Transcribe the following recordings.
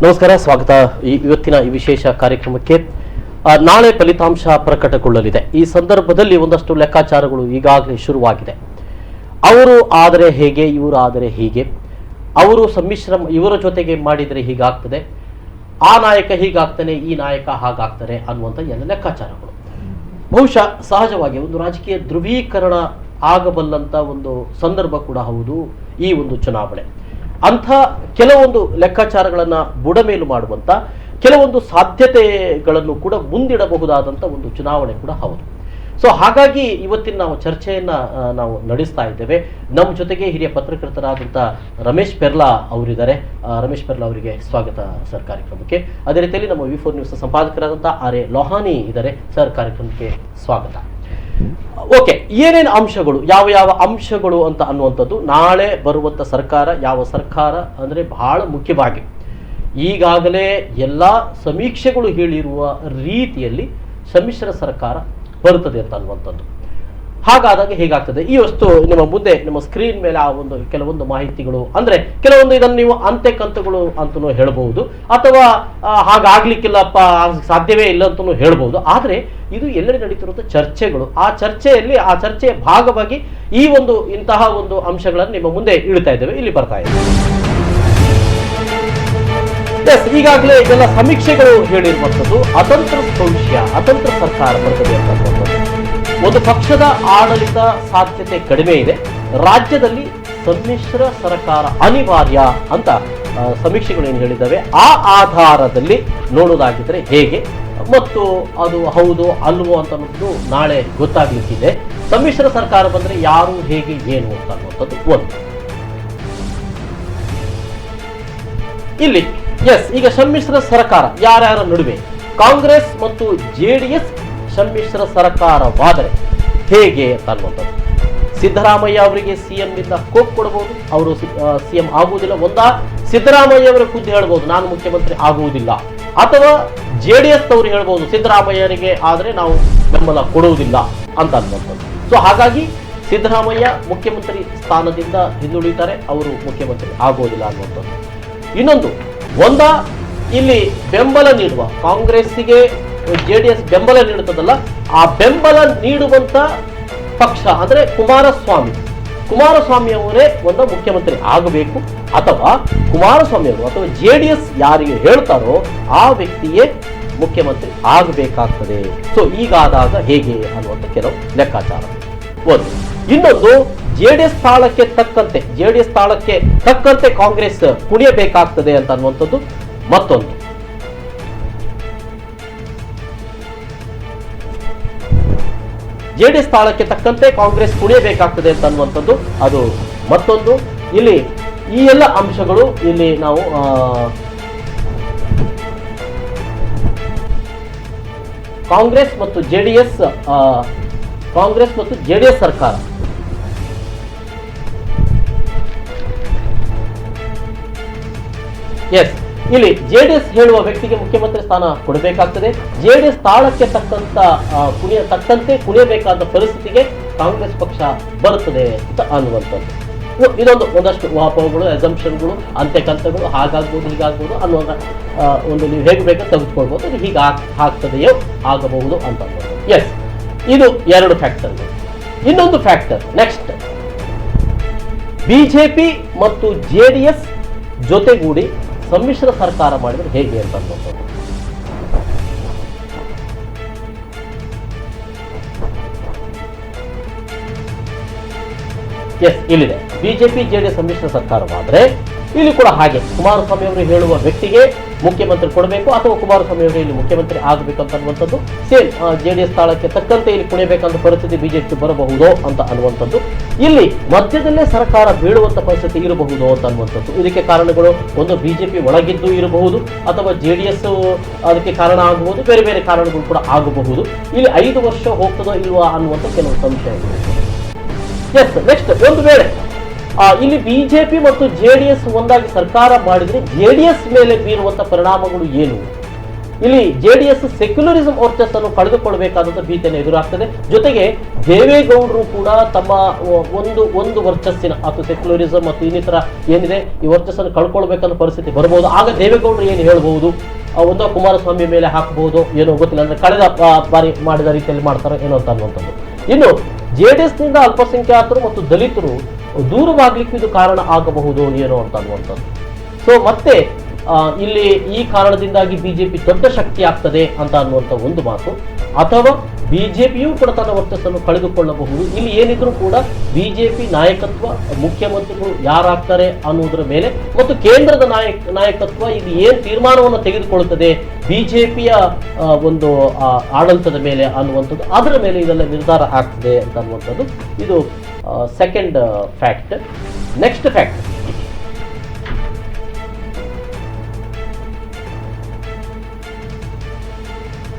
ನಮಸ್ಕಾರ, ಸ್ವಾಗತ. ಇವತ್ತಿನ ಈ ವಿಶೇಷ ಕಾರ್ಯಕ್ರಮಕ್ಕೆ ನಾಳೆ ಫಲಿತಾಂಶ ಪ್ರಕಟಗೊಳ್ಳಲಿದೆ. ಈ ಸಂದರ್ಭದಲ್ಲಿ ಒಂದಷ್ಟು ಲೆಕ್ಕಾಚಾರಗಳು ಈಗಾಗಲೇ ಶುರುವಾಗಿದೆ. ಅವರು ಆದರೆ ಹೇಗೆ, ಇವರು ಆದರೆ ಹೀಗೆ, ಅವರು ಸಮ್ಮಿಶ್ರ ಇವರ ಜೊತೆಗೆ ಮಾಡಿದರೆ ಹೀಗಾಗ್ತದೆ, ಆ ನಾಯಕ ಹೀಗಾಗ್ತಾನೆ, ಈ ನಾಯಕ ಹಾಗಾಗ್ತಾನೆ ಅನ್ನುವಂಥ ಎಲ್ಲ ಲೆಕ್ಕಾಚಾರಗಳು. ಬಹುಶಃ ಸಹಜವಾಗಿ ಒಂದು ರಾಜಕೀಯ ಧ್ರುವೀಕರಣ ಆಗಬಲ್ಲಂಥ ಒಂದು ಸಂದರ್ಭ ಕೂಡ ಹೌದು ಈ ಒಂದು ಚುನಾವಣೆ. ಅಂಥ ಕೆಲವೊಂದು ಲೆಕ್ಕಾಚಾರಗಳನ್ನು ಬುಡಮೇಲು ಮಾಡುವಂಥ ಕೆಲವೊಂದು ಸಾಧ್ಯತೆಗಳನ್ನು ಕೂಡ ಮುಂದಿಡಬಹುದಾದಂಥ ಒಂದು ಚುನಾವಣೆ ಕೂಡ ಹೌದು. ಸೊ ಹಾಗಾಗಿ ಇವತ್ತಿನ ನಾವು ಚರ್ಚೆಯನ್ನು ನಾವು ನಡೆಸ್ತಾ ಇದ್ದೇವೆ. ನಮ್ಮ ಜೊತೆಗೆ ಹಿರಿಯ ಪತ್ರಕರ್ತರಾದಂಥ ರಮೇಶ್ ಪೆರ್ಲಾ ಅವರಿದ್ದಾರೆ. ರಮೇಶ್ ಪೆರ್ಲಾ ಅವರಿಗೆ ಸ್ವಾಗತ ಸರ್ ಕಾರ್ಯಕ್ರಮಕ್ಕೆ. ಅದೇ ರೀತಿಯಲ್ಲಿ ನಮ್ಮ ವಿ4 ನ್ಯೂಸ್ ಸಂಪಾದಕರಾದಂಥ ಆರ್ ಎ ಲೋಹಾನಿ ಇದ್ದಾರೆ. ಸರ್ ಕಾರ್ಯಕ್ರಮಕ್ಕೆ ಸ್ವಾಗತ. ಓಕೆ, ಏನೇನು ಅಂಶಗಳು, ಯಾವ ಯಾವ ಅಂಶಗಳು ಅಂತ ಅನ್ನುವಂಥದ್ದು ನಾಳೆ ಬರುವಂಥ ಸರ್ಕಾರ, ಯಾವ ಸರ್ಕಾರ ಅಂದರೆ ಬಹಳ ಮುಖ್ಯವಾಗಿ ಈಗಾಗಲೇ ಎಲ್ಲ ಸಮೀಕ್ಷೆಗಳು ಹೇಳಿರುವ ರೀತಿಯಲ್ಲಿ ಸಮ್ಮಿಶ್ರ ಸರ್ಕಾರ ಬರುತ್ತದೆ ಅಂತ ಅನ್ನುವಂಥದ್ದು. ಹಾಗಾದಾಗ ಹೇಗಾಗ್ತದೆ, ಈ ವಸ್ತು ನಿಮ್ಮ ಮುಂದೆ ನಿಮ್ಮ ಸ್ಕ್ರೀನ್ ಮೇಲೆ ಆ ಒಂದು ಕೆಲವೊಂದು ಮಾಹಿತಿಗಳು, ಅಂದರೆ ಕೆಲವೊಂದು ಇದನ್ನು ನೀವು ಅಂತೆ ಕಂತುಗಳು ಅಂತಲೂ ಹೇಳ್ಬೋದು, ಅಥವಾ ಹಾಗಾಗ್ಲಿಕ್ಕಿಲ್ಲಪ್ಪ, ಸಾಧ್ಯವೇ ಇಲ್ಲ ಅಂತಲೂ ಹೇಳ್ಬೋದು. ಆದರೆ ಇದು ಎಲ್ಲೆಡೆ ನಡೀತಿರುವಂಥ ಚರ್ಚೆಗಳು. ಆ ಚರ್ಚೆಯ ಭಾಗವಾಗಿ ಈ ಒಂದು ಇಂತಹ ಒಂದು ಅಂಶಗಳನ್ನು ನಿಮ್ಮ ಮುಂದೆ ಇಡ್ತಾ ಇದ್ದೇವೆ. ಇಲ್ಲಿ ಬರ್ತಾ ಇದೆ. ಈಗಾಗಲೇ ಇದೆಲ್ಲ ಸಮೀಕ್ಷೆಗಳು ಹೇಳಿರುವಂಥದ್ದು ಅತಂತ್ರ ಭವಿಷ್ಯ, ಅತಂತ್ರ ಸರ್ಕಾರ ಬರ್ತದೆ ಅಂತಕ್ಕಂಥದ್ದು. ಒಂದು ಪಕ್ಷದ ಆಡಳಿತ ಸಾಧ್ಯತೆ ಕಡಿಮೆ ಇದೆ, ರಾಜ್ಯದಲ್ಲಿ ಸಮ್ಮಿಶ್ರ ಸರ್ಕಾರ ಅನಿವಾರ್ಯ ಅಂತ ಸಮೀಕ್ಷೆಗಳು ಏನು ಹೇಳಿದ್ದಾವೆ. ಆ ಆಧಾರದಲ್ಲಿ ನೋಡೋದಾಗಿದ್ರೆ ಹೇಗೆ ಮತ್ತು ಅದು ಹೌದು ಅಲ್ವೋ ಅಂತ ಅನ್ನೋದು ನಾಳೆ ಗೊತ್ತಾಗ್ಲಿಕ್ಕಿದೆ. ಸಮ್ಮಿಶ್ರ ಸರ್ಕಾರ ಬಂದರೆ ಯಾರು, ಹೇಗೆ, ಏನು ಅಂತ ಅನ್ನುವಂಥದ್ದು ಒಂದು. ಇಲ್ಲಿ ಈಗ ಸಮ್ಮಿಶ್ರ ಸರ್ಕಾರ ಯಾರ್ಯಾರ ನಡುವೆ, ಕಾಂಗ್ರೆಸ್ ಮತ್ತು ಜೆಡಿಎಸ್ ಸಮ್ಮಿಶ್ರ ಸರ್ಕಾರವಾದರೆ ಹೇಗೆ ಅಂತ ಅನ್ನುವಂಥದ್ದು. ಸಿದ್ದರಾಮಯ್ಯ ಅವರಿಗೆ ಸಿಎಂ ನಿಂದ ಕೋಪ್ ಕೊಡಬಹುದು, ಅವರು ಸಿಎಂ ಆಗುವುದಿಲ್ಲ. ಒಂದಾ ಸಿದ್ದರಾಮಯ್ಯ ಅವರ ಖುದ್ದು ಹೇಳ್ಬೋದು ನಾನು ಮುಖ್ಯಮಂತ್ರಿ ಆಗುವುದಿಲ್ಲ, ಅಥವಾ ಜೆಡಿಎಸ್ ಅವರು ಹೇಳ್ಬೋದು ಸಿದ್ದರಾಮಯ್ಯರಿಗೆ ಆದರೆ ನಾವು ಬೆಂಬಲ ಕೊಡುವುದಿಲ್ಲ ಅಂತ ಅನ್ನುವಂಥದ್ದು. ಸೊ ಹಾಗಾಗಿ ಸಿದ್ದರಾಮಯ್ಯ ಮುಖ್ಯಮಂತ್ರಿ ಸ್ಥಾನದಿಂದ ಹಿಂದುಳಿತಾರೆ, ಅವರು ಮುಖ್ಯಮಂತ್ರಿ ಆಗುವುದಿಲ್ಲ ಅನ್ನುವಂಥದ್ದು. ಇನ್ನೊಂದು, ಒಂದಾ ಇಲ್ಲಿ ಬೆಂಬಲ ನೀಡುವ ಕಾಂಗ್ರೆಸ್ಸಿಗೆ ಜೆಡಿಎಸ್ ಬೆಂಬಲ ನೀಡುತ್ತದಲ್ಲ, ಆ ಬೆಂಬಲ ನೀಡುವಂತ ಪಕ್ಷ ಅಂದ್ರೆ ಕುಮಾರಸ್ವಾಮಿ ಅವರೇ ಒಂದು ಮುಖ್ಯಮಂತ್ರಿ ಆಗಬೇಕು, ಅಥವಾ ಕುಮಾರಸ್ವಾಮಿ ಅವರು ಅಥವಾ ಜೆಡಿಎಸ್ ಯಾರಿಗೆ ಹೇಳ್ತಾರೋ ಆ ವ್ಯಕ್ತಿಯೇ ಮುಖ್ಯಮಂತ್ರಿ ಆಗಬೇಕಾಗ್ತದೆ. ಸೊ ಈಗಾದಾಗ ಹೇಗೆ ಅನ್ನುವಂಥ ಕೆಲವು ಲೆಕ್ಕಾಚಾರ ಒಂದು. ಇನ್ನೊಂದು, ಜೆಡಿಎಸ್ ತಾಳಕ್ಕೆ ತಕ್ಕಂತೆ ಕಾಂಗ್ರೆಸ್ ಕುಣಿಯಬೇಕಾಗ್ತದೆ ಅಂತ ಅನ್ನುವಂಥದ್ದು ಮತ್ತೊಂದು. ಜೆಡಿಎಸ್ ತಾಳಕ್ಕೆ ತಕ್ಕಂತೆ ಕಾಂಗ್ರೆಸ್ ಕುಣಿಯಬೇಕಾಗ್ತದೆ ಅಂತ ಅನ್ನುವಂಥದ್ದು ಅದು ಮತ್ತೊಂದು. ಇಲ್ಲಿ ಈ ಎಲ್ಲ ಅಂಶಗಳು ಇಲ್ಲಿ ನಾವು ಕಾಂಗ್ರೆಸ್ ಮತ್ತು ಜೆಡಿಎಸ್ ಸರ್ಕಾರ ಇಲ್ಲಿ ಜೆಡಿಎಸ್ ಹೇಳುವ ವ್ಯಕ್ತಿಗೆ ಮುಖ್ಯಮಂತ್ರಿ ಸ್ಥಾನ ಕೊಡಬೇಕಾಗ್ತದೆ. ಜೆಡಿಎಸ್ ತಾಳಕ್ಕೆ ತಕ್ಕಂತೆ ಕುಣಿಯಬೇಕಾದ ಪರಿಸ್ಥಿತಿಗೆ ಕಾಂಗ್ರೆಸ್ ಪಕ್ಷ ಬರುತ್ತದೆ ಅಂತ ಅನ್ನುವಂಥದ್ದು. ಒಂದಷ್ಟು ಊಹಾಪೋಹಗಳು, ಅಸಂಪ್ಷನ್ಗಳು, ಅಂತೆಕಂತಗಳು, ಹಾಗಾಗ್ಬೋದು ಹೀಗಾಗ್ಬೋದು ಅನ್ನುವ ಒಂದು ನೀವು ಹೇಗೆ ಬೇಕೋ ತೆಗೆದುಕೊಳ್ಬೋದು, ಹೀಗೆ ಆಗ್ತದೆಯೋ ಆಗಬಹುದು ಅಂತ ಅನ್ನೋದು. ಇದು ಎರಡು ಫ್ಯಾಕ್ಟರ್ಗಳು. ಇನ್ನೊಂದು ಫ್ಯಾಕ್ಟರ್ ನೆಕ್ಸ್ಟ್, ಬಿಜೆಪಿ ಮತ್ತು ಜೆಡಿಎಸ್ ಜೊತೆಗೂಡಿ ಸಮ್ಮಿಶ್ರ ಸರ್ಕಾರ ಮಾಡಿದ್ರೆ ಹೇಗೆ ಅಂತ ಅನ್ನೋದು. ಇಲ್ಲಿದೆ ಬಿಜೆಪಿ ಜೆಡಿಎಸ್ ಸಮ್ಮಿಶ್ರ ಸರ್ಕಾರವಾದ್ರೆ ಇಲ್ಲಿ ಕೂಡ ಹಾಗೆ ಕುಮಾರಸ್ವಾಮಿ ಅವರು ಹೇಳುವ ವ್ಯಕ್ತಿಗೆ ಮುಖ್ಯಮಂತ್ರಿ ಕೊಡಬೇಕು, ಅಥವಾ ಕುಮಾರಸ್ವಾಮಿ ಅವರು ಇಲ್ಲಿ ಮುಖ್ಯಮಂತ್ರಿ ಆಗಬೇಕು ಅಂತ ಅನ್ನುವಂಥದ್ದು. ಸೇಮ್ ಜೆಡಿಎಸ್ ತಾಳಕ್ಕೆ ತಕ್ಕಂತೆ ಇಲ್ಲಿ ಕುಣಿಯಬೇಕಂತ ಪರಿಸ್ಥಿತಿ ಬಿಜೆಪಿ ಬರಬಹುದು ಅಂತ ಅನ್ನುವಂಥದ್ದು. ಇಲ್ಲಿ ಮಧ್ಯದಲ್ಲೇ ಸರ್ಕಾರ ಬೀಳುವಂತ ಪರಿಸ್ಥಿತಿ ಇರಬಹುದು ಅಂತ ಅನ್ನುವಂಥದ್ದು. ಇದಕ್ಕೆ ಕಾರಣಗಳು ಒಂದು ಬಿಜೆಪಿ ಒಳಗಿದ್ದು ಇರಬಹುದು, ಅಥವಾ ಜೆಡಿಎಸ್ ಅದಕ್ಕೆ ಕಾರಣ ಆಗಬಹುದು, ಬೇರೆ ಬೇರೆ ಕಾರಣಗಳು ಕೂಡ ಆಗಬಹುದು. ಇಲ್ಲಿ 5 ವರ್ಷ ಹೋಗ್ತದೋ ಇಲ್ವಾ ಅನ್ನುವಂಥ ಕೆಲವು ಸಂಶಯಗಳು. ನೆಕ್ಸ್ಟ್, ಒಂದು ವೇಳೆ ಇಲ್ಲಿ ಬಿಜೆಪಿ ಮತ್ತು ಜೆಡಿಎಸ್ ಒಂದಾಗಿ ಸರ್ಕಾರ ಮಾಡಿದ್ರೆ ಜೆಡಿಎಸ್ ಮೇಲೆ ಬೀರುವಂತ ಪರಿಣಾಮಗಳು ಏನು, ಇಲ್ಲಿ ಜೆಡಿಎಸ್ ಸೆಕ್ಯುಲರಿಸಂ ವರ್ಚಸ್ಸನ್ನು ಕಳೆದುಕೊಳ್ಳಬೇಕಾದಂತ ಭೀತಿಯನ್ನು ಎದುರಾಗ್ತದೆ. ಜೊತೆಗೆ ದೇವೇಗೌಡರು ಕೂಡ ತಮ್ಮ ಒಂದು ವರ್ಚಸ್ಸಿನ ಅಥವಾ ಸೆಕ್ಯುಲರಿಸಂ ಮತ್ತು ಇನ್ನಿತರ ಏನಿದೆ ಈ ವರ್ಚಸ್ಸನ್ನು ಕಳ್ಕೊಳ್ಬೇಕನ್ನೋ ಪರಿಸ್ಥಿತಿ ಬರಬಹುದು. ಆಗ ದೇವೇಗೌಡರು ಏನು ಹೇಳ್ಬಹುದು, ಒಂದು ಕುಮಾರಸ್ವಾಮಿ ಮೇಲೆ ಹಾಕಬಹುದು, ಏನೋ ಗೊತ್ತಿಲ್ಲ, ಅಂದ್ರೆ ಕಳೆದ ಬಾರಿ ಮಾಡಿದ ರೀತಿಯಲ್ಲಿ ಮಾಡ್ತಾರೋ ಏನೋ ಅಂತ ಅನ್ನುವಂಥದ್ದು. ಇನ್ನು ಜೆಡಿಎಸ್ ನಿಂದ ಅಲ್ಪಸಂಖ್ಯಾತರು ಮತ್ತು ದಲಿತರು ದೂರವಾಗ್ಲಿಕ್ಕೂ ಇದು ಕಾರಣ ಆಗಬಹುದು ಏನೋ ಅಂತ ಅನ್ನುವಂಥದ್ದು. ಸೊ ಮತ್ತೆ ಇಲ್ಲಿ ಈ ಕಾರಣದಿಂದಾಗಿ ಬಿಜೆಪಿ ದೊಡ್ಡ ಶಕ್ತಿ ಆಗ್ತದೆ ಅಂತ ಅನ್ನುವಂಥ ಒಂದು ಮಾತು, ಅಥವಾ ಬಿಜೆಪಿಯೂ ಕೂಡ ತನ್ನ ವರ್ಚಸ್ಸನ್ನು ಕಳೆದುಕೊಳ್ಳಬಹುದು. ಇಲ್ಲಿ ಏನಿದ್ರು ಕೂಡ ಬಿಜೆಪಿ ನಾಯಕತ್ವ, ಮುಖ್ಯಮಂತ್ರಿಗಳು ಯಾರಾಗ್ತಾರೆ ಅನ್ನೋದರ ಮೇಲೆ ಮತ್ತು ಕೇಂದ್ರದ ನಾಯಕತ್ವ ಇಲ್ಲಿ ಏನು ತೀರ್ಮಾನವನ್ನು ತೆಗೆದುಕೊಳ್ಳುತ್ತದೆ ಬಿಜೆಪಿಯ ಒಂದು ಆಡಳಿತದ ಮೇಲೆ ಅನ್ನುವಂಥದ್ದು, ಅದರ ಮೇಲೆ ಇದೆಲ್ಲ ನಿರ್ಧಾರ ಆಗ್ತದೆ ಅಂತ ಅನ್ನುವಂಥದ್ದು ಇದು second fact. Next fact,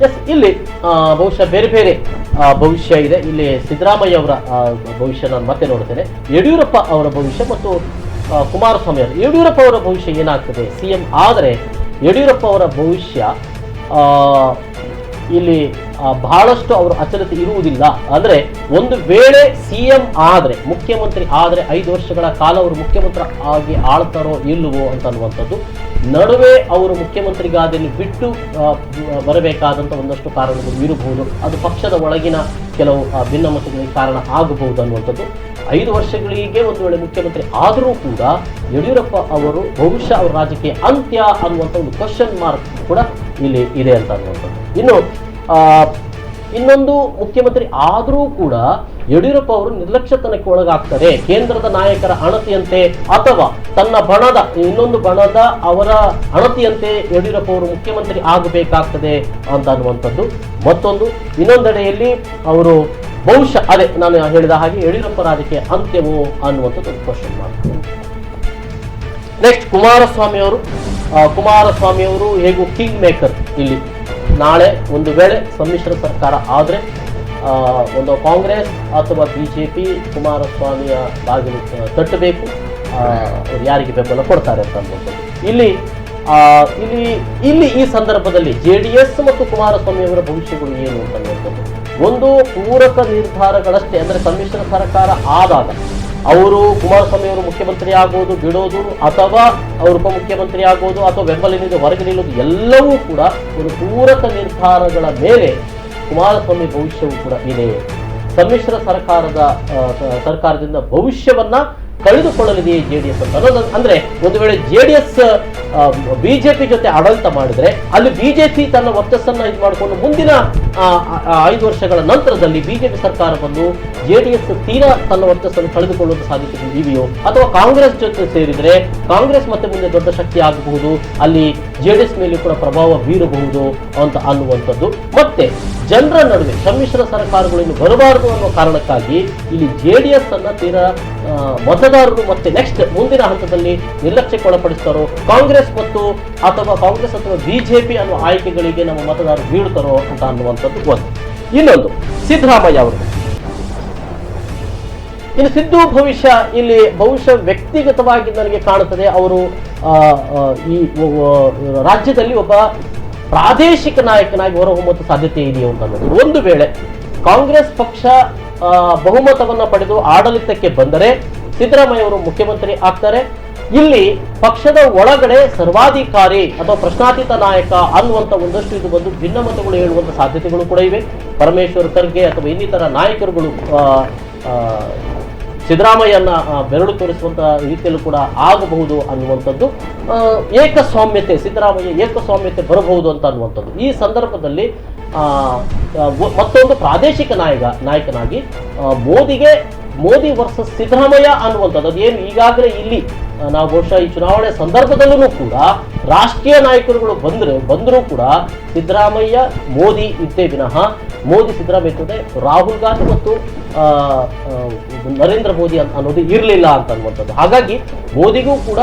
yes ಇಲ್ಲಿ ಬಹುಶಃ ಬೇರೆ ಬೇರೆ ಭವಿಷ್ಯ ಇದೆ. ಇಲ್ಲಿ ಸಿದ್ದರಾಮಯ್ಯ ಅವರ ಭವಿಷ್ಯ ನಾನು ಮತ್ತೆ ನೋಡ್ತೇನೆ, ಯಡಿಯೂರಪ್ಪ ಅವರ ಭವಿಷ್ಯ ಮತ್ತು ಕುಮಾರಸ್ವಾಮಿ ಅವರು. ಯಡಿಯೂರಪ್ಪ ಅವರ ಭವಿಷ್ಯ ಏನಾಗ್ತದೆ, ಸಿಎಂ ಆದರೆ ಯಡಿಯೂರಪ್ಪ ಅವರ ಭವಿಷ್ಯ ಇಲ್ಲಿ ಬಹಳಷ್ಟು ಅವರು ಅಚಲತೆ ಇರುವುದಿಲ್ಲ. ಅಂದ್ರೆ ಒಂದು ವೇಳೆ ಸಿಎಂ ಆದರೆ, ಮುಖ್ಯಮಂತ್ರಿ ಆದರೆ 5 ವರ್ಷಗಳ ಕಾಲ ಅವರು ಮುಖ್ಯಮಂತ್ರಿ ಆಗಿ ಆಳ್ತಾರೋ ಇಲ್ಲವೋ ಅಂತ ಅನ್ನುವಂಥದ್ದು, ನಡುವೆ ಅವರು ಮುಖ್ಯಮಂತ್ರಿ ಗಾದಿಯಲ್ಲಿ ಬಿಟ್ಟು ಬರಬೇಕಾದಂಥ ಒಂದಷ್ಟು ಕಾರಣಗಳು ಇರಬಹುದು. ಅದು ಪಕ್ಷದ ಒಳಗಿನ ಕೆಲವು ಭಿನ್ನಮತಗಳಿಗೆ ಕಾರಣ ಆಗಬಹುದು ಅನ್ನುವಂಥದ್ದು. 5 ವರ್ಷಗಳಿಗೆ ಒಂದು ವೇಳೆ ಮುಖ್ಯಮಂತ್ರಿ ಆದರೂ ಕೂಡ ಯಡಿಯೂರಪ್ಪ ಅವರು ಬಹುಶಃ ಅವರ ರಾಜಕೀಯ ಅಂತ್ಯ ಅನ್ನುವಂಥ ಒಂದು ಕ್ವಶನ್ ಮಾರ್ಕ್ ಕೂಡ ಇಲ್ಲಿ ಇದೆ ಅಂತ ಅನ್ನುವಂಥದ್ದು. ಇನ್ನು ಇನ್ನೊಂದು, ಮುಖ್ಯಮಂತ್ರಿ ಆದರೂ ಕೂಡ ಯಡಿಯೂರಪ್ಪ ಅವರು ನಿರ್ಲಕ್ಷ್ಯತನಕ್ಕೆ ಒಳಗಾಗ್ತಾರೆ. ಕೇಂದ್ರದ ನಾಯಕರ ಅಣತಿಯಂತೆ ಅಥವಾ ತನ್ನ ಬಣದ ಇನ್ನೊಂದು ಬಣದ ಅವರ ಅಣತಿಯಂತೆ ಯಡಿಯೂರಪ್ಪ ಅವರು ಮುಖ್ಯಮಂತ್ರಿ ಆಗಬೇಕಾಗ್ತದೆ ಅಂತ ಅನ್ನುವಂಥದ್ದು ಮತ್ತೊಂದು. ಇನ್ನೊಂದೆಡೆಯಲ್ಲಿ ಅವರು ಬಹುಶಃ ಅದೇ ನಾನು ಹೇಳಿದ ಹಾಗೆ ಯಡಿಯೂರಪ್ಪ ರಾಜಕೀಯ ಅಂತ್ಯವೋ ಅನ್ನುವಂಥದ್ದು ಒಂದು ಕ್ವಶನ್ ಮಾರ್ಕ್. ನೆಕ್ಸ್ಟ್ ಕುಮಾರಸ್ವಾಮಿ ಅವರು ಹೇಗೂ ಕಿಂಗ್ ಮೇಕರ್. ಇಲ್ಲಿ ನಾಳೆ ಒಂದು ವೇಳೆ ಸಮ್ಮಿಶ್ರ ಸರ್ಕಾರ ಆದರೆ ಒಂದು ಕಾಂಗ್ರೆಸ್ ಅಥವಾ ಬಿಜೆಪಿ ಕುಮಾರಸ್ವಾಮಿಯ ಬಾಗಿಲು ತಟ್ಟಬೇಕು, ಅವ್ರು ಯಾರಿಗೆ ಬೆಂಬಲ ಕೊಡ್ತಾರೆ ಅಂತ ಅನ್ನುವಂಥದ್ದು. ಇಲ್ಲಿ ಈ ಸಂದರ್ಭದಲ್ಲಿ ಜೆಡಿಎಸ್ ಮತ್ತು ಕುಮಾರಸ್ವಾಮಿ ಅವರ ಭವಿಷ್ಯಗಳು ಏನು ಅಂತ ಅನ್ನುವಂಥದ್ದು ಒಂದು ಪೂರಕ ನಿರ್ಧಾರಗಳಷ್ಟೇ. ಅಂದರೆ ಸಮ್ಮಿಶ್ರ ಸರ್ಕಾರ ಆದಾಗ ಅವರು ಕುಮಾರಸ್ವಾಮಿ ಅವರು ಮುಖ್ಯಮಂತ್ರಿ ಆಗೋದು ಬಿಡೋದು, ಅಥವಾ ಅವರು ಉಪಮುಖ್ಯಮಂತ್ರಿ ಆಗೋದು, ಅಥವಾ ಬೆಂಬಲಿನಿಂದ ಹೊರಗೆ ನಿಲ್ಲೋದು, ಎಲ್ಲವೂ ಕೂಡ ಒಂದು ಪೂರಕ ನಿರ್ಧಾರಗಳ ಮೇಲೆ ಕುಮಾರಸ್ವಾಮಿ ಭವಿಷ್ಯವೂ ಕೂಡ ಇದೆ. ಸಮ್ಮಿಶ್ರ ಸರ್ಕಾರದಿಂದ ಭವಿಷ್ಯವನ್ನ ಕಳೆದುಕೊಳ್ಳಲಿದೆಯೇ ಜೆಡಿಎಸ್ ಅಂತ ಅನ್ನೋದು. ಅಂದ್ರೆ ಒಂದು ವೇಳೆ ಜೆಡಿಎಸ್ ಬಿಜೆಪಿ ಜೊತೆ ಆಡಳಿತ ಮಾಡಿದ್ರೆ ಅಲ್ಲಿ ಬಿಜೆಪಿ ತನ್ನ ವರ್ಚಸ್ಸನ್ನ ಇದು ಮಾಡಿಕೊಂಡು ಮುಂದಿನ 5 ವರ್ಷಗಳ ನಂತರದಲ್ಲಿ ಬಿಜೆಪಿ ಸರ್ಕಾರ ಬಂದು ಜೆಡಿಎಸ್ ತೀರಾ ತನ್ನ ವರ್ಚಸ್ಸನ್ನು ಕಳೆದುಕೊಳ್ಳುವ ಸಾಧ್ಯತೆಗಳು ಇವೆಯೋ, ಅಥವಾ ಕಾಂಗ್ರೆಸ್ ಜೊತೆ ಸೇರಿದ್ರೆ ಕಾಂಗ್ರೆಸ್ ಮತ್ತೆ ಮುಂದೆ ದೊಡ್ಡ ಶಕ್ತಿ ಆಗಬಹುದು, ಅಲ್ಲಿ ಜೆಡಿಎಸ್ ಮೇಲೆ ಕೂಡ ಪ್ರಭಾವ ಬೀರಬಹುದು ಅಂತ ಅನ್ನುವಂಥದ್ದು. ಮತ್ತೆ ಜನರ ನಡುವೆ ಸಮ್ಮಿಶ್ರ ಸರ್ಕಾರಗಳನ್ನು ಬರಬಾರದು ಅನ್ನೋ ಕಾರಣಕ್ಕಾಗಿ ಇಲ್ಲಿ ಜೆಡಿಎಸ್ ಅನ್ನ ತೀರಾ ಮತದಾರರು ಮತ್ತೆ ನೆಕ್ಸ್ಟ್ ಮುಂದಿನ ಹಂತದಲ್ಲಿ ನಿರ್ಲಕ್ಷ್ಯಕ್ಕೆ ಒಳಪಡಿಸ್ತಾರೋ, ಕಾಂಗ್ರೆಸ್ ಅಥವಾ ಬಿಜೆಪಿ ಅನ್ನುವ ಆಯ್ಕೆಗಳಿಗೆ ನಮ್ಮ ಮತದಾರರು ಬೀಳ್ತಾರೋ ಅಂತ ಅನ್ನುವಂಥದ್ದು ಒಂದು. ಇನ್ನೊಂದು ಸಿದ್ದರಾಮಯ್ಯ ಅವರು. ಇನ್ನು ಸಿದ್ದು ಭವಿಷ್ಯ ಇಲ್ಲಿ ಬಹುಶಃ ವ್ಯಕ್ತಿಗತವಾಗಿ ನನಗೆ ಕಾಣುತ್ತದೆ ಅವರು ಈ ರಾಜ್ಯದಲ್ಲಿ ಒಬ್ಬ ಪ್ರಾದೇಶಿಕ ನಾಯಕನಾಗಿ ಹೊರಹೊಮ್ಮುವ ಸಾಧ್ಯತೆ ಇದೆಯೋ ಅಂತ ಅನ್ನೋದು. ಒಂದು ವೇಳೆ ಕಾಂಗ್ರೆಸ್ ಪಕ್ಷ ಬಹುಮತವನ್ನ ಪಡೆದು ಆಡಳಿತಕ್ಕೆ ಬಂದರೆ ಸಿದ್ದರಾಮಯ್ಯ ಅವರು ಮುಖ್ಯಮಂತ್ರಿ ಆಗ್ತಾರೆ. ಇಲ್ಲಿ ಪಕ್ಷದ ಒಳಗಡೆ ಸರ್ವಾಧಿಕಾರಿ ಅಥವಾ ಪ್ರಶ್ನಾತೀತ ನಾಯಕ ಅನ್ನುವಂಥ ಒಂದಷ್ಟು ಇದು ಬಂದು ಭಿನ್ನಮತಗಳು ಹೇಳುವಂಥ ಸಾಧ್ಯತೆಗಳು ಕೂಡ ಇವೆ. ಪರಮೇಶ್ವರ್ ಖರ್ಗೆ ಅಥವಾ ಇನ್ನಿತರ ನಾಯಕರುಗಳು ಸಿದ್ದರಾಮಯ್ಯನ ಬೆರಳು ತೋರಿಸುವಂತ ರೀತಿಯಲ್ಲೂ ಕೂಡ ಆಗಬಹುದು ಅನ್ನುವಂಥದ್ದು. ಸಿದ್ದರಾಮಯ್ಯ ಏಕಸ್ವಾಮ್ಯತೆ ಬರಬಹುದು ಅಂತ ಅನ್ನುವಂಥದ್ದು. ಈ ಸಂದರ್ಭದಲ್ಲಿ ಮತ್ತೊಂದು ಪ್ರಾದೇಶಿಕ ನಾಯಕನಾಗಿ ಮೋದಿ ವರ್ಸಸ್ ಸಿದ್ದರಾಮಯ್ಯ ಅನ್ನುವಂಥದ್ದು ಅದೇನು ಈಗಾಗಲೇ ಇಲ್ಲಿ ನಾವು ಬಹುಶಃ ಈ ಚುನಾವಣೆ ಸಂದರ್ಭದಲ್ಲೂ ಕೂಡ ರಾಷ್ಟ್ರೀಯ ನಾಯಕರುಗಳು ಬಂದರೂ ಕೂಡ ಸಿದ್ದರಾಮಯ್ಯ ಮೋದಿ ಇದ್ದೇ ವಿನಃ ಮೋದಿ ಸಿದ್ದರಾಮಯ್ಯ ಇರ್ತದೆ, ರಾಹುಲ್ ಗಾಂಧಿ ಮತ್ತು ನರೇಂದ್ರ ಮೋದಿ ಅನ್ನೋದು ಇರಲಿಲ್ಲ ಅಂತ ಅನ್ನುವಂಥದ್ದು. ಹಾಗಾಗಿ ಮೋದಿಗೂ ಕೂಡ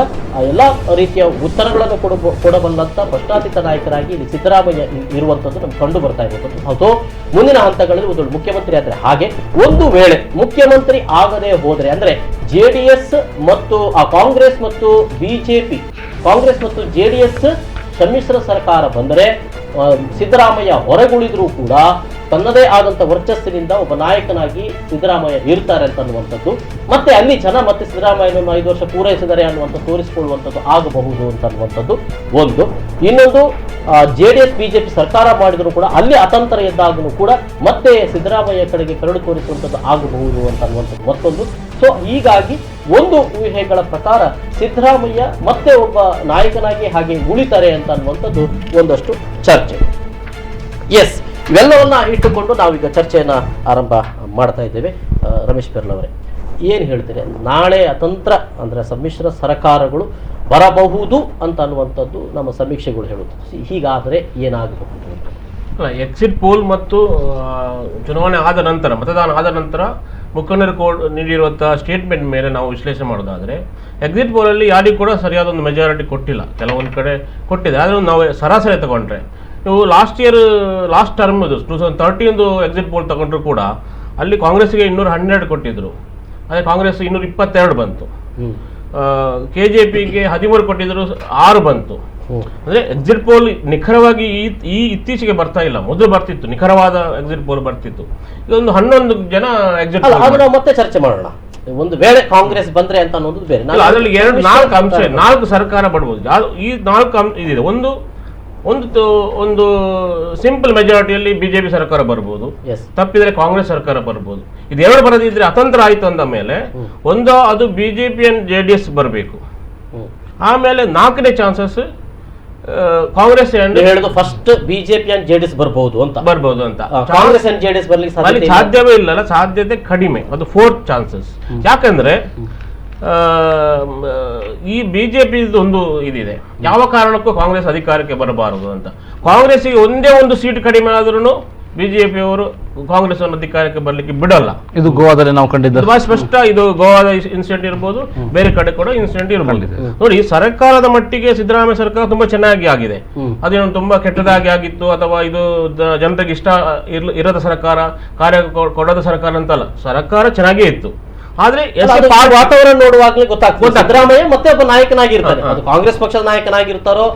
ಎಲ್ಲ ರೀತಿಯ ಉತ್ತರಗಳನ್ನು ಕೊಡಬಲ್ಲಂತ ಭ್ರಷ್ಟಾತೀತ ನಾಯಕರಾಗಿ ಇಲ್ಲಿ ಸಿದ್ದರಾಮಯ್ಯ ಇರುವಂಥದ್ದು ನಮ್ಗೆ ಕಂಡು ಬರ್ತಾ ಇರುವಂಥದ್ದು. ಅಥವಾ ಮುಂದಿನ ಹಂತಗಳಲ್ಲಿ ಒಂದು ಮುಖ್ಯಮಂತ್ರಿ ಆದರೆ, ಹಾಗೆ ಒಂದು ವೇಳೆ ಮುಖ್ಯಮಂತ್ರಿ ಆಗದೆ ಹೋದರೆ ಅಂದ್ರೆ ಜೆಡಿಎಸ್ ಮತ್ತು ಕಾಂಗ್ರೆಸ್ ಮತ್ತು ಬಿಜೆಪಿ, ಕಾಂಗ್ರೆಸ್ ಮತ್ತು ಜೆಡಿಎಸ್ ಸಮ್ಮಿಶ್ರ ಸರ್ಕಾರ ಬಂದರೆ ಸಿದ್ದರಾಮಯ್ಯ ಹೊರಗುಳಿದ್ರೂ ಕೂಡ ತನ್ನದೇ ಆದಂತ ವರ್ಚಸ್ಸಿನಿಂದ ಒಬ್ಬ ನಾಯಕನಾಗಿ ಸಿದ್ದರಾಮಯ್ಯ ಇರ್ತಾರೆ ಅಂತನ್ನುವಂಥದ್ದು, ಮತ್ತೆ ಅಲ್ಲಿ ಜನ ಮತ್ತೆ ಸಿದ್ದರಾಮಯ್ಯನನ್ನು 5 ವರ್ಷ ಪೂರೈಸಿದ್ದಾರೆ ಅನ್ನುವಂಥ ತೋರಿಸಿಕೊಳ್ಳುವಂಥದ್ದು ಆಗಬಹುದು ಅಂತನ್ನುವಂಥದ್ದು ಒಂದು. ಇನ್ನೊಂದು, ಜೆಡಿಎಸ್ ಬಿಜೆಪಿ ಸರ್ಕಾರ ಮಾಡಿದ್ರು ಕೂಡ ಅಲ್ಲಿ ಅತಂತ್ರ ಎದ್ದಾಗೂ ಕೂಡ ಮತ್ತೆ ಸಿದ್ದರಾಮಯ್ಯ ಕಡೆಗೆ ಕರಡು ತೋರಿಸುವಂಥದ್ದು ಆಗಬಹುದು ಅಂತನ್ನುವಂಥದ್ದು ಮತ್ತೊಂದು. ಸೊ ಹೀಗಾಗಿ ಒಂದು ಊಹೆಗಳ ಪ್ರಕಾರ ಸಿದ್ದರಾಮಯ್ಯ ಮತ್ತೆ ಒಬ್ಬ ನಾಯಕನಾಗಿ ಹಾಗೆ ಉಳಿತಾರೆ ಅಂತ ಅನ್ನುವಂಥದ್ದು ಒಂದಷ್ಟು ಚರ್ಚೆ. ಎಸ್, ಇವೆಲ್ಲವನ್ನ ಇಟ್ಟುಕೊಂಡು ನಾವೀಗ ಚರ್ಚೆಯನ್ನ ಆರಂಭ ಮಾಡ್ತಾ ಇದ್ದೇವೆ. ರಮೇಶ್ ಪೆರ್ಲವರೇ, ಏನು ಹೇಳ್ತೀರಿ? ನಾಳೆ ಅತಂತ್ರ ಅಂದ್ರೆ ಸಮ್ಮಿಶ್ರ ಸರ್ಕಾರಗಳು ಬರಬಹುದು ಅಂತ ಅನ್ನುವಂಥದ್ದು ನಮ್ಮ ಸಮೀಕ್ಷೆಗಳು ಹೇಳುತ್ತದೆ. ಹೀಗಾದರೆ ಏನಾಗಬಹುದು? ಎಕ್ಸಿಟ್ ಪೋಲ್ ಮತ್ತು ಚುನಾವಣೆ ಆದ ನಂತರ, ಮತದಾನ ಆದ ನಂತರ ಮುಖಂಡರು ನೀಡಿರುವಂತಹ ಸ್ಟೇಟ್ಮೆಂಟ್ ಮೇಲೆ ನಾವು ವಿಶ್ಲೇಷಣೆ ಮಾಡೋದಾದರೆ, ಎಕ್ಸಿಟ್ ಪೋಲಲ್ಲಿ ಯಾರಿಗೂ ಕೂಡ ಸರಿಯಾದ ಒಂದು ಮೆಜಾರಿಟಿ ಕೊಟ್ಟಿಲ್ಲ. ಕೆಲವೊಂದು ಕಡೆ ಕೊಟ್ಟಿದೆ, ಆದರೆ ನಾವು ಸರಾಸರಿ ತಗೊಂಡ್ರೆ, ನೀವು ಲಾಸ್ಟ್ ಟರ್ಮ್ 2013 ಎಕ್ಸಿಟ್ ಪೋಲ್ ತಗೊಂಡ್ರು ಕೂಡ ಅಲ್ಲಿ ಕಾಂಗ್ರೆಸ್ಗೆ 212 ಕೊಟ್ಟಿದ್ರು, ಅದೇ ಕಾಂಗ್ರೆಸ್ 222 ಬಂತು. KJPಗೆ 13 ಕೊಟ್ಟಿದ್ರು, 6 ಬಂತು. ಅಂದ್ರೆ ಎಕ್ಸಿಟ್ ಪೋಲ್ ನಿಖರವಾಗಿ ಈ ಇತ್ತೀಚೆಗೆ ಬರ್ತಾ ಇಲ್ಲ, ಮೊದಲು ಬರ್ತಿತ್ತು, ನಿಖರವಾದ ಎಕ್ಸಿಟ್ ಪೋಲ್ ಬರ್ತಿತ್ತು. ಇದೊಂದು 11 ಜನ ಎಕ್ಸಿಟ್ ಪೋಲ್. ನಾವು ಮತ್ತೆ ಚರ್ಚೆ ಮಾಡೋಣ. ಒಂದು ವೇಳೆ ಕಾಂಗ್ರೆಸ್ ಬಂದ್ರೆ ಅಂತ ಅನ್ನೋದು ಬೇರೆ, ಅದರಲ್ಲಿ 4 ಅಂಶ, 4 ಸರ್ಕಾರ ಬರ್ಬೋದು. ಈ 4 ಇದಿದೆ. ಒಂದು ಸಿಂಪಲ್ ಮೆಜಾರಿಟಿಯಲ್ಲಿ ಬಿಜೆಪಿ ಸರ್ಕಾರ ಬರ್ಬೋದು, ತಪ್ಪಿದ್ರೆ ಕಾಂಗ್ರೆಸ್ ಸರ್ಕಾರ ಬರ್ಬೋದು. ಇದೆರಡು ಬರದಿದ್ರೆ ಅತಂತ್ರ ಆಯ್ತು ಅಂದ ಮೇಲೆ ಒಂದು ಅದು ಬಿಜೆಪಿ ಅಂಡ್ JDS ಬರಬೇಕು. ಆಮೇಲೆ 4ನೇ ಚಾನ್ಸಸ್ ಕಾಂಗ್ರೆಸ್ ಹೇಳುದು ಫಸ್ಟ್ ಬಿಜೆಪಿ ಅಂಡ್ JDS ಬರ್ಬೋದು ಅಂತ. ಕಾಂಗ್ರೆಸ್ ಅಂಡ್ JDS ಬರ್ಲಿಕ್ಕೆ ಸಾಧ್ಯವೇ ಇಲ್ಲ, ಸಾಧ್ಯತೆ ಕಡಿಮೆ. ಅದು 4th ಚಾನ್ಸಸ್. ಯಾಕಂದ್ರೆ ಈ ಬಿಜೆಪಿ ಒಂದು ಇದಿದೆ, ಯಾವ ಕಾರಣಕ್ಕೂ ಕಾಂಗ್ರೆಸ್ ಅಧಿಕಾರಕ್ಕೆ ಬರಬಾರದು ಅಂತ. ಕಾಂಗ್ರೆಸ್ಗೆ ಒಂದೇ ಒಂದು ಸೀಟ್ ಕಡಿಮೆ ಆದ್ರೂ ಬಿಜೆಪಿ ಅವರು ಕಾಂಗ್ರೆಸ್ ಅನ್ನು ಅಧಿಕಾರಕ್ಕೆ ಬರ್ಲಿಕ್ಕೆ ಬಿಡಲ್ಲ. ಇದು ಗೋವಾದಲ್ಲಿ ನಾವು ಕಂಡಿದ್ದು ಸ್ಪಷ್ಟ. ಇದು ಗೋವಾದ ಇನ್ಸಿಡೆಂಟ್ ಇರ್ಬೋದು, ಬೇರೆ ಕಡೆ ಕೂಡ ಇನ್ಸಿಡೆಂಟ್ ಇರ್ಬೋದು. ನೋಡಿ, ಸರ್ಕಾರದ ಮಟ್ಟಿಗೆ ಸಿದ್ದರಾಮಯ್ಯ ಸರ್ಕಾರ ತುಂಬಾ ಚೆನ್ನಾಗಿ ಆಗಿದೆ. ಅದೇನು ತುಂಬಾ ಕೆಟ್ಟದಾಗಿ ಆಗಿತ್ತು ಅಥವಾ ಇದು ಜನತೆಗೆ ಇಷ್ಟ ಇರದ ಸರ್ಕಾರ, ಕಾರ್ಯ ಕೊಡದ ಸರ್ಕಾರ ಅಂತಲ್ಲ, ಸರ್ಕಾರ ಚೆನ್ನಾಗೇ ಇತ್ತು. ಆದ್ರೆ ವಾತಾವರಣ ನೋಡುವಾಗಲೇ ಗೊತ್ತಾಗ್ತದೆ ಸಿದ್ದರಾಮಯ್ಯ ಮತ್ತೆ ಒಬ್ಬ ನಾಯಕನಾಗಿರ್ತಾರೆ. ಅದು ಕಾಂಗ್ರೆಸ್ ಪಕ್ಷದ ನಾಯಕನಾಗಿರ್ತಾರೋ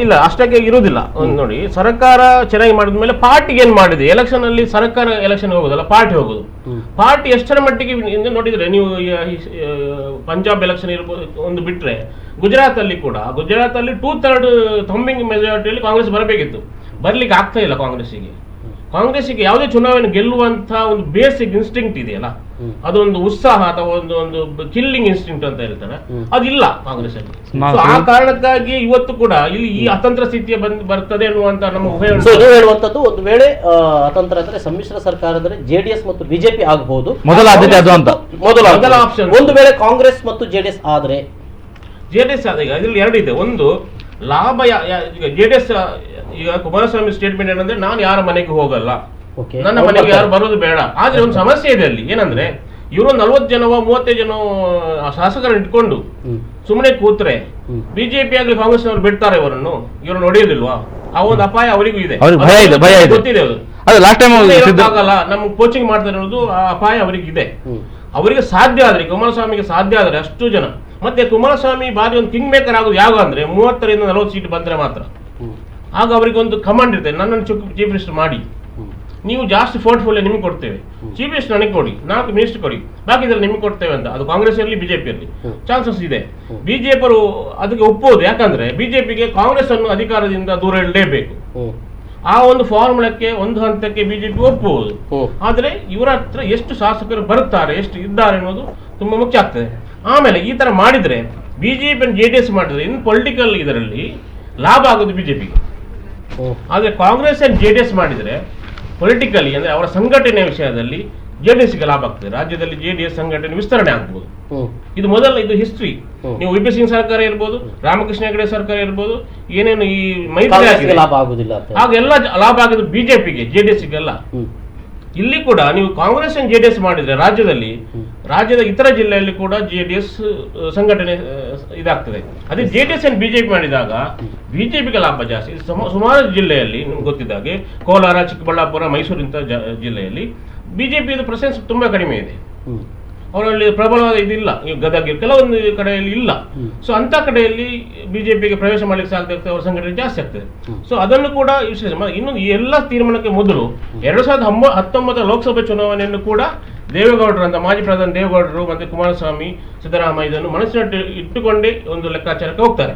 ಇಲ್ಲ, ಅಷ್ಟಕ್ಕೆ ಇರುವುದಿಲ್ಲ. ನೋಡಿ, ಸರ್ಕಾರ ಚೆನ್ನಾಗಿ ಮಾಡಿದ್ಮೇಲೆ ಪಾರ್ಟಿಗೆ ಏನ್ ಮಾಡಿದೆ? ಎಲೆಕ್ಷನ್ ಅಲ್ಲಿ ಸರ್ಕಾರ ಎಲೆಕ್ಷನ್ ಹೋಗೋದಲ್ಲ, ಪಾರ್ಟಿ ಹೋಗುದು. ಪಾರ್ಟಿ ಎಷ್ಟರ ಮಟ್ಟಿಗೆ ನೋಡಿದ್ರೆ ನೀವು ಪಂಜಾಬ್ ಎಲೆಕ್ಷನ್ ಇರ್ಬೋದು ಒಂದು ಬಿಟ್ರೆ, ಗುಜರಾತ್ ಅಲ್ಲಿ 2/3 ಥಂಬಿಂಗ್ ಮೆಜಾರಿಟಿಯಲ್ಲಿ ಕಾಂಗ್ರೆಸ್ ಬರಬೇಕಿತ್ತು, ಬರ್ಲಿಕ್ಕೆ ಆಗ್ತಾ ಇಲ್ಲ. ಕಾಂಗ್ರೆಸ್ಸಿಗೆ ಯಾವುದೇ ಚುನಾವಣೆ ಗೆಲ್ಲುವಂತ ಒಂದು ಬೇಸಿಕ್ ಇನ್ಸ್ಟಿಂಕ್ಟ್ ಇದೆಯಲ್ಲ, ಅದೊಂದು ಉತ್ಸಾಹ ಅಥವಾ ಒಂದು ಕಿಲ್ಲಿಂಗ್ ಇನ್ಸ್ಟಿಂಕ್ಟ್ ಅಂತ ಇರ್ತಾರೆ, ಅದಿಲ್ಲ ಕಾಂಗ್ರೆಸ್ ಅಲ್ಲಿ. ಆ ಕಾರಣಕ್ಕಾಗಿ ಇವತ್ತು ಕೂಡ ಇಲ್ಲಿ ಈ ಅತಂತ್ರ ಸ್ಥಿತಿಯ ಬರ್ತದೆ ಅನ್ನುವಂತ ನಮ್ಮ ಹೇಳುವಂತದ್ದು. ಒಂದು ವೇಳೆ ಅತಂತ್ರ ಅಂದ್ರೆ ಸಮ್ಮಿಶ್ರ ಸರ್ಕಾರದಲ್ಲಿ JDS ಮತ್ತು ಬಿಜೆಪಿ ಆಗಬಹುದು, ಮೊದಲ ಆದ್ಯತೆ ಅದು ಅಂತ ಮೊದಲ ಆಪ್ಷನ್. ಒಂದು ವೇಳೆ ಕಾಂಗ್ರೆಸ್ ಮತ್ತು JDS ಆದ್ರೆ, JDS ಆದಾಗ ಇದರಲ್ಲಿ 2 ಇದೆ. ಒಂದು ಲಾಭ, ಈಗ JDS ಈಗ ಕುಮಾರಸ್ವಾಮಿ ಸ್ಟೇಟ್ಮೆಂಟ್ ಏನಂದ್ರೆ, ನಾನು ಯಾರ ಮನೆಗೆ ಹೋಗಲ್ಲ, ನನ್ನ ಮನೆಗೆ ಯಾರು ಬರೋದು ಬೇಡ. ಆದ್ರೆ ಒಂದು ಸಮಸ್ಯೆ ಇದೆ ಅಲ್ಲಿ. ಏನಂದ್ರೆ, ಇವರು 40 ಜನವೋ 30 ಜನ ಶಾಸಕರನ್ನು ಇಟ್ಕೊಂಡು ಸುಮ್ಮನೆ ಕೂತ್ರೆ ಬಿಜೆಪಿ ಆಗಲಿ ಕಾಂಗ್ರೆಸ್ ಅವರು ಬಿಡ್ತಾರೆ ಇವರನ್ನು, ಇವರು ನೋಡಿಯೋದಿಲ್ವಾ? ಆ ಒಂದು ಅಪಾಯ ಅವರಿಗೂ ಇದೆ, ಗೊತ್ತಿದೆ. ಅದು ಆಗಲ್ಲ, ನಮ್ಗೆ ಕೋಚಿಂಗ್ ಮಾಡ್ತಾರೆ ಅನ್ನೋದು ಆ ಅಪಾಯ ಅವರಿಗೆ ಇದೆ. ಅವರಿಗೆ ಸಾಧ್ಯ ಆದ್ರೆ, ಕುಮಾರಸ್ವಾಮಿಗೆ ಸಾಧ್ಯ ಆದ್ರೆ ಅಷ್ಟು ಜನ, ಮತ್ತೆ ಕುಮಾರಸ್ವಾಮಿ ಬಾರಿ ಒಂದು ಕಿಂಗ್ ಮೇಕರ್ ಆಗೋದು ಯಾವ ಅಂದ್ರೆ 30ರಿಂದ 40 ಸೀಟ್ ಬಂದ್ರೆ ಮಾತ್ರ. ಆಗ ಅವರಿಗೆ ಒಂದು ಕಮಾಂಡ್ ಇರ್ತದೆ, ನನ್ನನ್ನು ಚೀಫ್ ಮಿನಿಸ್ಟರ್ ಮಾಡಿ, ನೀವು ಜಾಸ್ತಿ ಪೋರ್ಟ್ಫೋಲಿಯೋ ನಿಮ್ಗೆ ಕೊಡ್ತೇವೆ, ಚೀಫ್ ಮಿನಿಸ್ಟರ್ ನನಗೆ ಕೊಡಿ, 4 ಮಿನಿಸ್ಟರ್ ಕೊಡಿ, ಬಾಕಿದ್ರೆ ನಿಮ್ಗೆ ಕೊಡ್ತೇವೆ ಅಂತ. ಅದು ಕಾಂಗ್ರೆಸ್ ಅಲ್ಲಿ ಬಿಜೆಪಿಯಲ್ಲಿ ಚಾನ್ಸಸ್ ಇದೆ. ಬಿಜೆಪಿಯವರು ಅದಕ್ಕೆ ಒಪ್ಪೋದು, ಯಾಕಂದ್ರೆ ಬಿಜೆಪಿಗೆ ಕಾಂಗ್ರೆಸ್ ಅನ್ನು ಅಧಿಕಾರದಿಂದ ದೂರ ಇಡಲೇಬೇಕು. ಆ ಒಂದು ಫಾರ್ಮುಲಾಕ್ಕೆ, ಒಂದು ಹಂತಕ್ಕೆ ಬಿಜೆಪಿ ಒಪ್ಪುವುದು. ಆದ್ರೆ ಇವರ ಹತ್ರ ಎಷ್ಟು ಶಾಸಕರು ಬರುತ್ತಾರೆ, ಎಷ್ಟು ಇದ್ದಾರೆ ಅನ್ನೋದು ತುಂಬಾ ಮುಖ್ಯ ಆಗ್ತದೆ. ಆಮೇಲೆ ಈ ತರ ಮಾಡಿದ್ರೆ, ಬಿಜೆಪಿ JDS ಮಾಡಿದ್ರೆ ಇನ್ನು ಪೊಲಿಟಿಕಲ್ ಇದರಲ್ಲಿ ಲಾಭ ಆಗೋದು ಬಿಜೆಪಿಗೆ. ಆದ್ರೆ ಕಾಂಗ್ರೆಸ್ ಅಂಡ್ JDS ಮಾಡಿದ್ರೆ ಪೊಲಿಟಿಕಲಿ ಅಂದ್ರೆ ಅವರ ಸಂಘಟನೆ ವಿಷಯದಲ್ಲಿ JDSಗೆ ಲಾಭ ಆಗ್ತದೆ. ರಾಜ್ಯದಲ್ಲಿ JDS ಸಂಘಟನೆ ವಿಸ್ತರಣೆ ಆಗ್ಬಹುದು. ಇದು ಹಿಸ್ಟ್ರಿ. ನೀವು VP ಸಿಂಗ್ ಸರ್ಕಾರ ಇರ್ಬೋದು, ರಾಮಕೃಷ್ಣ ಹೆಗಡೆ ಸರ್ಕಾರ ಇರ್ಬೋದು, ಏನೇನು ಈ ಮೈತ್ರಿ ಲಾಭ ಆಗುದಿಲ್ಲ, ಆಗೆಲ್ಲ ಲಾಭ ಆಗಿದ್ದು ಬಿಜೆಪಿಗೆ, JDSಗೆಲ್ಲ. ಇಲ್ಲಿ ಕೂಡ ನೀವು ಕಾಂಗ್ರೆಸ್ ಅಂಡ್ JDS ಮಾಡಿದ್ರೆ ರಾಜ್ಯದ ಇತರ ಜಿಲ್ಲೆಯಲ್ಲಿ ಕೂಡ JDS ಸಂಘಟನೆ ಇದಾಗ್ತದೆ. ಅದೇ JDS ಅಂಡ್ ಬಿಜೆಪಿ ಮಾಡಿದಾಗ ಬಿಜೆಪಿಗೆ ಲಾಭ ಜಾಸ್ತಿ. ಸುಮಾರು ಜಿಲ್ಲೆಯಲ್ಲಿ ನಿಮ್ಗೆ ಗೊತ್ತಿದ್ದಾಗೆ ಕೋಲಾರ, ಚಿಕ್ಕಬಳ್ಳಾಪುರ, ಮೈಸೂರು ಇಂಥ ಜಿಲ್ಲೆಯಲ್ಲಿ ಬಿಜೆಪಿ ಪ್ರೆಸೆನ್ಸ್ ತುಂಬಾ ಕಡಿಮೆ ಇದೆ. ಅವರಲ್ಲಿ ಪ್ರಬಲವಾದ ಇದಿಲ್ಲ, ಈಗ ಗದಗ ಕೆಲವೊಂದು ಕಡೆಯಲ್ಲಿ ಇಲ್ಲ. ಸೊ ಅಂತ ಕಡೆಯಲ್ಲಿ ಬಿಜೆಪಿಗೆ ಪ್ರವೇಶ ಮಾಡ್ಲಿಕ್ಕೆ ಸಾಧ್ಯ ಆಗ್ತದೆ, ಅವರ ಸಂಘಟನೆ ಜಾಸ್ತಿ ಆಗ್ತದೆ. ಸೊ ಅದನ್ನು ಕೂಡ ಇನ್ನೊಂದು ಈ ಎಲ್ಲ ತೀರ್ಮಾನಕ್ಕೆ ಮೊದಲು 2019 ಲೋಕಸಭೆ ಚುನಾವಣೆಯನ್ನು ಕೂಡ ದೇವೇಗೌಡರು ಅಂತ ಮಾಜಿ ಪ್ರಧಾನಿ ದೇವೇಗೌಡರು ಮತ್ತೆ ಕುಮಾರಸ್ವಾಮಿ, ಸಿದ್ದರಾಮಯ್ಯ ಇದನ್ನು ಮನಸ್ಸಿನಲ್ಲಿ ಇಟ್ಟುಕೊಂಡೇ ಒಂದು ಲೆಕ್ಕಾಚಾರಕ್ಕೆ ಹೋಗ್ತಾರೆ.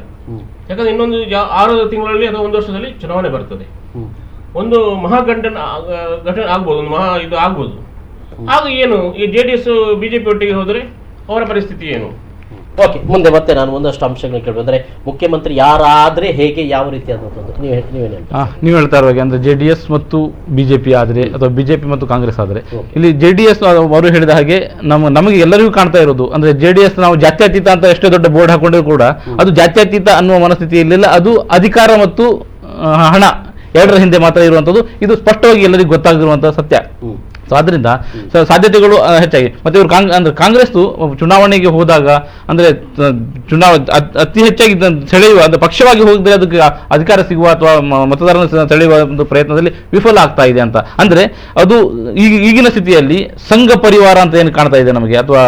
ಯಾಕಂದ್ರೆ ಇನ್ನೊಂದು 6 ತಿಂಗಳಲ್ಲಿ ಅಥವಾ 1 ವರ್ಷದಲ್ಲಿ ಚುನಾವಣೆ ಬರ್ತದೆ. ಒಂದು ಘಟನೆ ಆಗ್ಬೋದು, ಒಂದು ಇದು ಆಗ್ಬೋದು. ಆಗ ಏನು ಈ JDS ಬಿಜೆಪಿ ಒಟ್ಟಿಗೆ ಹೋದ್ರೆ ಅವರ ಪರಿಸ್ಥಿತಿ ಏನು? ಓಕೆ, ಮುಂದೆ ಮತ್ತೆ ನಾನು ಒಂದಷ್ಟು ಅಂಶಗಳನ್ನ ಕೇಳ್ಬೋದು. ಅಂದ್ರೆ ಮುಖ್ಯಮಂತ್ರಿ ಯಾರಾದ್ರೆ ಹೇಗೆ, ಯಾವ ರೀತಿ ಅನ್ನೋದು ನೀವೇನು ನೀವು ಹೇಳ್ತಾ ಇರುವಾಗ ಅಂದ್ರೆ JDS ಮತ್ತು ಬಿಜೆಪಿ ಆದ್ರೆ ಅಥವಾ ಬಿಜೆಪಿ ಮತ್ತು ಕಾಂಗ್ರೆಸ್ ಆದ್ರೆ, ಇಲ್ಲಿ JDS ಅವರು ಹೇಳಿದ ಹಾಗೆ ನಮಗೆ ಎಲ್ಲರಿಗೂ ಕಾಣ್ತಾ ಇರೋದು ಅಂದ್ರೆ JDS ನಾವು ಜಾತ್ಯತೀತ ಅಂತ ಎಷ್ಟೇ ದೊಡ್ಡ ಬೋರ್ಡ್ ಹಾಕೊಂಡ್ರು ಕೂಡ ಅದು ಜಾತ್ಯತೀತ ಅನ್ನುವ ಮನಸ್ಥಿತಿ ಇರಲಿಲ್ಲ. ಅದು ಅಧಿಕಾರ ಮತ್ತು ಹಣ ಎರಡರ ಹಿಂದೆ ಮಾತ್ರ ಇರುವಂತದ್ದು. ಇದು ಸ್ಪಷ್ಟವಾಗಿ ಎಲ್ಲರಿಗೂ ಗೊತ್ತಾಗಿರುವಂತಹ ಸತ್ಯ. ಸೊ ಅದರಿಂದ ಸಾಧ್ಯತೆಗಳು ಹೆಚ್ಚಾಗಿ ಮತ್ತೆ ಇವರು ಕಾಂಗ್ರೆಸ್ ಚುನಾವಣೆಗೆ ಹೋದಾಗ ಅಂದ್ರೆ ಅತಿ ಹೆಚ್ಚಾಗಿ ಸೆಳೆಯುವ ಅಂದ್ರೆ ಪಕ್ಷವಾಗಿ ಹೋಗಿದ್ರೆ ಅದಕ್ಕೆ ಅಧಿಕಾರ ಸಿಗುವ ಅಥವಾ ಮತದಾರನ ಸೆಳೆಯುವ ಒಂದು ಪ್ರಯತ್ನದಲ್ಲಿ ವಿಫಲ ಆಗ್ತಾ ಇದೆ ಅಂತ. ಅಂದ್ರೆ ಅದು ಈಗಿನ ಸ್ಥಿತಿಯಲ್ಲಿ ಸಂಘ ಪರಿವಾರ ಅಂತ ಏನು ಕಾಣ್ತಾ ಇದೆ ನಮಗೆ, ಅಥವಾ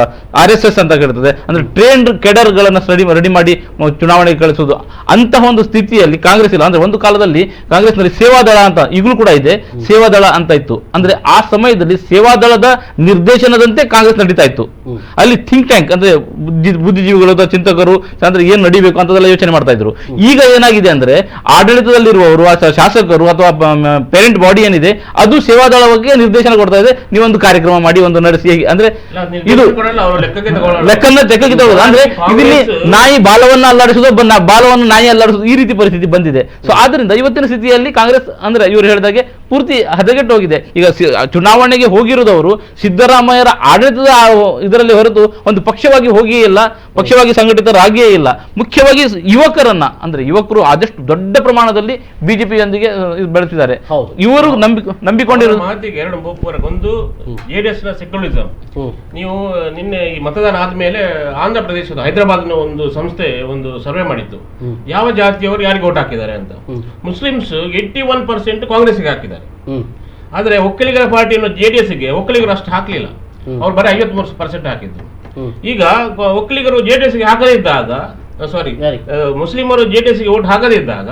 RSS ಅಂತ ಹೇಳ್ತದೆ, ಅಂದ್ರೆ ಟ್ರೇನ್ಡ್ ಕೆಡರ್ಗಳನ್ನು ರೆಡಿ ಮಾಡಿ ಚುನಾವಣೆಗೆ ಕಳಿಸುವುದು, ಅಂತಹ ಒಂದು ಸ್ಥಿತಿಯಲ್ಲಿ ಕಾಂಗ್ರೆಸ್ ಇಲ್ಲ. ಅಂದ್ರೆ ಒಂದು ಕಾಲದಲ್ಲಿ ಕಾಂಗ್ರೆಸ್ನಲ್ಲಿ ಸೇವಾದಳ ಅಂತ ಈಗಲೂ ಕೂಡ ಇದೆ, ಸೇವಾದಳ ಅಂತ ಇತ್ತು. ಅಂದ್ರೆ ಆ ಸಮಯದಲ್ಲಿ ಸೇವಾದಳದ ನಿರ್ದೇಶನದಂತೆ ಕಾಂಗ್ರೆಸ್ ನಡೀತಾ ಇತ್ತು. ಅಲ್ಲಿ ಥಿಂಕ್ ಟ್ಯಾಂಕ್ ಅಂದ್ರೆ ಬುದ್ಧಿಜೀವಿಗಳು ಅಥವಾ ಚಿಂತಕರು ಅಂದ್ರೆ ಏನ್ ನಡಿಬೇಕು ಅಂತದೆಲ್ಲ ಯೋಚನೆ ಮಾಡ್ತಾ ಇದ್ರು. ಈಗ ಏನಾಗಿದೆ ಅಂದ್ರೆ ಆಡಳಿತದಲ್ಲಿರುವವರು ಶಾಸಕರು ಅಥವಾ ಪೇರೆಂಟ್ ಬಾಡಿ ಏನಿದೆ ಅದು ಸೇವಾದಳ ಬಗ್ಗೆ ನಿರ್ದೇಶನ ಕೊಡ್ತಾ ಇದೆ. ನೀವೊಂದು ಕಾರ್ಯಕ್ರಮ ಮಾಡಿ, ಒಂದು ನಡೆಸಿ, ಅಂದ್ರೆ ಇದು ಲೆಕ್ಕನ್ನ ತೆಕ್ಕಕ್ಕೆ ತಗೊಳ್ಳೋದು. ಅಂದ್ರೆ ಇಲ್ಲಿ ನಾಯಿ ಬಾಲವನ್ನ ಅಲ್ಲಾಡಿಸೋದು, ಬಾಲವನ್ನು ನಾಯಿ ಅಲ್ಲಾಡಿಸೋದು, ಈ ರೀತಿ ಪರಿಸ್ಥಿತಿ ಬಂದಿದೆ. ಸೊ ಆದ್ರಿಂದ ಇವತ್ತಿನ ಸ್ಥಿತಿಯಲ್ಲಿ ಕಾಂಗ್ರೆಸ್ ಅಂದ್ರೆ ಇವರು ಹೇಳಿದಾಗೆ ಪೂರ್ತಿ ಹದಗೆಟ್ಟು ಹೋಗಿದೆ. ಈಗ ಚುನಾವಣೆಗೆ ಹೋಗಿರುವುದವರು ಸಿದ್ದರಾಮಯ್ಯರ ಆಡಳಿತದ ಇದರಲ್ಲಿ ಹೊರತು ಒಂದು ಪಕ್ಷವಾಗಿ ಹೋಗಿಯೇ ಇಲ್ಲ, ಪಕ್ಷವಾಗಿ ಸಂಘಟಿತರಾಗಿಯೇ ಇಲ್ಲ. ಮುಖ್ಯವಾಗಿ ಯುವಕರನ್ನ ಅಂದ್ರೆ ಯುವಕರು ಆದಷ್ಟು ದೊಡ್ಡ ಪ್ರಮಾಣದಲ್ಲಿ ಬಿಜೆಪಿಯೊಂದಿಗೆ ಬೆಳೆಸಿದ್ದಾರೆ. ಇವರು ನಂಬಿಕೊಂಡಿರುವ ಮಾತಿಗೆ ಒಂದು JDS ನ ಸೆಕ್ಯುಲರಿಸಂ. ನೀವು ನಿನ್ನೆ ಈ ಮತದಾನ ಆದ್ಮೇಲೆ ಆಂಧ್ರ ಪ್ರದೇಶದ ಹೈದರಾಬಾದ್ನ ಒಂದು ಸಂಸ್ಥೆ ಒಂದು ಸರ್ವೆ ಮಾಡಿತ್ತು, ಯಾವ ಜಾತಿಯವರು ಯಾರಿಗೆ ವೋಟ್ ಹಾಕಿದ್ದಾರೆ ಅಂತ. ಮುಸ್ಲಿಮ್ಸ್ 81% ಕಾಂಗ್ರೆಸ್ಗೆ ಹಾಕಿದ್ದಾರೆ. ಆದ್ರೆ ಒಕ್ಕಲಿಗರ ಪಾರ್ಟಿಯನ್ನು JDSಗೆ ಒಕ್ಕಲಿಗರು ಅಷ್ಟು ಹಾಕ್ಲಿಲ್ಲ, ಅವ್ರು ಬರೀ 53% ಹಾಕಿದ್ರು. ಈಗ ಒಕ್ಕಲಿಗರು JDSಗೆ ಹಾಕದಿದ್ದಾಗ, ಸಾರಿ ಮುಸ್ಲಿಮರು JDSಗೆ ವೋಟ್ ಹಾಕದಿದ್ದಾಗ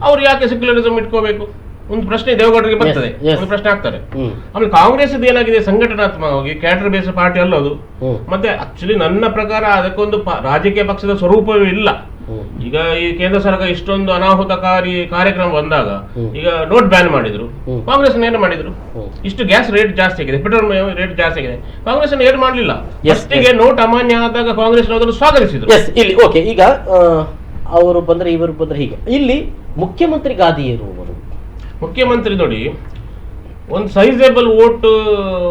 ಅವ್ರು ಯಾಕೆ ಸೆಕ್ಯುಲರಿಸಂ ಇಟ್ಕೋಬೇಕು? ಒಂದು ಪ್ರಶ್ನೆ ದೇವೇಗೌಡರಿಗೆ ಬರ್ತದೆ, ಒಂದು ಪ್ರಶ್ನೆ ಆಗ್ತಾರೆ. ಆಮೇಲೆ ಕಾಂಗ್ರೆಸ್ ಏನಾಗಿದೆ, ಸಂಘಟನಾತ್ಮಕವಾಗಿ ಕ್ಯಾಡರ್ ಬೇಸ್ ಪಾರ್ಟಿ ಅಲ್ಲದು. ಮತ್ತೆ ಆಕ್ಚುಲಿ ನನ್ನ ಪ್ರಕಾರ ಅದಕ್ಕೊಂದು ರಾಜಕೀಯ ಪಕ್ಷದ ಸ್ವರೂಪವೇ ಇಲ್ಲ. ಈಗ ಈ ಕೇಂದ್ರ ಸರ್ಕಾರ ಇಷ್ಟೊಂದು ಅನಾಹುತಕಾರಿ ಕಾರ್ಯಕ್ರಮ ಬಂದಾಗ, ಈಗ ನೋಟ್ ಬ್ಯಾನ್ ಮಾಡಿದ್ರು, ಕಾಂಗ್ರೆಸ್ ಏನು ಮಾಡಿದ್ರು? ಇಷ್ಟು ಗ್ಯಾಸ್ ರೇಟ್ ಜಾಸ್ತಿ ಆಗಿದೆ, ಪೆಟ್ರೋಲ್ ರೇಟ್ ಜಾಸ್ತಿ ಆಗಿದೆ, ಕಾಂಗ್ರೆಸ್ ಏನು ಮಾಡಲಿಲ್ಲ. ಫಸ್ಟಿಗೆ ನೋಟ್ ಅಮಾನ್ಯ ಆದಾಗ ಕಾಂಗ್ರೆಸ್ ಅದನ್ನು ಸ್ವಾಗತಿಸಿದ್ರು. ಇಲ್ಲಿ ಓಕೆ, ಈಗ ಅವರು ಬಂದ್ರೆ ಇವರು ಬಂದ್ರೆ ಹೀಗೆ. ಇಲ್ಲಿ ಮುಖ್ಯಮಂತ್ರಿ ಗಾದಿ ಇರುವವರು ಮುಖ್ಯಮಂತ್ರಿ ನೋಡಿ, ಒಂದು ಸೈಜೇಬಲ್ ವೋಟ್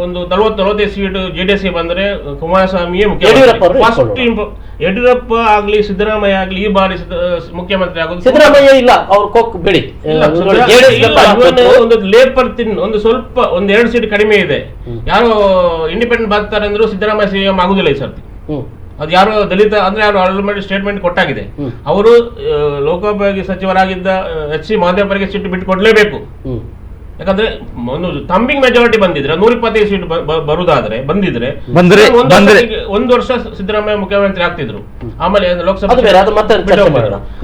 ಒಂದು 40-45 ಸೀಟ್ JDS ಬಂದ್ರೆ ಕುಮಾರಸ್ವಾಮಿಯೇ ಮುಖ್ಯಮಂತ್ರಿ. ಯಡಿಯೂರಪ್ಪ ಆಗ್ಲಿ ಸಿದ್ದರಾಮಯ್ಯ ಆಗ್ಲಿ ಈ ಬಾರಿ ಮುಖ್ಯಮಂತ್ರಿ ಆಗೋದು ಸಿದ್ದರಾಮಯ್ಯ ಇಲ್ಲ, ಅವ್ರು ಕೊಕ್ ಬಿಡಿ. ಒಂದು ಲೇಪರ್ ಒಂದು ಸ್ವಲ್ಪ 1-2 ಸೀಟ್ ಕಡಿಮೆ ಇದೆ. ಯಾರು ಇಂಡಿಪೆಂಡೆಂಟ್ ಬರ್ತಾರೆ ಅಂದ್ರೂ ಸಿದ್ದರಾಮಯ್ಯ CM ಆಗುದಿಲ್ಲ ಈ ಸರ್ತಿ. ಅದು ಯಾರು ದಲಿತ ಅಂದ್ರೆ ಯಾರು ಆಲ್ರೆಡಿ ಸ್ಟೇಟ್ಮೆಂಟ್ ಕೊಟ್ಟಾಗಿದೆ. ಅವರು ಲೋಕೋಪಯೋಗಿ ಸಚಿವರಾಗಿದ್ದ HC ಮಹದೇವರಿಗೆ ಸೀಟ್ ಬಿಟ್ಟು ಕೊಡ್ಲೇಬೇಕು. ಯಾಕಂದ್ರೆ ಒಂದು ಥಂಬಿಂಗ್ ಮೆಜಾರಿಟಿ ಬಂದಿದ್ರೆ 125 ಸೀಟ್ ಬರುದಾದ್ರೆ ಬಂದಿದ್ರೆ 1 ವರ್ಷ ಸಿದ್ದರಾಮಯ್ಯ ಮುಖ್ಯಮಂತ್ರಿ ಆಗ್ತಿದ್ರು. ಆಮೇಲೆ ಲೋಕಸಭೆ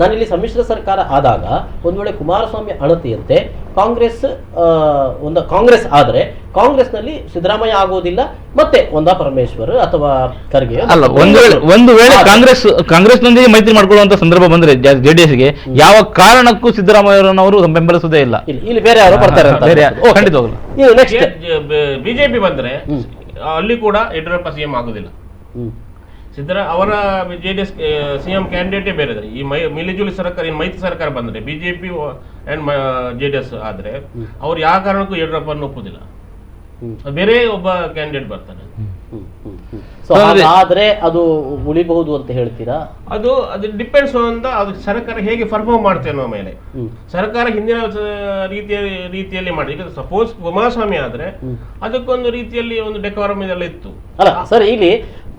ನಾನಿಲ್ಲಿ ಸಮ್ಮಿಶ್ರ ಸರ್ಕಾರ ಆದಾಗ ಒಂದ್ ವೇಳೆ ಕುಮಾರಸ್ವಾಮಿ ಅಣತಿಯಂತೆ ಕಾಂಗ್ರೆಸ್ ಆದ್ರೆ ಕಾಂಗ್ರೆಸ್ ನಲ್ಲಿ ಸಿದ್ದರಾಮಯ್ಯ ಆಗೋದಿಲ್ಲ, ಮತ್ತೆ ಒಂದಾ ಪರಮೇಶ್ವರ್ ಅಥವಾ ಖರ್ಗೆ ಅಲ್ಲ. ಒಂದು ವೇಳೆ ಕಾಂಗ್ರೆಸ್ನೊಂದಿಗೆ ಮೈತ್ರಿ ಮಾಡ್ಕೊಳ್ಳುವಂತ ಸಂದರ್ಭ ಬಂದ್ರೆ JDSಗೆ ಯಾವ ಕಾರಣಕ್ಕೂ ಸಿದ್ದರಾಮಯ್ಯನವರು ಬೆಂಬಲಿಸುವುದೇ ಇಲ್ಲ. ಇಲ್ಲಿ ಬೇರೆ ಯಾರು ಬರ್ತಾರೆ ಖಂಡಿತವಾಗ್ಲು. ಬಿಜೆಪಿ ಬಂದ್ರೆ ಅಲ್ಲಿ ಕೂಡ ಯಡಿಯೂರಪ್ಪ CM ಆಗುದಿಲ್ಲ. ಅವರ JDS CM ಕ್ಯಾಂಡಿಡೇಟೇ ಬೇರೆ. ಈ ಮಿಲಿಜುಲಿ ಸರ್ಕಾರ, ಮೈತ್ರಿ ಸರ್ಕಾರ ಬಂದ್ರೆ ಬಿಜೆಪಿ ಅಂಡ್ JDS ಆದ್ರೆ ಅವ್ರು ಯಾವ ಕಾರಣಕ್ಕೂ ಯಡಿಯೂರಪ್ಪನ್ನು ಒಪ್ಪುದಿಲ್ಲ, ಬೇರೆ ಒಬ್ಬ ಕ್ಯಾಂಡಿಡೇಟ್ ಬರ್ತಾನೆ. ಆದ್ರೆ ಅದು ಉಳಿಬಹುದು ಅಂತ ಹೇಳ್ತೀರಾ? ಅದು ಡಿಪೆಂಡ್ಸ್ ಅಂತ ಅದು ಸರ್ಕಾರ ಹೇಗೆ ಪರ್ಫಾರ್ಮ್ ಮಾಡ್ತೇವೆ ಅನ್ನೋ ಮೇಲೆ. ಸರ್ಕಾರ ಹಿಂದಿನ ರೀತಿಯಲ್ಲಿ ಮಾಡಿ, ಈಗ ಸಪೋಸ್ ಕುಮಾರಸ್ವಾಮಿ ಆದ್ರೆ ಅದಕ್ಕೊಂದು ರೀತಿಯಲ್ಲಿ ಒಂದು ಡೆಕೋರಮ್ ಇದೆಲ್ಲ ಇತ್ತು. ಅಲ್ಲ ಸರ್, ಇಲ್ಲಿ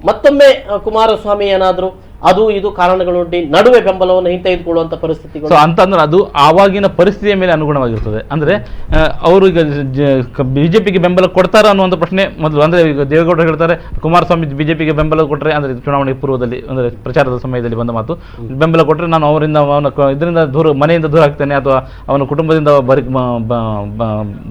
ಮತ್ತೊಮ್ಮೆ ಕುಮಾರಸ್ವಾಮಿ ಏನಾದ್ರು ಅದು ಇದು ಕಾರಣಗಳೊಡ್ಡಿ ನಡುವೆ ಬೆಂಬಲವನ್ನು ಹಿಂತೆಗೆದುಕೊಳ್ಳುವಂತ ಪರಿಸ್ಥಿತಿಗಳು. ಸೊ ಅಂತಂದ್ರೆ ಅದು ಆವಾಗಿನ ಪರಿಸ್ಥಿತಿಯ ಮೇಲೆ ಅನುಗುಣವಾಗಿರ್ತದೆ. ಅಂದ್ರೆ ಅವರು ಈಗ ಬಿಜೆಪಿಗೆ ಬೆಂಬಲ ಕೊಡ್ತಾರ ಅನ್ನುವಂಥ ಪ್ರಶ್ನೆ ಮೊದಲು. ಅಂದ್ರೆ ಈಗ ದೇವೇಗೌಡರು ಹೇಳ್ತಾರೆ ಕುಮಾರಸ್ವಾಮಿ ಬಿಜೆಪಿಗೆ ಬೆಂಬಲ ಕೊಟ್ಟರೆ, ಅಂದ್ರೆ ಚುನಾವಣೆ ಪೂರ್ವದಲ್ಲಿ ಅಂದ್ರೆ ಪ್ರಚಾರದ ಸಮಯದಲ್ಲಿ ಬಂದ ಮಾತು, ಬೆಂಬಲ ಕೊಟ್ಟರೆ ನಾನು ಅವರಿಂದ ಇದರಿಂದ ಮನೆಯಿಂದ ದೂರ ಆಗ್ತೇನೆ ಅಥವಾ ಅವನ ಕುಟುಂಬದಿಂದ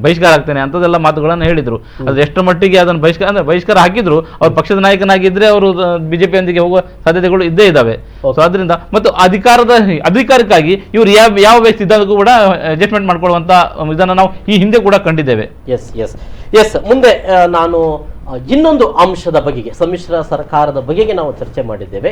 ಬಹಿಷ್ಕಾರ ಆಗ್ತೇನೆ ಅಂತದೆಲ್ಲ ಮಾತುಗಳನ್ನು ಹೇಳಿದ್ರು. ಅದು ಎಷ್ಟು ಮಟ್ಟಿಗೆ ಅದನ್ನು ಬಹಿಷ್ಕಾರ ಹಾಕಿದ್ರು, ಅವ್ರ ಪಕ್ಷದ ನಾಯಕನಾಗಿದ್ರೆ ಅವರು ಬಿಜೆಪಿಯೊಂದಿಗೆ ಹೋಗುವ ಸಾಧ್ಯತೆಗಳು ಇದ್ದೇ ಇದ್ದಾವೆ. ಸೊ ಅದರಿಂದ ಮತ್ತು ಅಧಿಕಾರಕ್ಕಾಗಿ ಇವರು ಯಾವ ವ್ಯಕ್ತಿ ಇದ್ದಾಗೂ ಕೂಡ ಅಡ್ಜಸ್ಟ್ಮೆಂಟ್ ಮಾಡ್ಕೊಳ್ಳುವಂತ ಇದನ್ನು ನಾವು ಈ ಹಿಂದೆ ಕೂಡ ಕಂಡಿದ್ದೇವೆ. ಎಸ್ ಮುಂದೆ ನಾನು ಇನ್ನೊಂದು ಅಂಶದ ಬಗೆಗೆ, ಸಮ್ಮಿಶ್ರ ಸರ್ಕಾರದ ಬಗೆಗೆ ನಾವು ಚರ್ಚೆ ಮಾಡಿದ್ದೇವೆ.